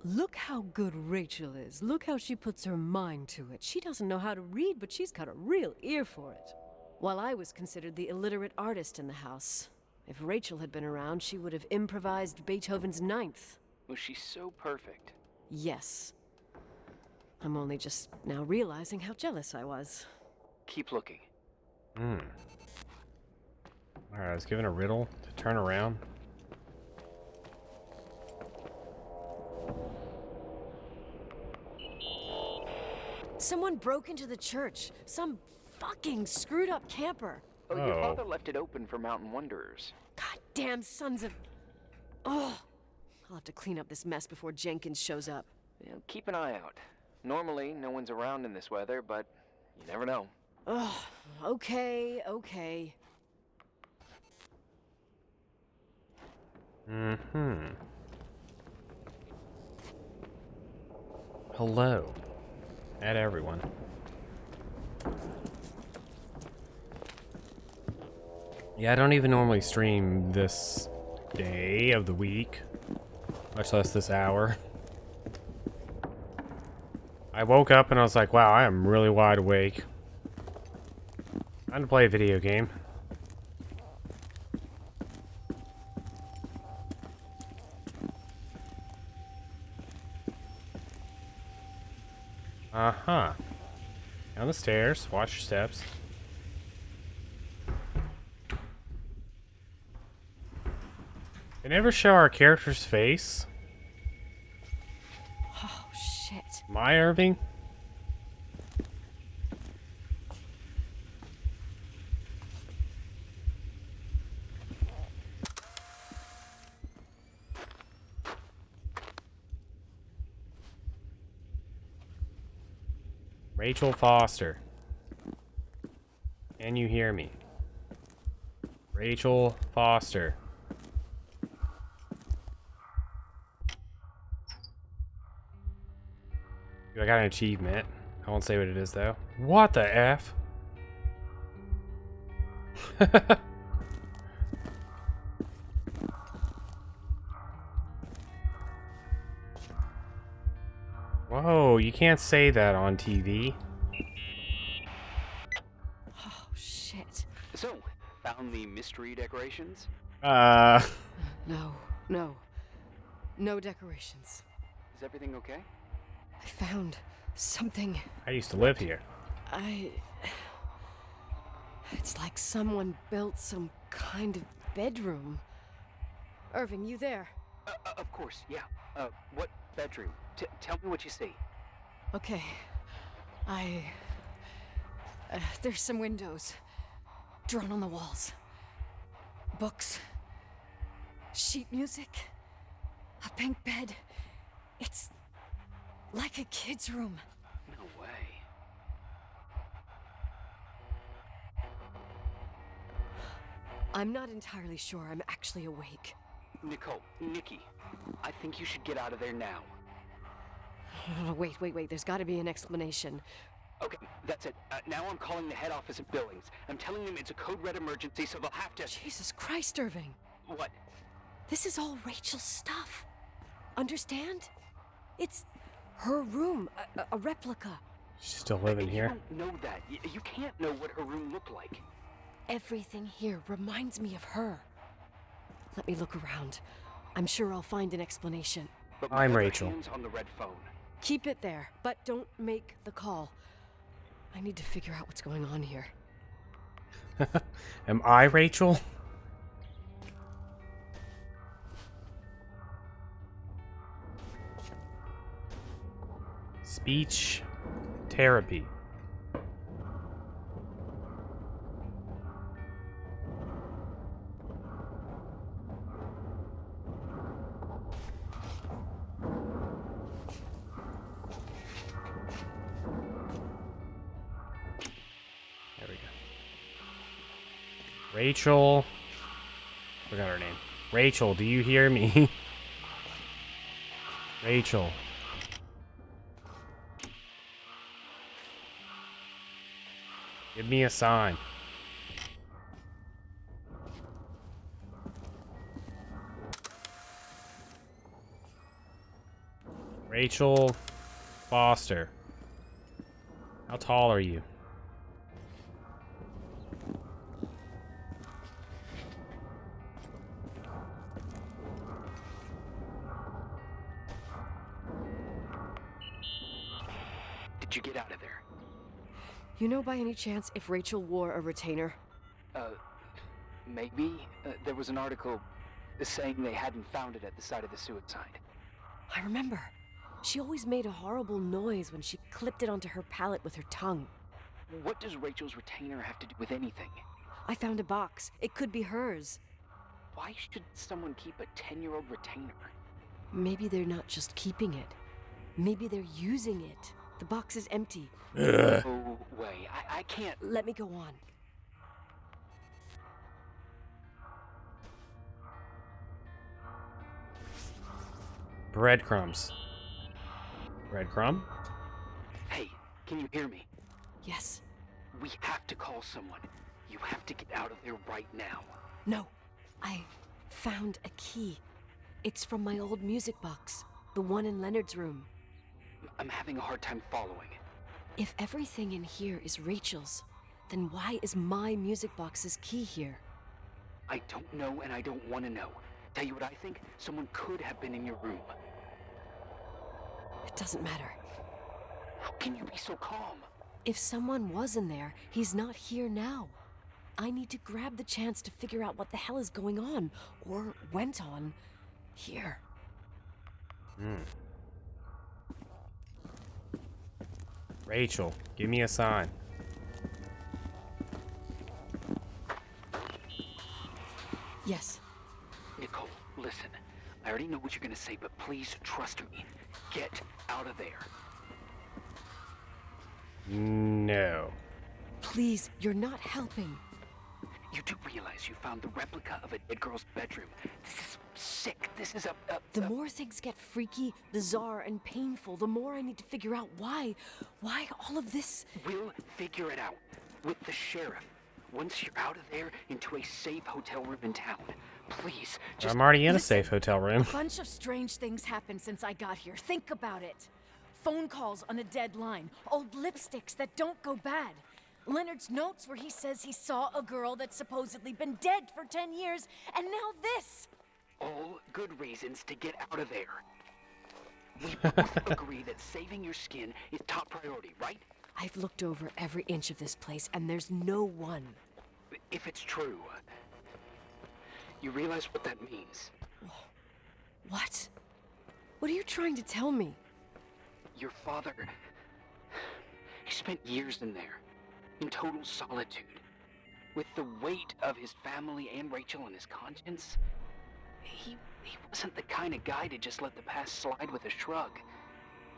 Look how good Rachel is. Look how she puts her mind to it. She doesn't know how to read, but she's got a real ear for it. While I was considered the illiterate artist in the house. If Rachel had been around, she would have improvised Beethoven's Ninth. Was she so perfect? Yes. I'm only just now realizing how jealous I was. Keep looking. Alright, I was given a riddle to turn around. Someone broke into the church. Some fucking screwed up camper. Oh, your father left it open for mountain wanderers. Goddamn sons of... Oh, I'll have to clean up this mess before Jenkins shows up. Yeah, keep an eye out. Normally, no one's around in this weather, but you never know. Oh, okay. Hello. At everyone. Yeah, I don't even normally stream this day of the week, much less this hour. I woke up and I was like, wow, I am really wide awake. Time to play a video game. Uh-huh. Down the stairs. Watch your steps. They never show our character's face. Oh, shit. Am I Irving? Rachel Foster. Can you hear me? Rachel Foster. I got an achievement. I won't say what it is though. What the F? Whoa, you can't say that on TV. Oh, shit. So, found the mystery decorations? No, no. No decorations. Is everything okay? I found something. I used to live here. It's like someone built some kind of bedroom. Irving, you there? Of course, yeah. What bedroom? Tell me what you see. Okay. There's some windows. Drawn on the walls. Books. Sheet music. A pink bed. It's like a kid's room. No way. I'm not entirely sure I'm actually awake. Nikki, I think you should get out of there now. Oh, wait. There's got to be an explanation. Okay, that's it. Now I'm calling the head office of Billings. I'm telling them it's a code red emergency, so they'll have to... Jesus Christ, Irving. What? This is all Rachel's stuff. Understand? It's her room, a replica. She's still living here. You don't know that. You can't know what her room looked like. Everything here reminds me of her. Let me look around. I'm sure I'll find an explanation. But I'm my Rachel. hands on the red phone. Keep it there, but don't make the call. I need to figure out what's going on here. Am I Rachel? Speech therapy. There we go. Rachel. Forgot her name. Rachel, do you hear me? Rachel. Give me a sign. Rachel Foster. How tall are you? Did you get out of there? You know by any chance if Rachel wore a retainer? Maybe. There was an article saying they hadn't found it at the site of the suicide. I remember. She always made a horrible noise when she clipped it onto her palate with her tongue. What does Rachel's retainer have to do with anything? I found a box. It could be hers. Why should someone keep a 10-year-old retainer? Maybe they're not just keeping it. Maybe they're using it. The box is empty. No way. I can't... Let me go on. Breadcrumbs. Breadcrumb? Hey, can you hear me? Yes. We have to call someone. You have to get out of there right now. No. I found a key. It's from my old music box. The one in Leonard's room. I'm having a hard time following. If everything in here is Rachel's, then why is my music box's key here? I don't know and I don't want to know. Tell you what I think? Someone could have been in your room. It doesn't matter. How can you be so calm? If someone was in there, he's not here now. I need to grab the chance to figure out what the hell is going on, or went on, here. Rachel, give me a sign. Yes. Nicole, listen. I already know what you're gonna say, but please trust me. Get out of there. No. Please, you're not helping. You do realize you found the replica of a dead girl's bedroom. This is sick. This is The more things get freaky, bizarre, and painful, the more I need to figure out why all of this. We'll figure it out with the sheriff. Once you're out of there, into a safe hotel room in town. Please, just I'm already in a listen. safe hotel room. A bunch of strange things happened since I got here. Think about it. Phone calls on a dead line. Old lipsticks that don't go bad. Leonard's notes where he says he saw a girl that's supposedly been dead for 10 years, and now this! all good reasons to get out of there. We both agree that saving your skin is top priority, right? I've looked over every inch of this place, and there's no one. If it's true, you realize what that means. What? What are you trying to tell me? Your father, he spent years in there, in total solitude. With the weight of his family and Rachel on his conscience, he wasn't the kind of guy to just let the past slide with a shrug.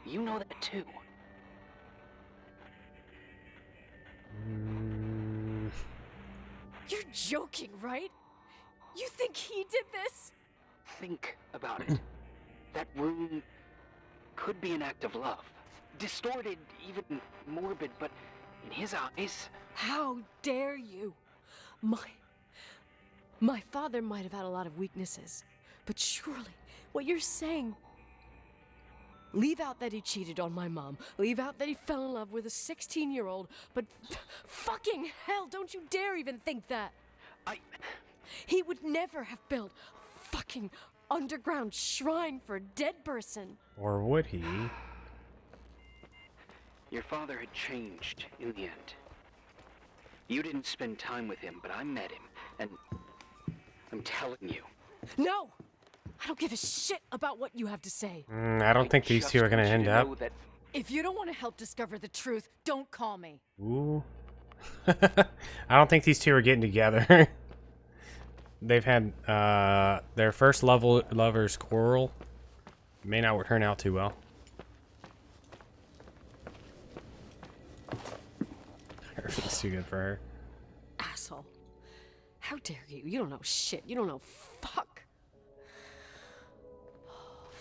You know that too. You're joking, right? You think he did this? Think about it. That room could be an act of love. Distorted, even morbid, but in his eyes... How dare you? My father might have had a lot of weaknesses, but surely what you're saying... Leave out that he cheated on my mom. Leave out that he fell in love with a 16-year-old, but fucking hell, don't you dare even think that. He would never have built a fucking underground shrine for a dead person. Or would he? Your father had changed in the end. You didn't spend time with him, but I met him, and I'm telling you. No! I don't give a shit about what you have to say. I don't think these two are gonna end up. If you don't want to help discover the truth, don't call me. Ooh. I don't think these two are getting together. They've had their first lovers quarrel. May not turn out too well. Everything's too good for her. Asshole. How dare you? You don't know shit. You don't know fuck.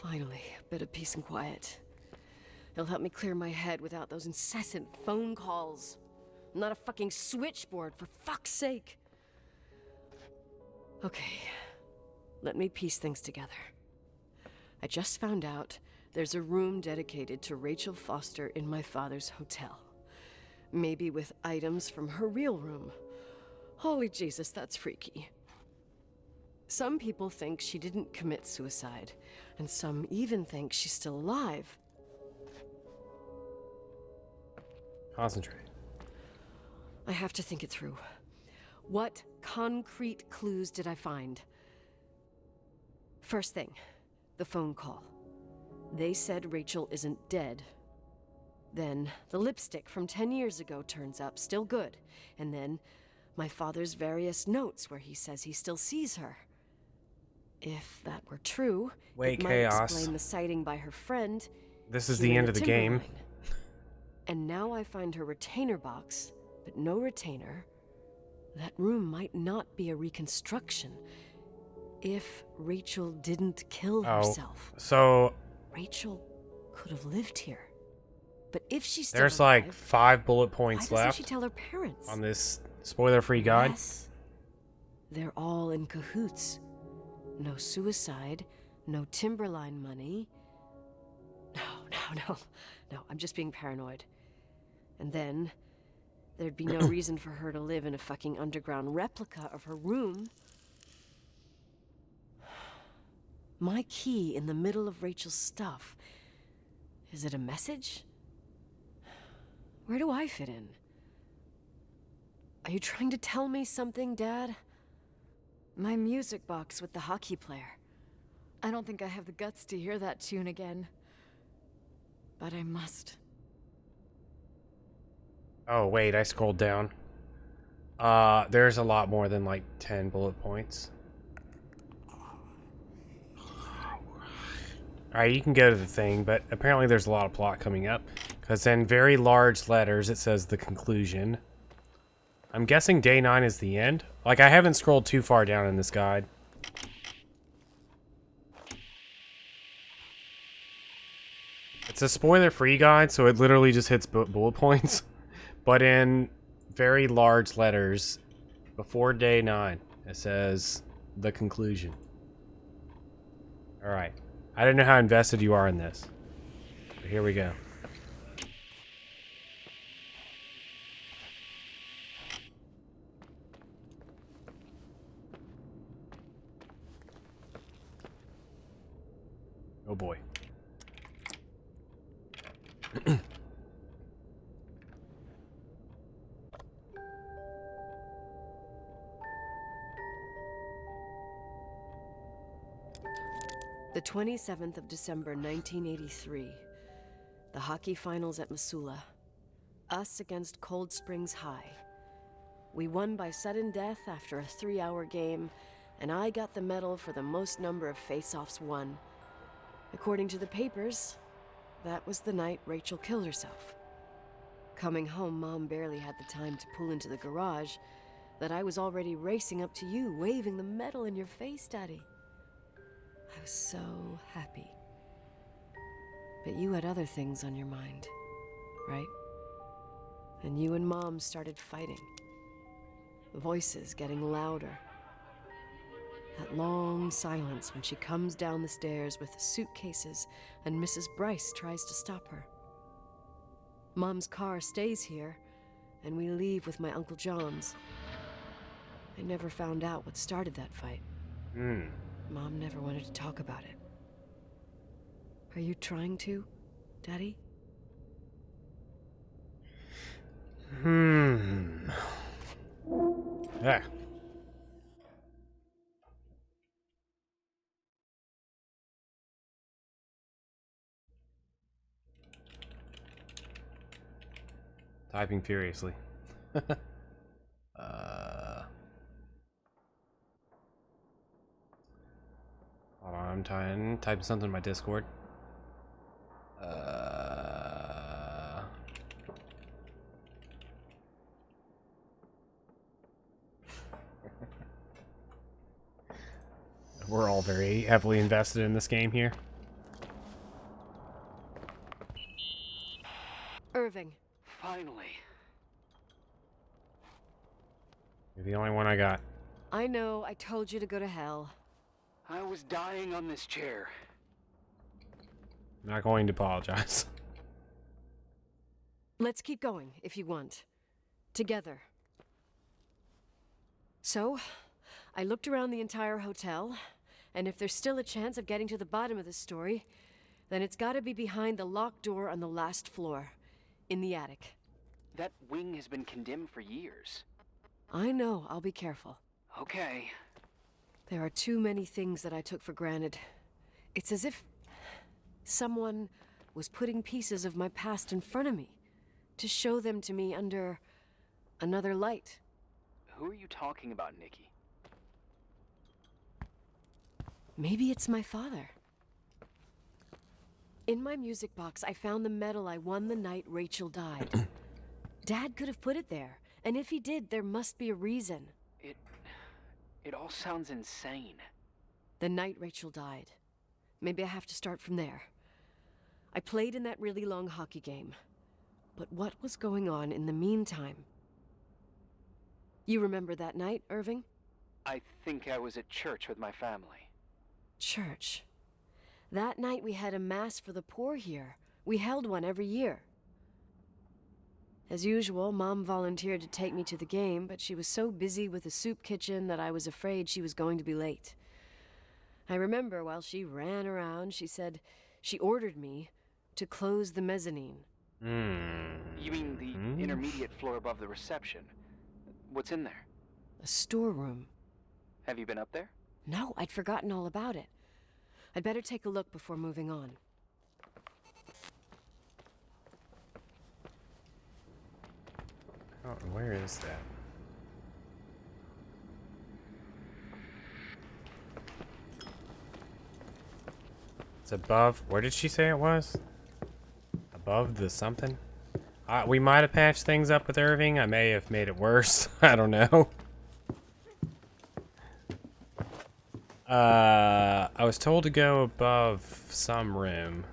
Finally, a bit of peace and quiet. It'll help me clear my head without those incessant phone calls. I'm not a fucking switchboard, for fuck's sake. Okay, let me piece things together. I just found out there's a room dedicated to Rachel Foster in my father's hotel. Maybe with items from her real room. Holy Jesus, that's freaky. Some people think she didn't commit suicide, and some even think she's still alive. Concentrate. I have to think it through. What concrete clues did I find? First thing, the phone call. They said Rachel isn't dead. Then the lipstick from 10 years ago turns up, still good. And then my father's various notes where he says he still sees her. If that were true, Wait, it might chaos. explain the sighting by her friend. This is here the in end of the game. Timberline. And now I find her retainer box, but no retainer. That room might not be a reconstruction. If Rachel didn't kill herself. So Rachel could have lived here. But if she's still there's alive, like 5 bullet points why doesn't left she tell her parents? on this spoiler-free guide. Yes, they're all in cahoots. No suicide, no Timberline money. No, I'm just being paranoid. And then, there'd be no reason for her to live in a fucking underground replica of her room. My key in the middle of Rachel's stuff. Is it a message? Where do I fit in? Are you trying to tell me something, Dad? My music box with the hockey player. I don't think I have the guts to hear that tune again. But I must. Oh, wait, I scrolled down. There's a lot more than like 10 bullet points. Alright, you can go to the thing, but apparently there's a lot of plot coming up. Because in very large letters it says the conclusion. I'm guessing day 9 is the end. Like, I haven't scrolled too far down in this guide. It's a spoiler-free guide, so it literally just hits bullet points. But in very large letters, before day 9, it says the conclusion. Alright. I don't know how invested you are in this. But here we go. Oh boy. The 27th of December, 1983. The hockey finals at Missoula. Us against Cold Springs High. We won by sudden death after a 3-hour game, and I got the medal for the most number of face-offs won. According to the papers, that was the night Rachel killed herself. Coming home, Mom barely had the time to pull into the garage that I was already racing up to you, waving the medal in your face, Daddy. I was so happy. But you had other things on your mind, right? And you and Mom started fighting. Voices getting louder. That long silence when she comes down the stairs with the suitcases and Mrs. Bryce tries to stop her. Mom's car stays here, and we leave with my Uncle John's. I never found out what started that fight. Mom never wanted to talk about it. Are you trying to, Daddy? Yeah. Typing furiously. Hold on, I'm typing something in my Discord. We're all very heavily invested in this game here. Irving. Finally. You're the only one I got. I know, I told you to go to hell. I was dying on this chair. Not going to apologize. Let's keep going, if you want. Together. So, I looked around the entire hotel, and if there's still a chance of getting to the bottom of this story, then it's gotta be behind the locked door on the last floor, in the attic. That wing has been condemned for years. I know, I'll be careful. Okay. There are too many things that I took for granted. It's as if someone was putting pieces of my past in front of me to show them to me under another light. Who are you talking about, Nikki? Maybe it's my father. In my music box, I found the medal I won the night Rachel died. Dad could have put it there, and if he did, there must be a reason. It all sounds insane. The night Rachel died. Maybe I have to start from there. I played in that really long hockey game. But what was going on in the meantime? You remember that night, Irving? I think I was at church with my family. Church. That night we had a mass for the poor here. We held one every year. As usual, Mom volunteered to take me to the game, but she was so busy with the soup kitchen that I was afraid she was going to be late. I remember while she ran around, she said she ordered me to close the mezzanine. You mean the intermediate floor above the reception? What's in there? A storeroom. Have you been up there? No, I'd forgotten all about it. I'd better take a look before moving on. Oh, where is that? It's above. Where did she say it was? Above the something? We might have patched things up with Irving. I may have made it worse. I don't know. I was told to go above some room.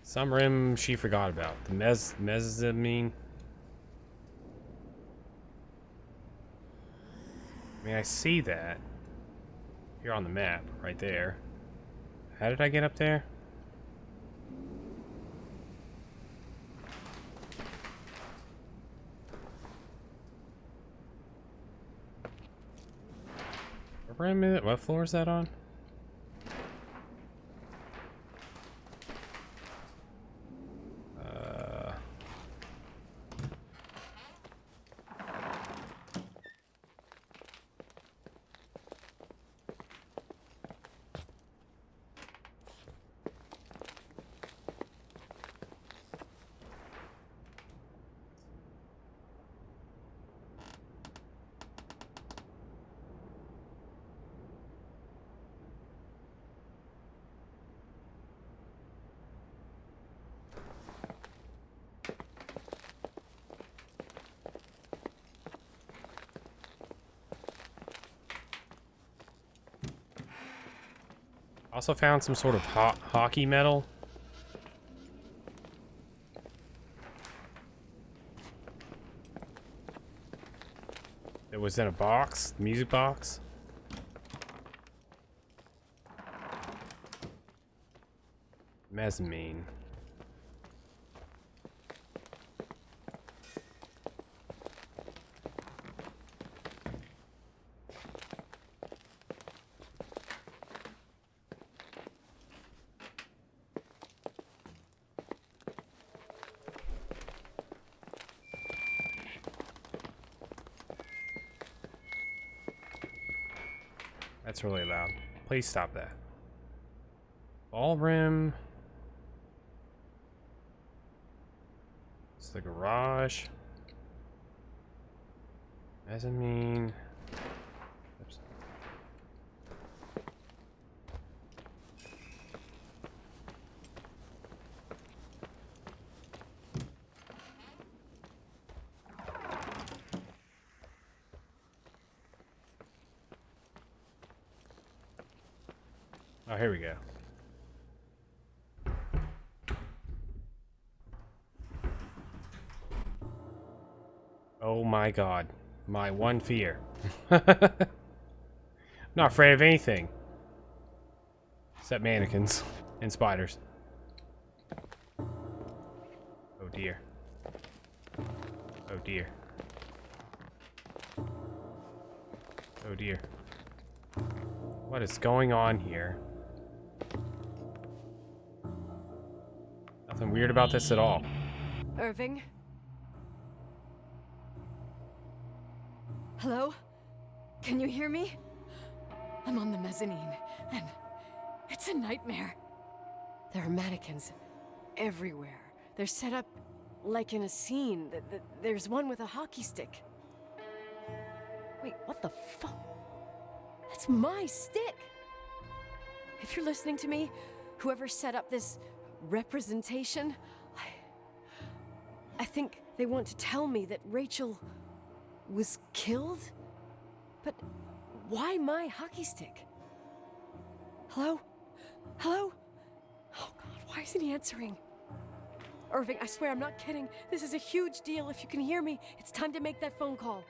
Some room she forgot about. The mezzanine. I mean, I see that. Here on the map, right there. How did I get up there? What room is it? What floor is that on? Also found some sort of hockey medal. It was in a box, music box. Mezzanine. That's really loud. Please stop that. Ballroom. It's the garage. Mezzanine. Oops. Oh, here we go. Oh my god. My one fear. I'm not afraid of anything. Except mannequins and spiders. Oh dear. Oh dear. Oh dear. What is going on here? Nothing weird about this at all. Irving? Hello? Can you hear me? I'm on the mezzanine, and it's a nightmare. There are mannequins everywhere. They're set up like in a scene. There's one with a hockey stick. Wait, what the fuck? That's my stick! If you're listening to me, whoever set up this representation, I think they want to tell me that Rachel was killed? But why my hockey stick? Hello? Hello? Oh god, why isn't he answering? Irving, I swear I'm not kidding. This is a huge deal. If you can hear me, it's time to make that phone call.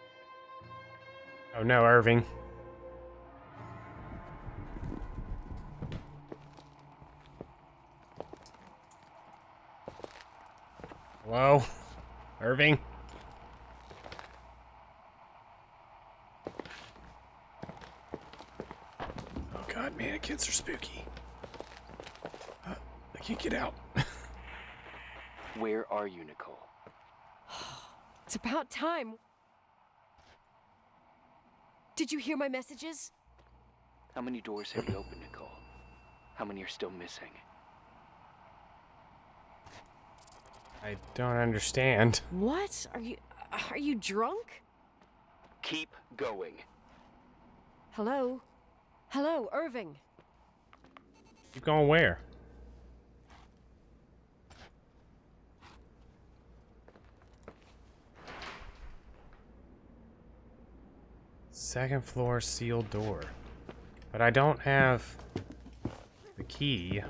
Oh no, Irving. Hello? Irving? Oh god, mannequins are spooky. can't get out. Where are you, Nicole? It's about time. Did you hear my messages? How many doors have you opened, Nicole? How many are still missing? I don't understand. What? Are you drunk? Keep going. Hello? Hello, Irving. Keep going where? Second floor sealed door. But I don't have the key.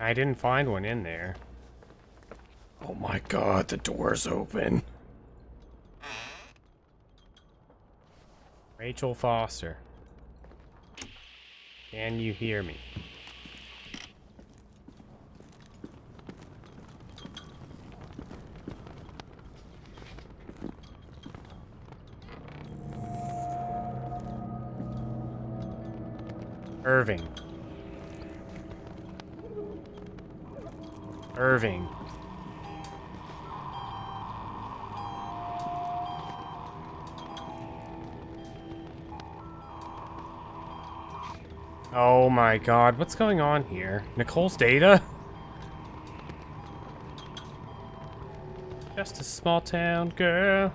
I didn't find one in there. Oh my god, the door's open. Rachel Foster. Can you hear me? Irving. Irving. Oh my god, what's going on here? Nicole's data? Just a small town girl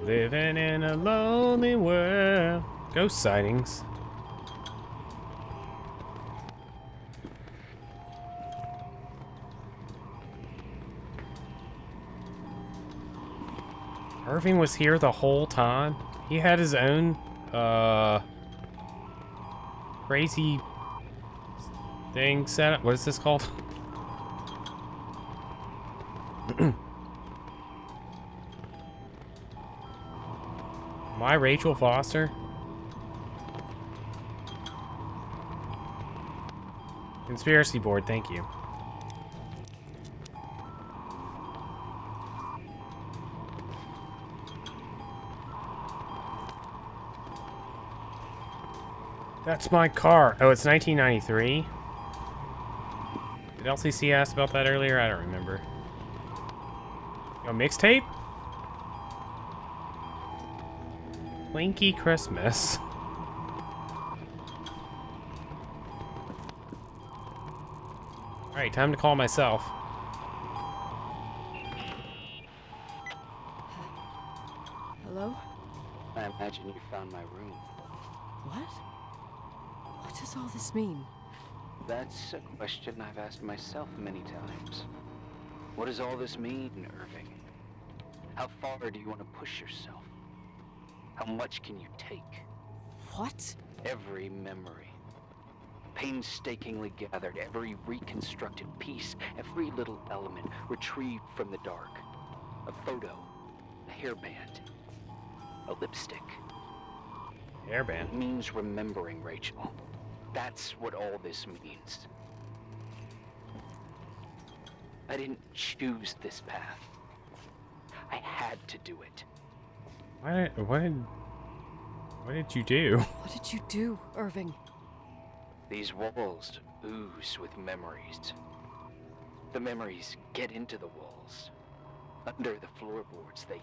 living in a lonely world. Ghost sightings. Irving was here the whole time. He had his own crazy thing set up. What is this called? Am I Rachel Foster? Conspiracy board, thank you. That's my car. Oh, it's 1993? Did LCC ask about that earlier? I don't remember. Yo, mixtape? Blinky Christmas. Alright, time to call myself. Hello? I imagine you found my room. What? What does all this mean? That's a question I've asked myself many times. What does all this mean, Irving? How far do you want to push yourself? How much can you take? What? Every memory. Painstakingly gathered, every reconstructed piece, every little element retrieved from the dark. A photo, a hairband, a lipstick. Hairband? It means remembering, Rachel. That's what all this means. I didn't choose this path. I had to do it. What did you do? What did you do, Irving? These walls ooze with memories. The memories get into the walls. Under the floorboards, they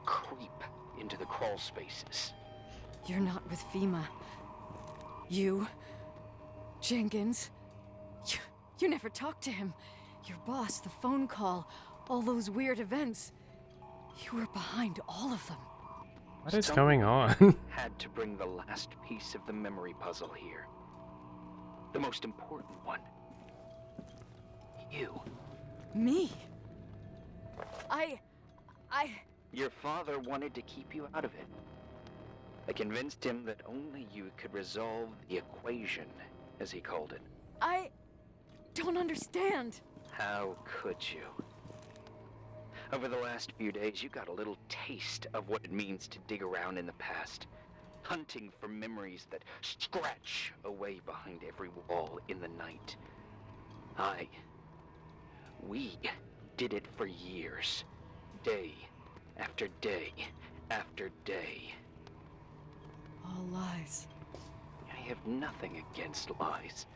creep into the crawl spaces. You're not with FEMA. You, Jenkins, you never talked to him. Your boss, the phone call, all those weird events. You were behind all of them. What is Someone going on? had to bring the last piece of the memory puzzle here. The most important one. You. Me? Your father wanted to keep you out of it. I convinced him that only you could resolve the equation, as he called it. I don't understand. How could you? Over the last few days, you got a little taste of what it means to dig around in the past, hunting for memories that scratch away behind every wall in the night. I We did it for years. Day after day after day. All lies. I have nothing against lies.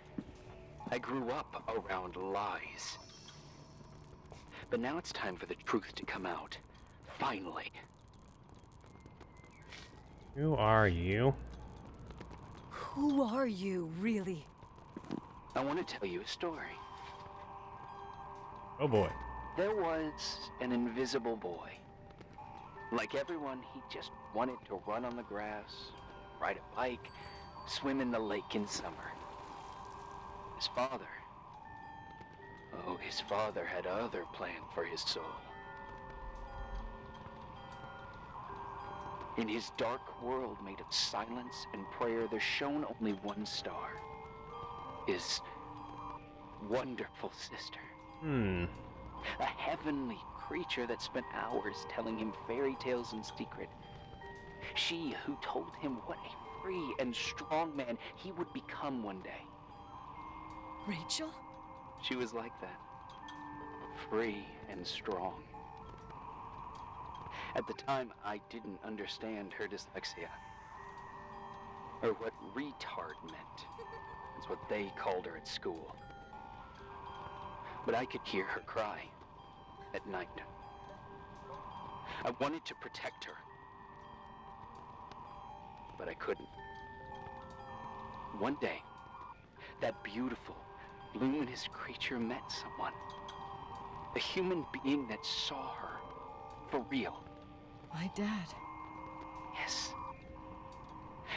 I grew up around lies. But now it's time for the truth to come out. Finally. Who are you? Who are you, really? I want to tell you a story. Oh boy. There was an invisible boy. Like everyone, he just wanted to run on the grass, ride a bike, swim in the lake in summer. His father. Oh, his father had other plans for his soul. In his dark world made of silence and prayer, there shone only one star. His wonderful sister. A heavenly creature that spent hours telling him fairy tales in secret. She who told him what a free and strong man he would become one day. Rachel? She was like that. Free and strong. At the time, I didn't understand her dyslexia. Or what retard meant. That's what they called her at school. But I could hear her cry at night. I wanted to protect her. But I couldn't. One day, that beautiful, luminous creature met someone. A human being that saw her for real. My dad. Yes.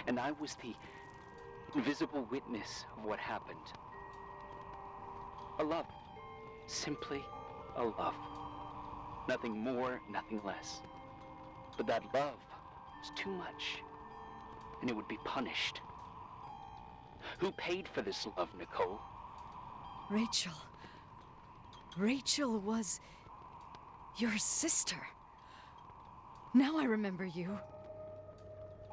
And I was the invisible witness of what happened. A love. Simply a love. Nothing more, nothing less. But that love was too much, and it would be punished. Who paid for this love, Nicole? Rachel. Rachel was your sister. Now I remember you.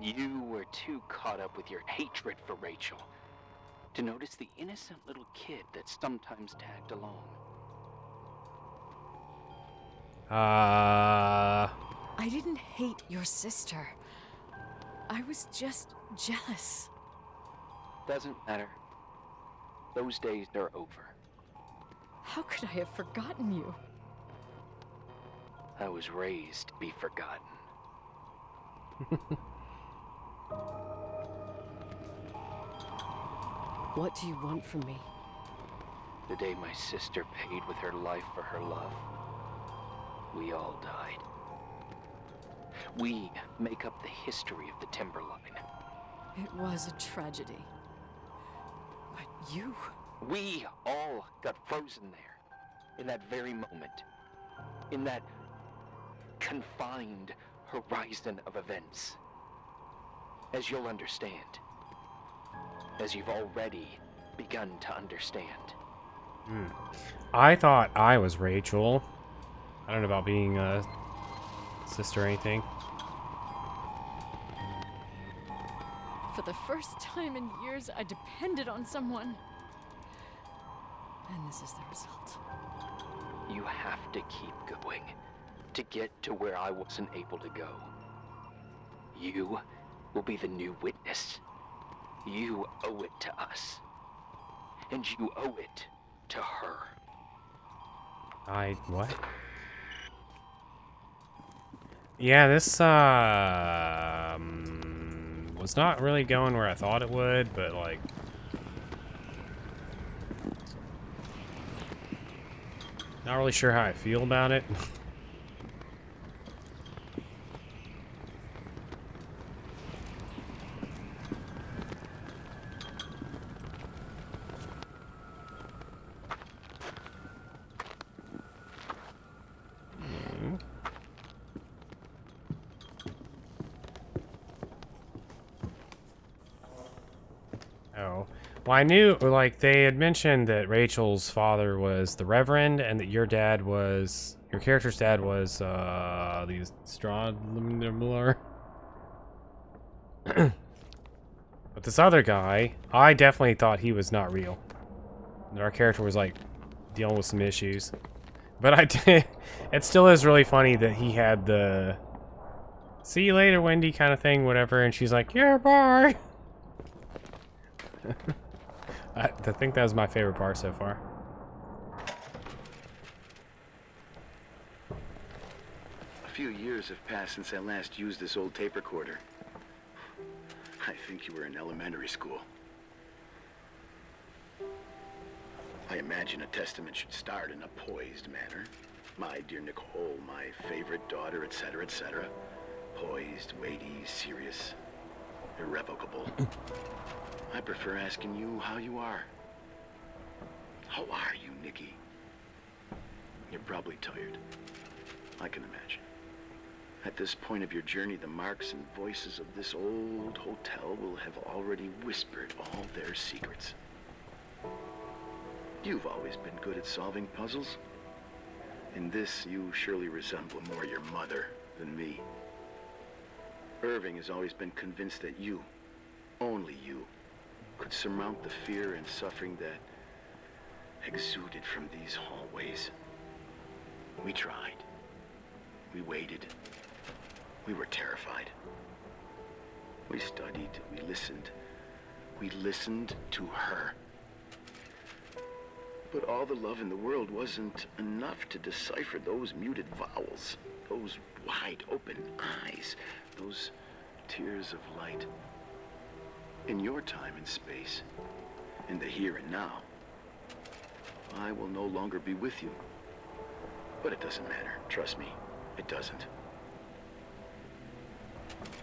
You were too caught up with your hatred for Rachel to notice the innocent little kid that sometimes tagged along. I didn't hate your sister. I was just jealous. Doesn't matter. Those days are over. How could I have forgotten you? I was raised to be forgotten. What do you want from me? The day my sister paid with her life for her love, we all died. We make up the history of the Timberline. It was a tragedy. But you... We all got frozen there, in that very moment. In that confined horizon of events. As you'll understand. As you've already begun to understand. I thought I was Rachel. I don't know about being a sister or anything. For the first time in years, I depended on someone. And this is the result. You have to keep going to get to where I wasn't able to go. You will be the new witness. You owe it to us. And you owe it to her. What? Yeah, this, was not really going where I thought it would, but, like... Not really sure how I feel about it. Oh. Well, I knew, like, they had mentioned that Rachel's father was the Reverend, and that your dad was... Your character's dad was, the astronomer. But this other guy, I definitely thought he was not real. And our character was, like, dealing with some issues. But I did. It still is really funny that he had the "see you later, Wendy" kind of thing, whatever, and she's like, "Yeah, bye." I think that was my favorite part so far. A few years have passed since I last used this old tape recorder. I think you were in elementary school. I imagine a testament should start in a poised manner. My dear Nicole, my favorite daughter, etc., etc. Poised, weighty, serious, irrevocable. I prefer asking you how you are. How are you, Nikki? You're probably tired. I can imagine. At this point of your journey, the marks and voices of this old hotel will have already whispered all their secrets. You've always been good at solving puzzles. In this, you surely resemble more your mother than me. Irving has always been convinced that you, only you, could surmount the fear and suffering that exuded from these hallways. We tried. We waited. We were terrified. We studied. We listened. We listened to her. But all the love in the world wasn't enough to decipher those muted vowels, those wide open eyes, those tears of light. In your time and space, in the here and now, I will no longer be with you. But it doesn't matter. Trust me, it doesn't.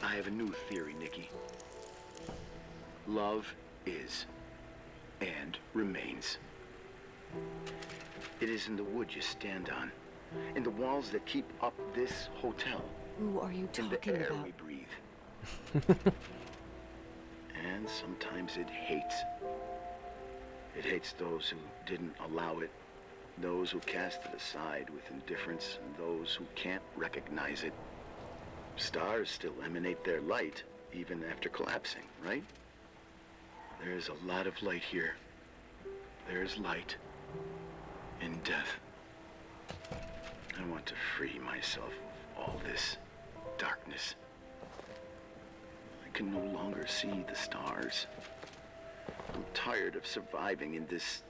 I have a new theory, Nikki. Love is and remains. It is in the wood you stand on, in the walls that keep up this hotel. Who are you talking in the air about? we breathe. And sometimes it hates. It hates those who didn't allow it, those who cast it aside with indifference, and those who can't recognize it. Stars still emanate their light, even after collapsing, right? There is a lot of light here. There is light in death. I want to free myself of all this darkness. I can no longer see the stars. I'm tired of surviving in this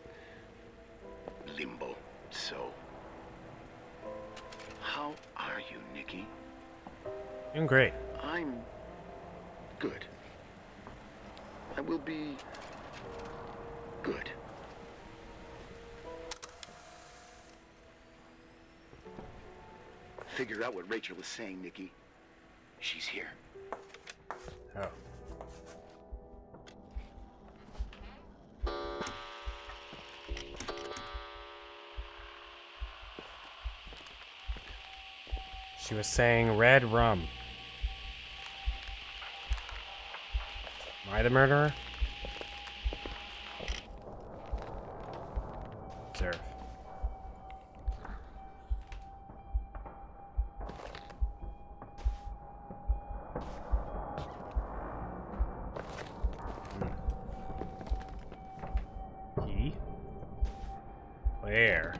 limbo. So, how are you, Nikki? Doing great. I'm good. I will be good. Figure out what Rachel is saying, Nikki. She's here. Oh. She was saying red rum. Am I the murderer? Observe. Key? Where?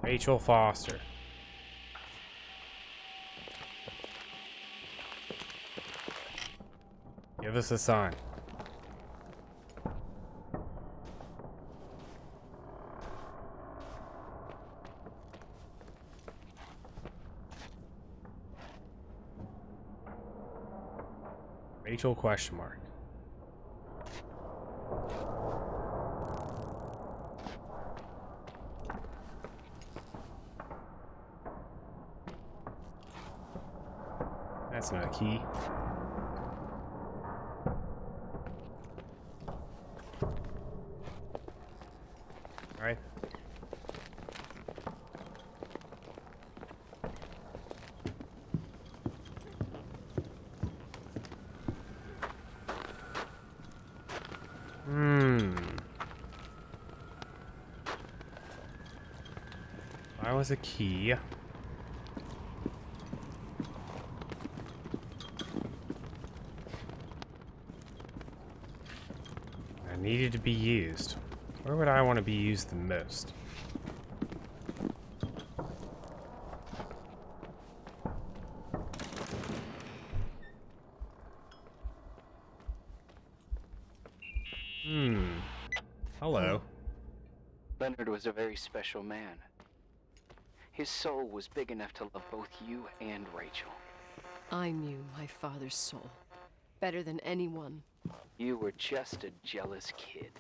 Rachel Foster. Give us a sign. Rachel question mark. That's not a key. Right. was a key. I needed to be used. Where would I want to be used the most? Hello. Leonard was a very special man. His soul was big enough to love both you and Rachel. I knew my father's soul better than anyone. You were just a jealous kid.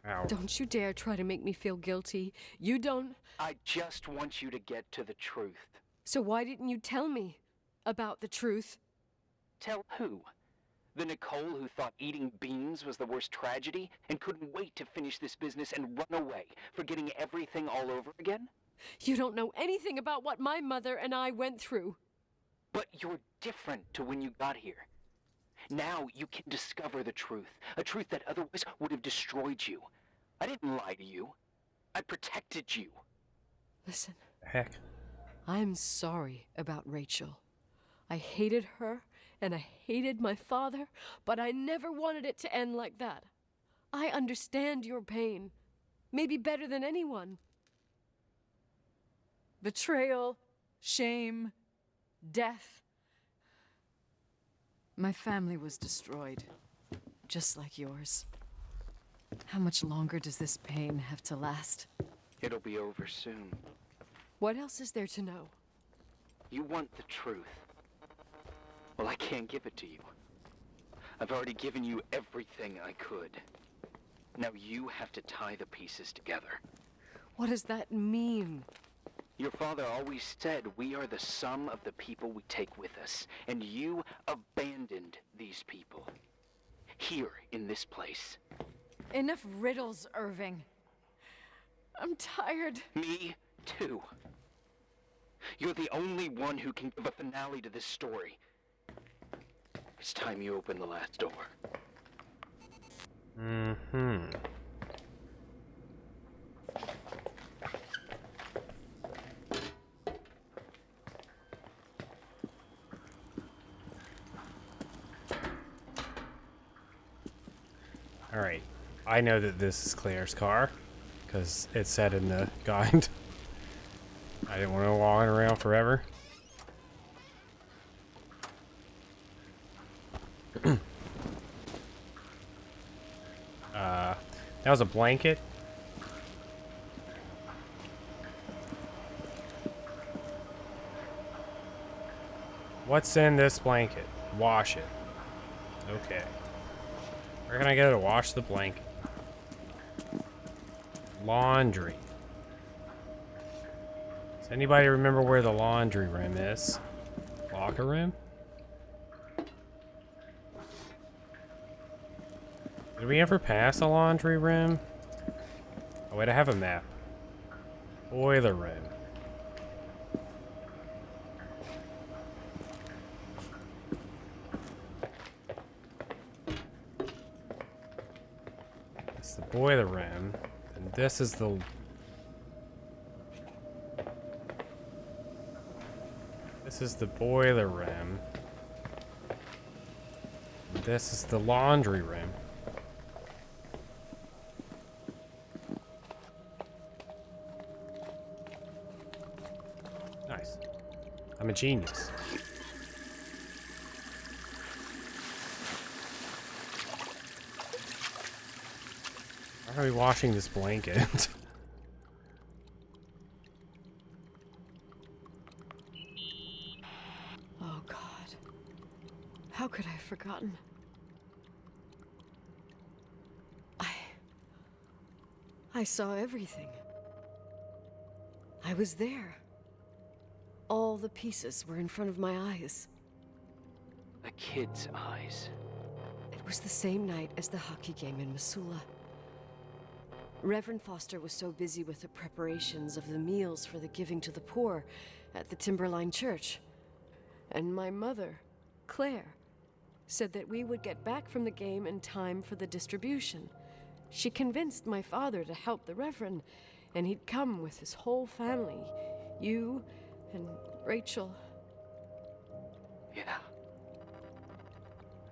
Ow. Don't you dare try to make me feel guilty. You don't... I just want you to get to the truth. So why didn't you tell me about the truth? Tell who? The Nicole who thought eating beans was the worst tragedy and couldn't wait to finish this business and run away, forgetting everything all over again? You don't know anything about what my mother and I went through. But you're different to when you got here. Now you can discover the truth, a truth that otherwise would have destroyed you. I didn't lie to you. I protected you. Listen. Heck. I'm sorry about Rachel. I hated her, and I hated my father, but I never wanted it to end like that. I understand your pain, maybe better than anyone. Betrayal, shame, death. My family was destroyed, just like yours. How much longer does this pain have to last? It'll be over soon. What else is there to know? You want the truth. Well, I can't give it to you. I've already given you everything I could. Now you have to tie the pieces together. What does that mean? Your father always said we are the sum of the people we take with us, and you abandoned these people. Here, in this place. Enough riddles, Irving. I'm tired. Me, too. You're the only one who can give a finale to this story. It's time you open the last door. Mm-hmm. Alright. I know that this is Claire's car, because it said in the guide. I didn't want to walk around forever. That was a blanket. What's in this blanket? Wash it. Okay. Where can I go to wash the blanket? Laundry. Does anybody remember where the laundry room is? Locker room? Did we ever pass a laundry room? Oh wait, I have a map. Boiler room. It's the boiler room. And this is the... This is the boiler room. And this is the laundry room. Nice. I'm a genius. Why are we washing this blanket? Oh, God. How could I have forgotten? I saw everything. I was there. All the pieces were in front of my eyes. A kid's eyes. It was the same night as the hockey game in Missoula. Reverend Foster was so busy with the preparations of the meals for the giving to the poor at the Timberline Church. And my mother, Claire, said that we would get back from the game in time for the distribution. She convinced my father to help the Reverend, and he'd come with his whole family, You and Rachel. Yeah.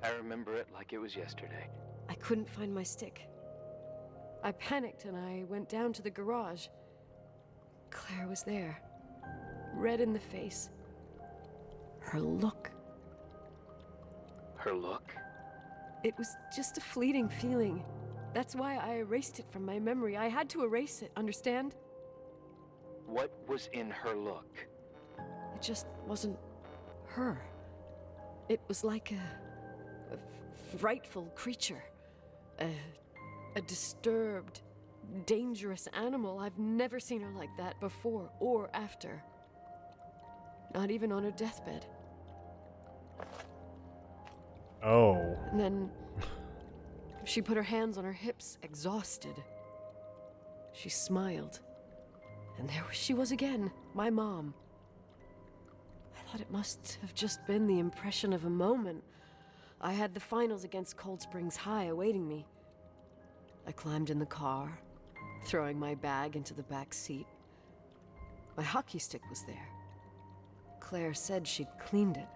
I remember it like it was yesterday. I couldn't find my stick. I panicked and I went down to the garage. Claire was there, red in the face. Her look. Her look? It was just a fleeting feeling. That's why I erased it from my memory. I had to erase it, understand? What was in her look? It just wasn't her. It was like a frightful creature. A disturbed, dangerous animal. I've never seen her like that before or after. Not even on her deathbed. Oh. And then she put her hands on her hips, exhausted. She smiled. And there she was again, my mom. I thought it must have just been the impression of a moment. I had the finals against Cold Springs High awaiting me. I climbed in the car, throwing my bag into the back seat. My hockey stick was there. Claire said she'd cleaned it.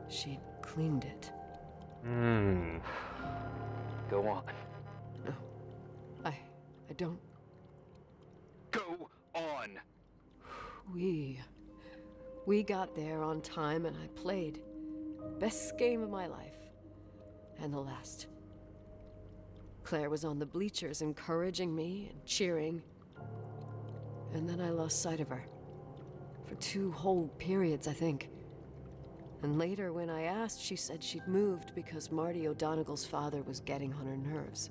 She'd cleaned it. Go on. No, I don't. Go on! We got there on time and I played. Best game of my life. And the last. Claire was on the bleachers encouraging me and cheering. And then I lost sight of her. For 2 whole periods, I think. And later, when I asked, she said she'd moved because Marty O'Donegal's father was getting on her nerves.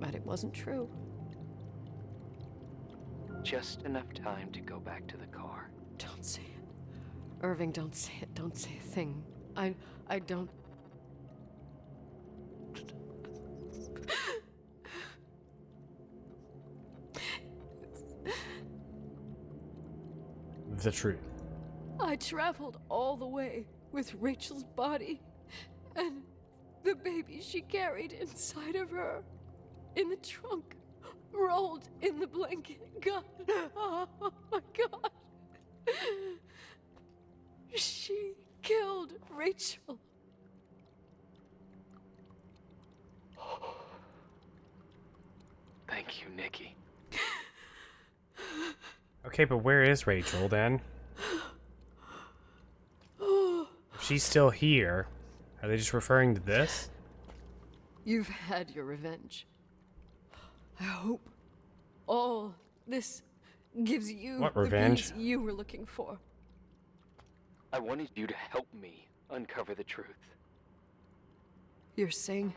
But it wasn't true. Just enough time to go back to the car. Don't say it. Irving, don't say it. Don't say a thing. I don't... The truth. I traveled all the way with Rachel's body and the baby she carried inside of her in the trunk, rolled in the blanket. God, oh my God. She killed Rachel. Thank you, Nikki. Okay, but where is Rachel then? If she's still here, are they just referring to this? You've had your revenge. I hope all this gives you What the revenge? peace you were looking for. I wanted you to help me uncover the truth. You're saying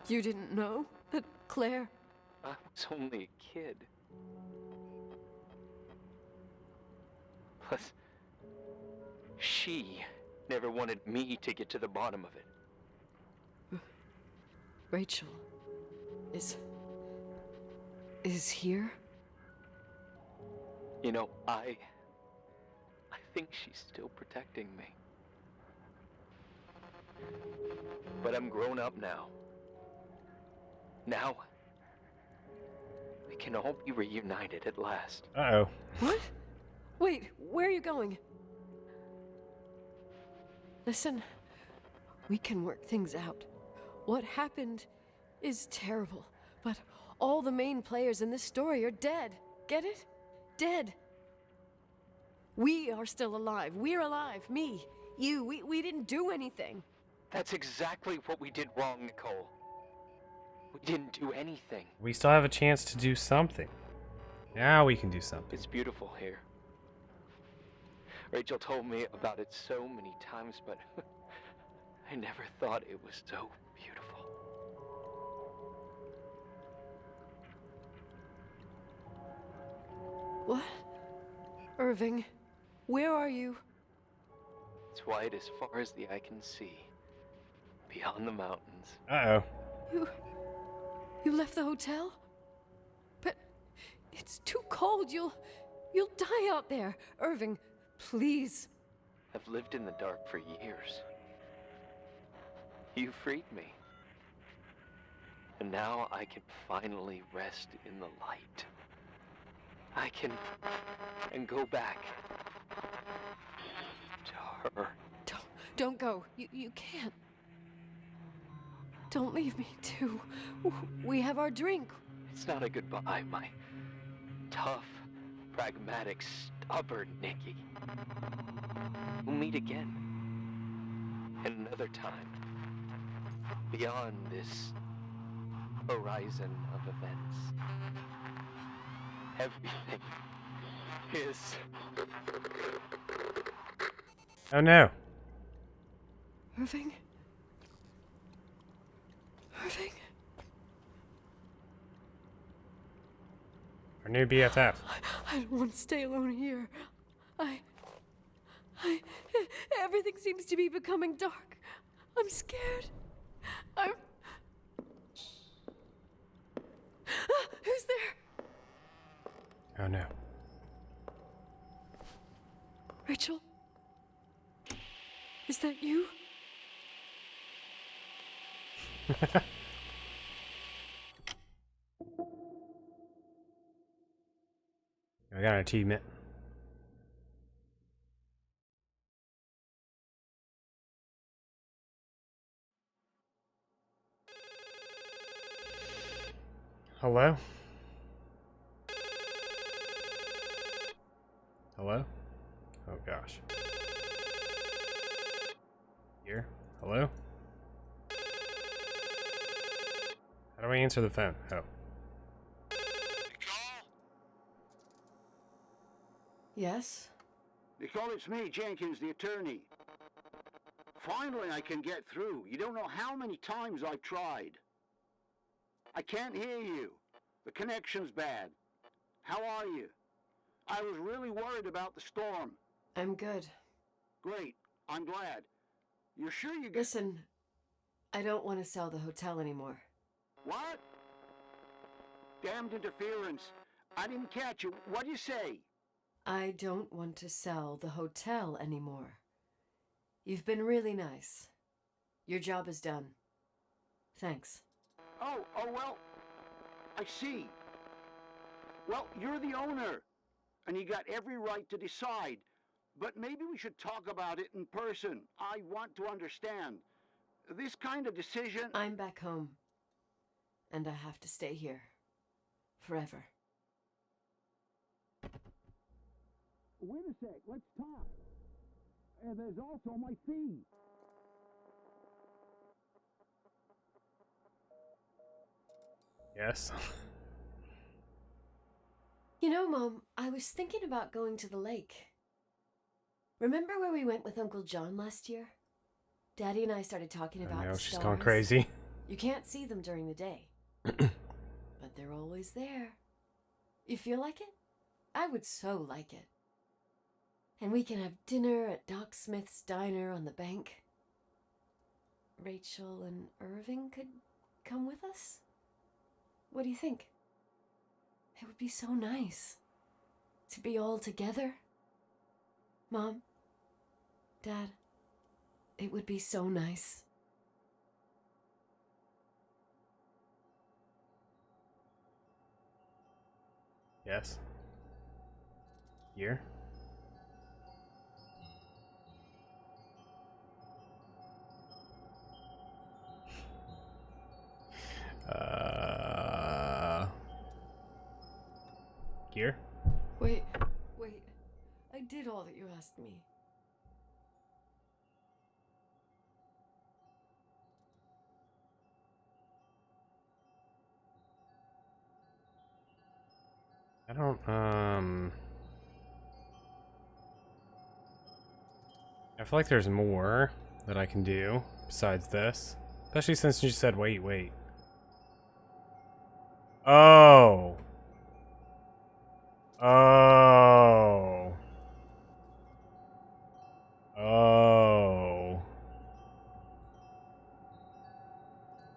you didn't know that Claire... I was only a kid. Plus, she never wanted me to get to the bottom of it. Rachel is here? You know, I think she's still protecting me. But I'm grown up now. Now, we can all be reunited at last. Uh-oh. What? Wait, where are you going? Listen, we can work things out. What happened is terrible, but all the main players in this story are dead. Get it? Dead. We are still alive. We're alive. Me, you, we didn't do anything. That's exactly what we did wrong, Nicole. We didn't do anything. We still have a chance to do something. Now we can do something. It's beautiful here. Rachel told me about it so many times, but I never thought it was so beautiful. What? Irving, where are you? It's white as far as the eye can see, beyond the mountains. Uh-oh. You left the hotel? But it's too cold. You'll die out there. Irving, please. I've lived in the dark for years. You freed me. And now I can finally rest in the light. I can go back to her. Don't go. You can't. Don't leave me, too. We have our drink. It's not a goodbye, my tough, pragmatic, stubborn Nikki. We'll meet again. At another time. Beyond this horizon of events. Everything is... Oh no. Irving? Irving? Our new BFF. I don't want to stay alone here. Everything seems to be becoming dark. I'm scared. Who's there? Oh no. Rachel? Is that you? I got an achievement. Hello? Hello? Oh gosh. Here? Hello? How do I answer the phone? Oh. Yes? Nicole, it's me, Jenkins, the attorney. Finally, I can get through. You don't know how many times I've tried. I can't hear you. The connection's bad. How are you? I was really worried about the storm. I'm good. Great. I'm glad. You're sure you... Listen, I don't want to sell the hotel anymore. What? Damned interference. I didn't catch you. What'd you say? I don't want to sell the hotel anymore. You've been really nice. Your job is done. Thanks. Oh, well, I see. Well, you're the owner, and you got every right to decide. But maybe we should talk about it in person. I want to understand. This kind of decision... I'm back home, and I have to stay here. Forever. Wait a sec, let's talk. There's also my fee. Yes. You know, Mom, I was thinking about going to the lake. Remember where we went with Uncle John last year? Daddy and I started talking about I know, the she's stars. gone crazy. You can't see them during the day. But they're always there. You feel like it? I would so like it. And we can have dinner at Doc Smith's diner on the bank. Rachel and Irving could come with us? What do you think? It would be so nice to be all together. Mom, Dad, it would be so nice. Yes. Here. Here. Wait. I did all that you asked me. I don't, I feel like there's more that I can do besides this. Especially since you said, wait. Oh. Oh. Oh.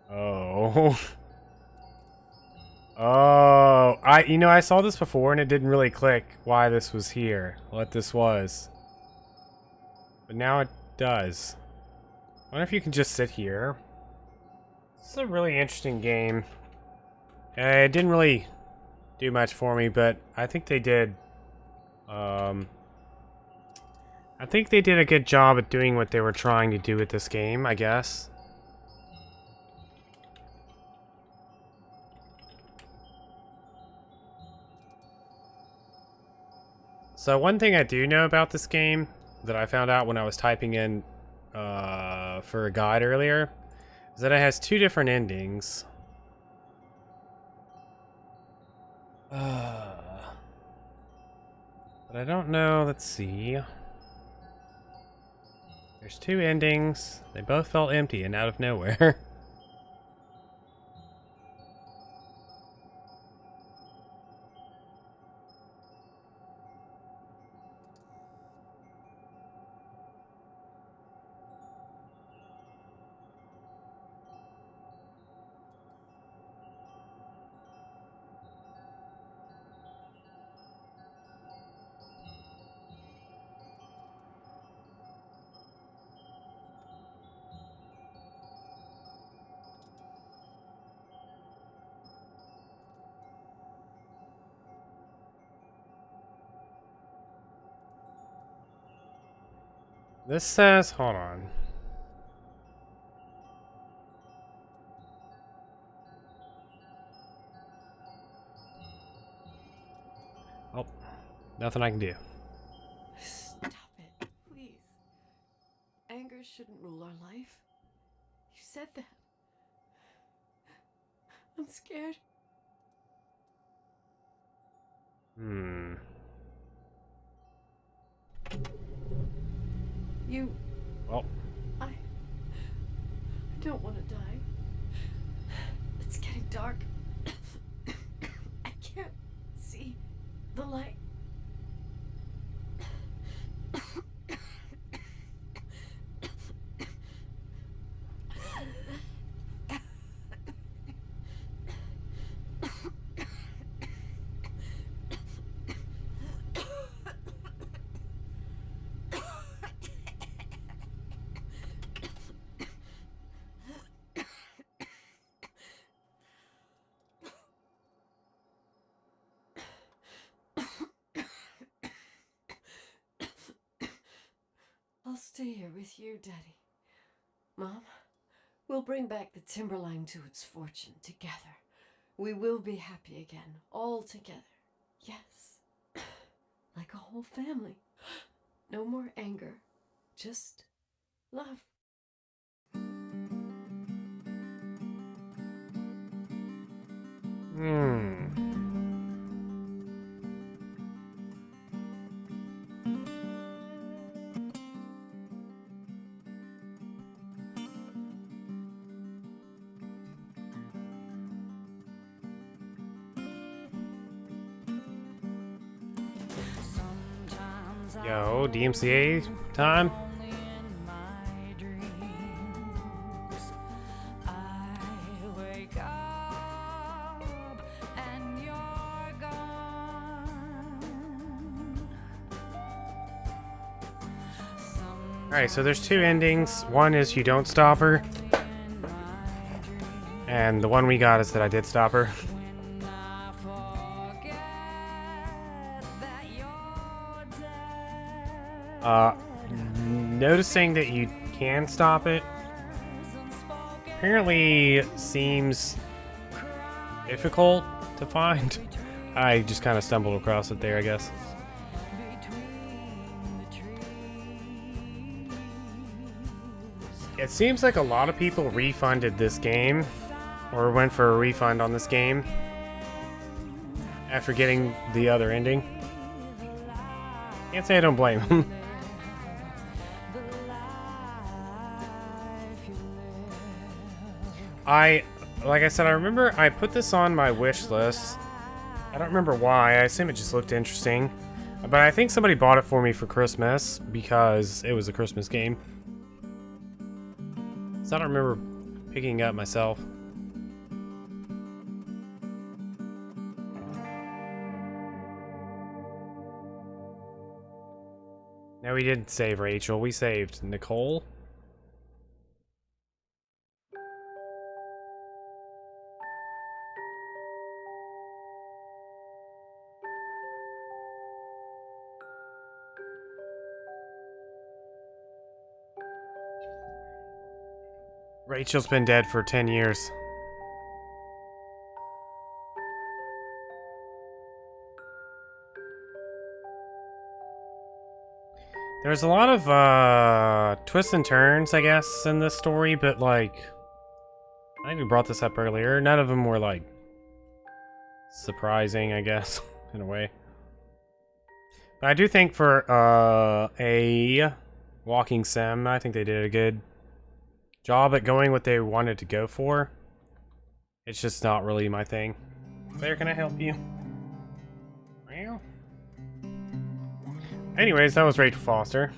Oh. Oh. I saw this before and it didn't really click why this was here. What this was. But now it does. I wonder if you can just sit here. This is a really interesting game. It didn't really do much for me, but I think they did. I think they did a good job at doing what they were trying to do with this game, I guess. So one thing I do know about this game that I found out when I was typing in for a guide earlier is that it has 2 different endings. But I don't know. Let's see. There's 2 endings. They both felt empty and out of nowhere. This says, hold on. Oh, nothing I can do. Stop it, please. Anger shouldn't rule our life. You said that. I'm scared. You... Well. I don't want to die. It's getting dark. I can't see the light. I'll stay here with you, Daddy. Mom, we'll bring back the Timberline to its fortune together. We will be happy again, all together. Yes. Like a whole family. No more anger. Just love. Yo, DMCA time? Alright, so there's 2 endings. One is you don't stop her. And the one we got is that I did stop her. Noticing that you can stop it apparently seems difficult to find. I just kind of stumbled across it there, I guess. It seems like a lot of people refunded this game, or went for a refund on this game after getting the other ending. Can't say I don't blame them. Like I said, I remember I put this on my wish list. I don't remember why. I assume it just looked interesting. But I think somebody bought it for me for Christmas because it was a Christmas game. So I don't remember picking it up myself. No, we didn't save Rachel. We saved Nicole. Rachel's been dead for 10 years. There's a lot of twists and turns, I guess, in this story, but like, I think we brought this up earlier. None of them were like surprising, I guess, in a way. But I do think for a walking sim, I think they did a good job at going what they wanted to go for. It's just not really my thing. Claire, can I help you? Well. Anyways, that was Rachel Foster.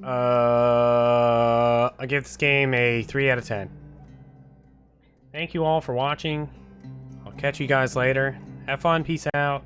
I give this game a 3 out of 10. Thank you all for watching. I'll catch you guys later. Have fun. Peace out.